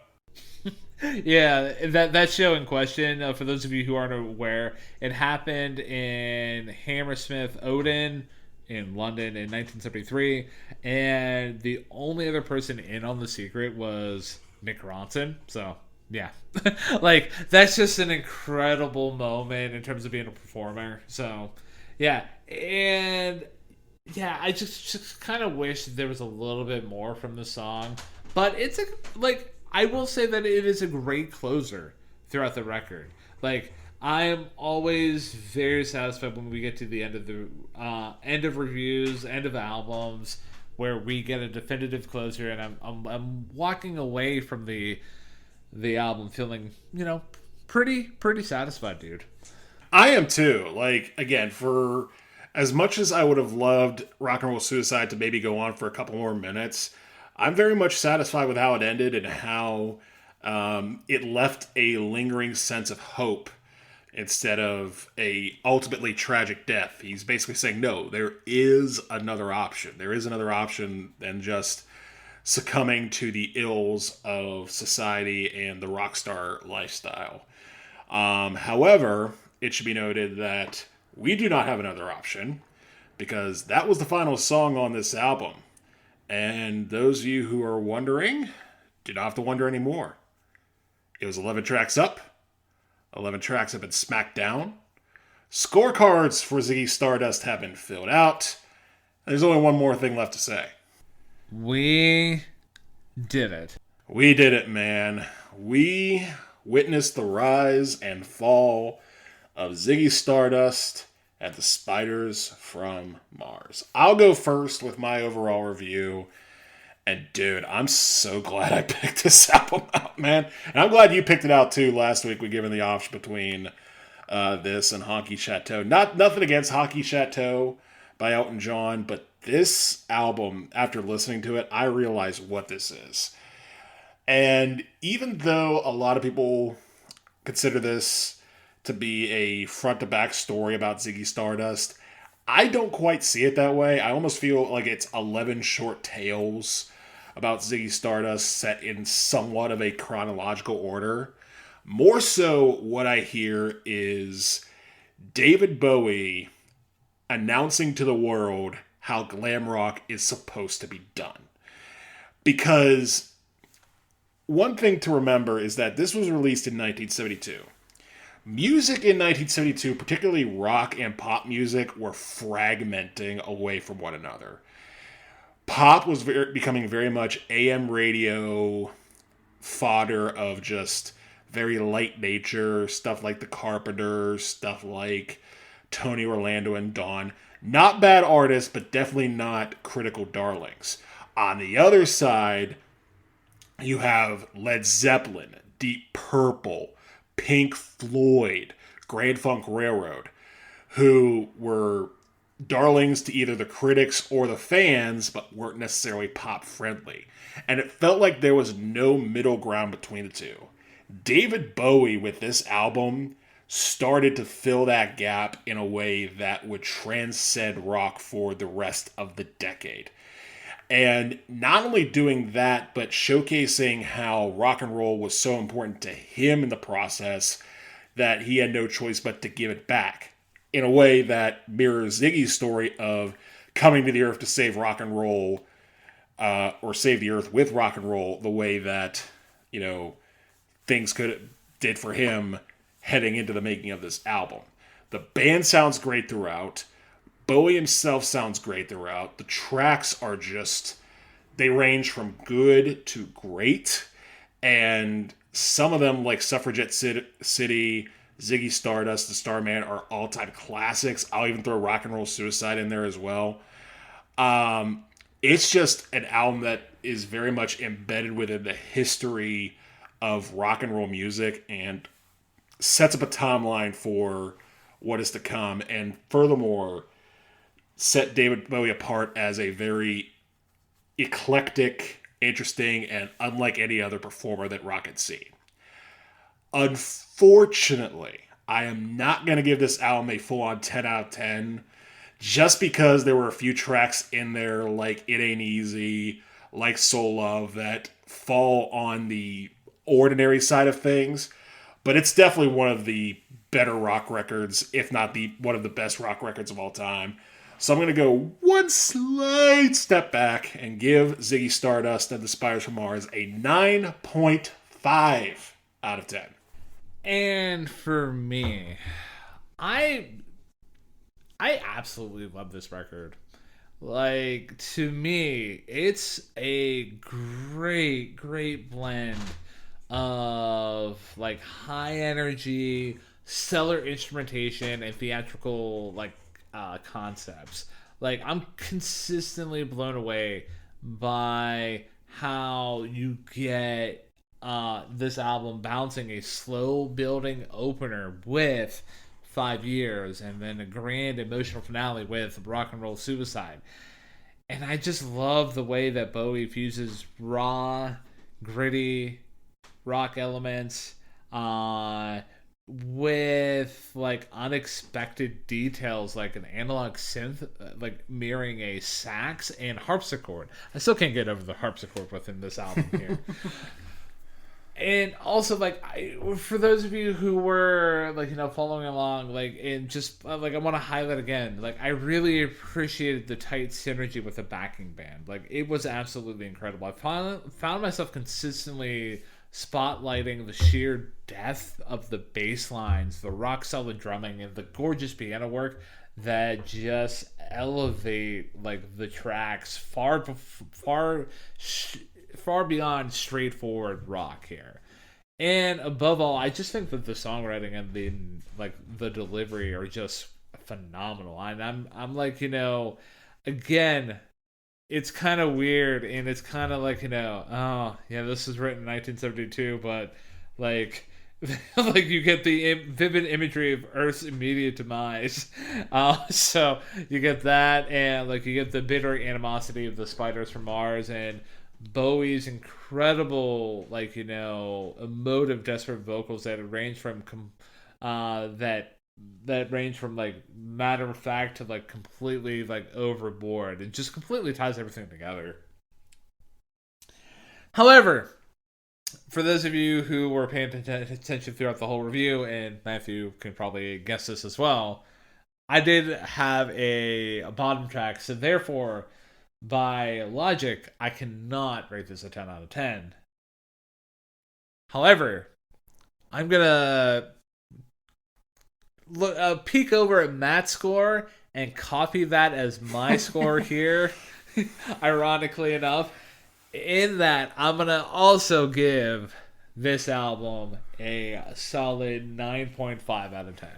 Yeah, that show in question, for those of you who aren't aware, it happened in Hammersmith Odeon in London in 1973, and the only other person in on the secret was Mick Ronson. So yeah, like that's just an incredible moment in terms of being a performer. So yeah, and yeah, I just kind of wish there was a little bit more from the song, but it's a like I will say that it is a great closer throughout the record. Like I am always very satisfied when we get to the end of reviews, end of albums, where we get a definitive closer, and I'm walking away from the album feeling pretty satisfied, dude. I am too. Like, again, for as much as I would have loved Rock and Roll Suicide to maybe go on for a couple more minutes, I'm very much satisfied with how it ended and how it left a lingering sense of hope instead of a ultimately tragic death. He's basically saying, no, there is another option. There is another option than just succumbing to the ills of society and the rock star lifestyle. However, it should be noted that we do not have another option because that was the final song on this album. And those of you who are wondering, do not have to wonder anymore. It was 11 tracks up. 11 tracks have been smacked down. Scorecards for Ziggy Stardust have been filled out. There's only one more thing left to say. We did it. We did it, man. We witnessed the rise and fall of Ziggy Stardust and the Spiders from Mars. I'll go first with my overall review. And dude, I'm so glad I picked this album out, man. And I'm glad you picked it out too. Last week we given the option between this and Honky Chateau. Nothing against Honky Chateau by Elton John, but this album, after listening to it, I realized what this is. And even though a lot of people consider this to be a front to back story about Ziggy Stardust, I don't quite see it that way. I almost feel like it's 11 short tales about Ziggy Stardust set in somewhat of a chronological order. More so, what I hear is David Bowie announcing to the world how glam rock is supposed to be done. Because one thing to remember is that this was released in 1972. Music in 1972, particularly rock and pop music, were fragmenting away from one another. Pop was becoming very much AM radio fodder of just very light nature, stuff like The Carpenters, stuff like Tony Orlando and Dawn. Not bad artists, but definitely not critical darlings. On the other side, you have Led Zeppelin, Deep Purple, Pink Floyd, Grand Funk Railroad, who were darlings to either the critics or the fans, but weren't necessarily pop friendly. And it felt like there was no middle ground between the two. David Bowie, with this album, started to fill that gap in a way that would transcend rock for the rest of the decade. And not only doing that, but showcasing how rock and roll was so important to him in the process that he had no choice but to give it back in a way that mirrors Ziggy's story of coming to the earth to save rock and roll, or save the earth with rock and roll, the way that, things did for him heading into the making of this album. The band sounds great throughout. Bowie himself sounds great throughout. The tracks are just, they range from good to great. And some of them, like Suffragette City, Ziggy Stardust, The Starman, are all-time classics. I'll even throw Rock and Roll Suicide in there as well. It's just an album that is very much embedded within the history of rock and roll music and sets up a timeline for what is to come. And furthermore, set David Bowie apart as a very eclectic interesting, and unlike any other performer that Rock had seen. Unfortunately, I am not going to give this album a full-on 10 out of 10, just because there were a few tracks in there, like It Ain't Easy, like Soul Love, that fall on the ordinary side of things. But it's definitely one of the better rock records, if not one of the best rock records of all time. So I'm going to go one slight step back and give Ziggy Stardust and the Spiders from Mars a 9.5 out of 10. And for me, I absolutely love this record. Like, to me, it's a great blend of like high energy, stellar instrumentation, and theatrical concepts. Like, I'm consistently blown away by how you get this album bouncing a slow building opener with 5 years and then a grand emotional finale with Rock and Roll Suicide. And I just love the way that Bowie fuses raw, gritty rock elements with like unexpected details, like an analog synth like mirroring a sax and harpsichord. I still can't get over the harpsichord within this album here. And also, like, for those of you who were, like, following along, like, and just, like, I want to highlight again, like, I really appreciated the tight synergy with the backing band. Like, it was absolutely incredible. I found myself consistently spotlighting the sheer depth of the bass lines, the rock-solid drumming, and the gorgeous piano work that just elevate, like, the tracks far beyond straightforward rock here. And above all, I just think that the songwriting and the delivery are just phenomenal. And I'm like, again, it's kind of weird, and it's kind of like, oh yeah, this was written in 1972, but like like you get the vivid imagery of Earth's immediate demise. So you get that, and like you get the bitter animosity of the Spiders from Mars, and Bowie's incredible, emotive, desperate vocals that range from that range from like matter of fact to like completely like overboard, and just completely ties everything together. However, for those of you who were paying attention throughout the whole review, and Matthew can probably guess this as well, I did have a bottom track, so therefore, by logic, I cannot rate this a 10 out of 10. However, I'm going to peek over at Matt's score and copy that as my score here, ironically enough. In that, I'm going to also give this album a solid 9.5 out of 10.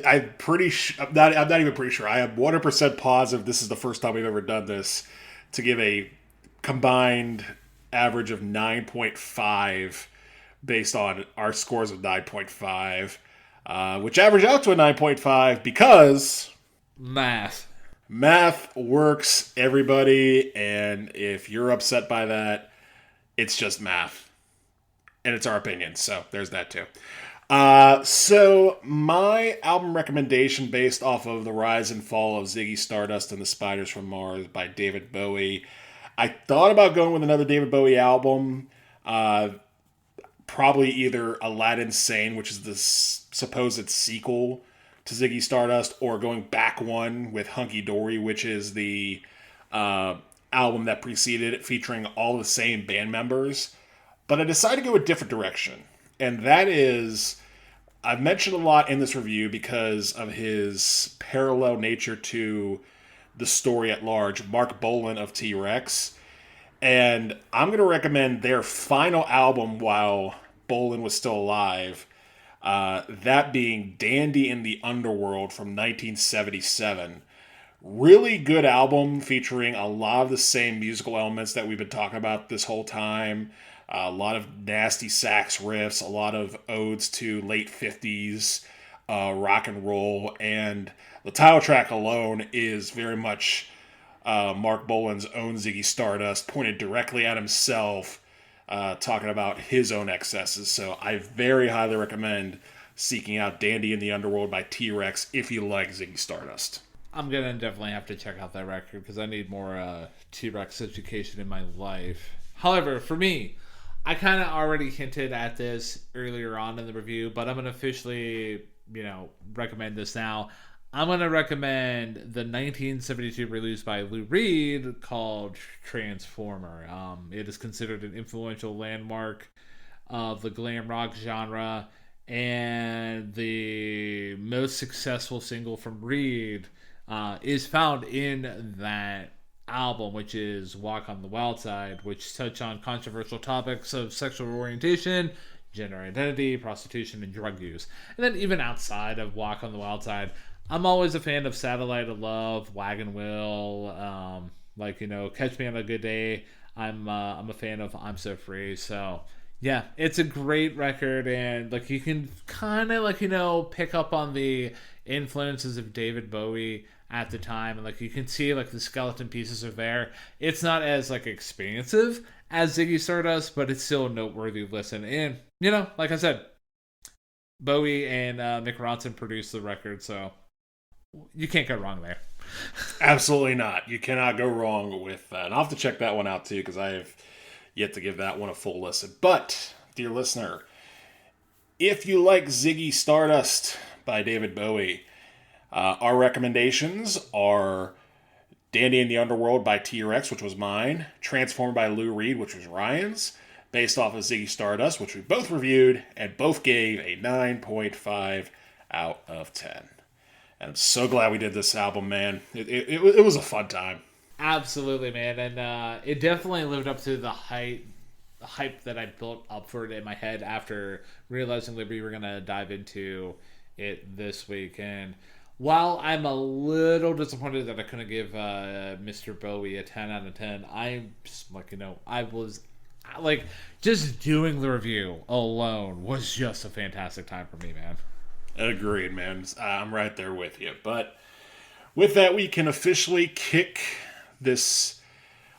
I'm pretty sure. I'm not even pretty sure. I am 100% positive this is the first time we've ever done this to give a combined average of 9.5 based on our scores of 9.5, which average out to a 9.5 because math works, everybody. And if you're upset by that, it's just math, and it's our opinion. So there's that too. So my album recommendation based off of The Rise and Fall of Ziggy Stardust and the Spiders from Mars by David Bowie. I thought about going with another David Bowie album, probably either Aladdin Sane, which is the supposed sequel to Ziggy Stardust, or going back one with Hunky Dory, which is the album that preceded it, featuring all the same band members. But I decided to go a different direction. And that is, I've mentioned a lot in this review because of his parallel nature to the story at large, Mark Bolan of T-Rex. And I'm going to recommend their final album while Bolan was still alive, that being Dandy in the Underworld from 1977. Really good album featuring a lot of the same musical elements that we've been talking about this whole time. A lot of nasty sax riffs, a lot of odes to late 50s rock and roll, and the title track alone is very much Mark Bolan's own Ziggy Stardust, pointed directly at himself, talking about his own excesses. So I very highly recommend seeking out Dandy in the Underworld by T-Rex if you like Ziggy Stardust. I'm gonna definitely have to check out that record because I need more T-Rex education in my life. However, for me, I kind of already hinted at this earlier on in the review, but I'm gonna officially, recommend this now. I'm gonna recommend the 1972 release by Lou Reed called Transformer. It is considered an influential landmark of the glam rock genre and the most successful single from Reed is found in that album, which is Walk on the Wild Side, which touch on controversial topics of sexual orientation, gender identity, prostitution, and drug use. And then even outside of Walk on the Wild Side, I'm always a fan of Satellite of Love, Wagon Wheel, Catch Me on a Good Day. I'm a fan of I'm So Free. So yeah, it's a great record, and you can kind of pick up on the influences of David Bowie at the time, and you can see the skeleton pieces are there. It's not as expansive as Ziggy Stardust, but it's still a noteworthy listen. And like I said, Bowie and Mick Ronson produced the record, so you can't go wrong there. Absolutely not. You cannot go wrong with that. And I'll have to check that one out too, because I have yet to give that one a full listen. But, dear listener, if you like Ziggy Stardust by David Bowie, our recommendations are Dandy in the Underworld by T-Rex, which was mine, Transformed by Lou Reed, which was Ryan's, based off of Ziggy Stardust, which we both reviewed and both gave a 9.5 out of 10. And I'm so glad we did this album, man. It was a fun time. Absolutely, man. And it definitely lived up to the hype that I built up for it in my head after realizing that we were going to dive into it this week. And while I'm a little disappointed that I couldn't give Mr. Bowie a 10 out of 10, I'm just I was just doing the review alone was just a fantastic time for me, man. Agreed, man. I'm right there with you. But with that, we can officially kick this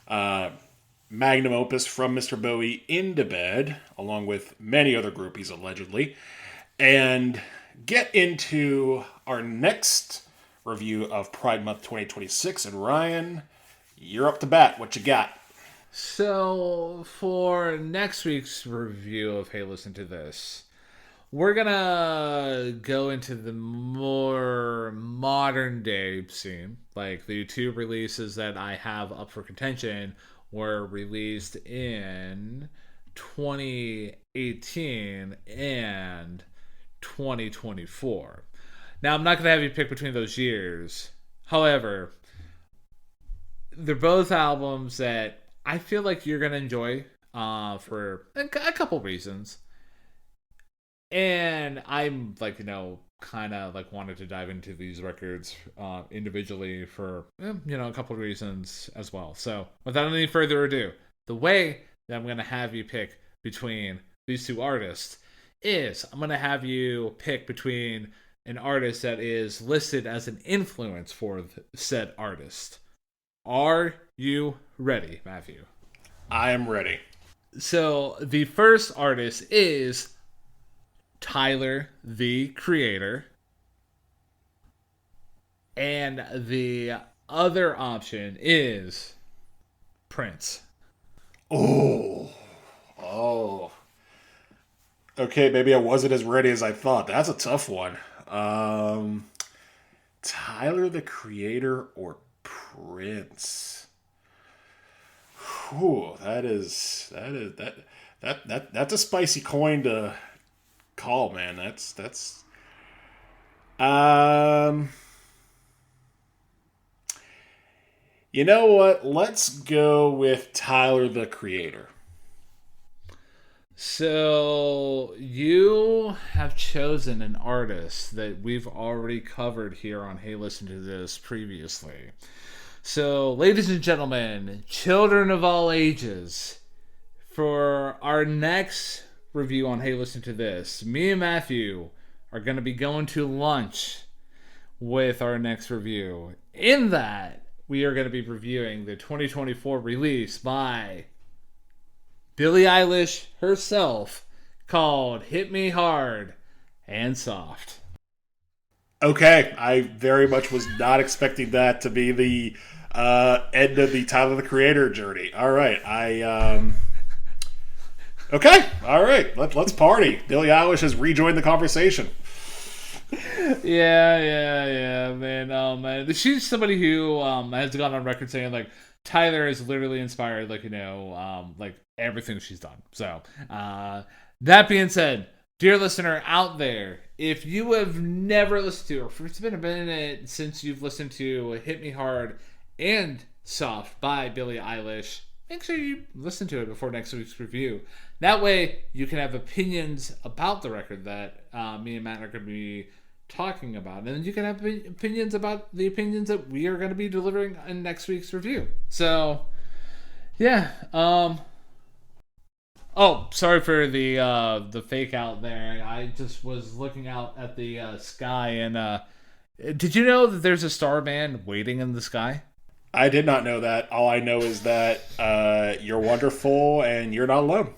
magnum opus from Mr. Bowie into bed, along with many other groupies, allegedly, and get into our next review of Pride Month 2026. And Ryan, you're up to bat. What you got? So, for next week's review of Hey, Listen to This, we're gonna go into the more modern day scene. The two releases that I have up for contention were released in 2018 and 2024. Now, I'm not gonna have you pick between those years. However, they're both albums that I feel like you're gonna enjoy for a couple reasons. And I'm kind of wanted to dive into these records individually for a couple of reasons as well. So without any further ado, the way that I'm going to have you pick between these two artists is I'm going to have you pick between an artist that is listed as an influence for said artist. Are you ready, Matthew? I am ready. So the first artist is Tyler, the Creator. And the other option is Prince. Oh. Okay, maybe I wasn't as ready as I thought. That's a tough one. Tyler, the Creator, or Prince? Whew, that's a spicy coin to call, man. That's you know what? Let's go with Tyler, the Creator. So you have chosen an artist that we've already covered here on Hey, Listen to This previously. So, ladies and gentlemen, children of all ages, for our next review on Hey, Listen to This, me and Matthew are going to be going to lunch with our next review. In that, we are going to be reviewing the 2024 release by Billie Eilish herself, called Hit Me Hard and Soft. Okay, I very much was not expecting that to be the end of the Tyler the Creator journey. All right, okay, all right, let's party. Billie Eilish has rejoined the conversation. Yeah, man. She's somebody who has gone on record saying like Tyler has literally inspired like everything she's done. So that being said, dear listener out there, if you have never listened to, or if it's been a minute since you've listened to Hit Me Hard and Soft by Billie Eilish, make sure you listen to it before next week's review. That way you can have opinions about the record that me and Matt are going to be talking about, and then you can have opinions about the opinions that we are going to be delivering in next week's review. So yeah, oh, sorry for the fake out there. I just was looking out at the sky, and did you know that there's a Starman waiting in the sky? I did not know that. All I know is that you're wonderful and you're not alone.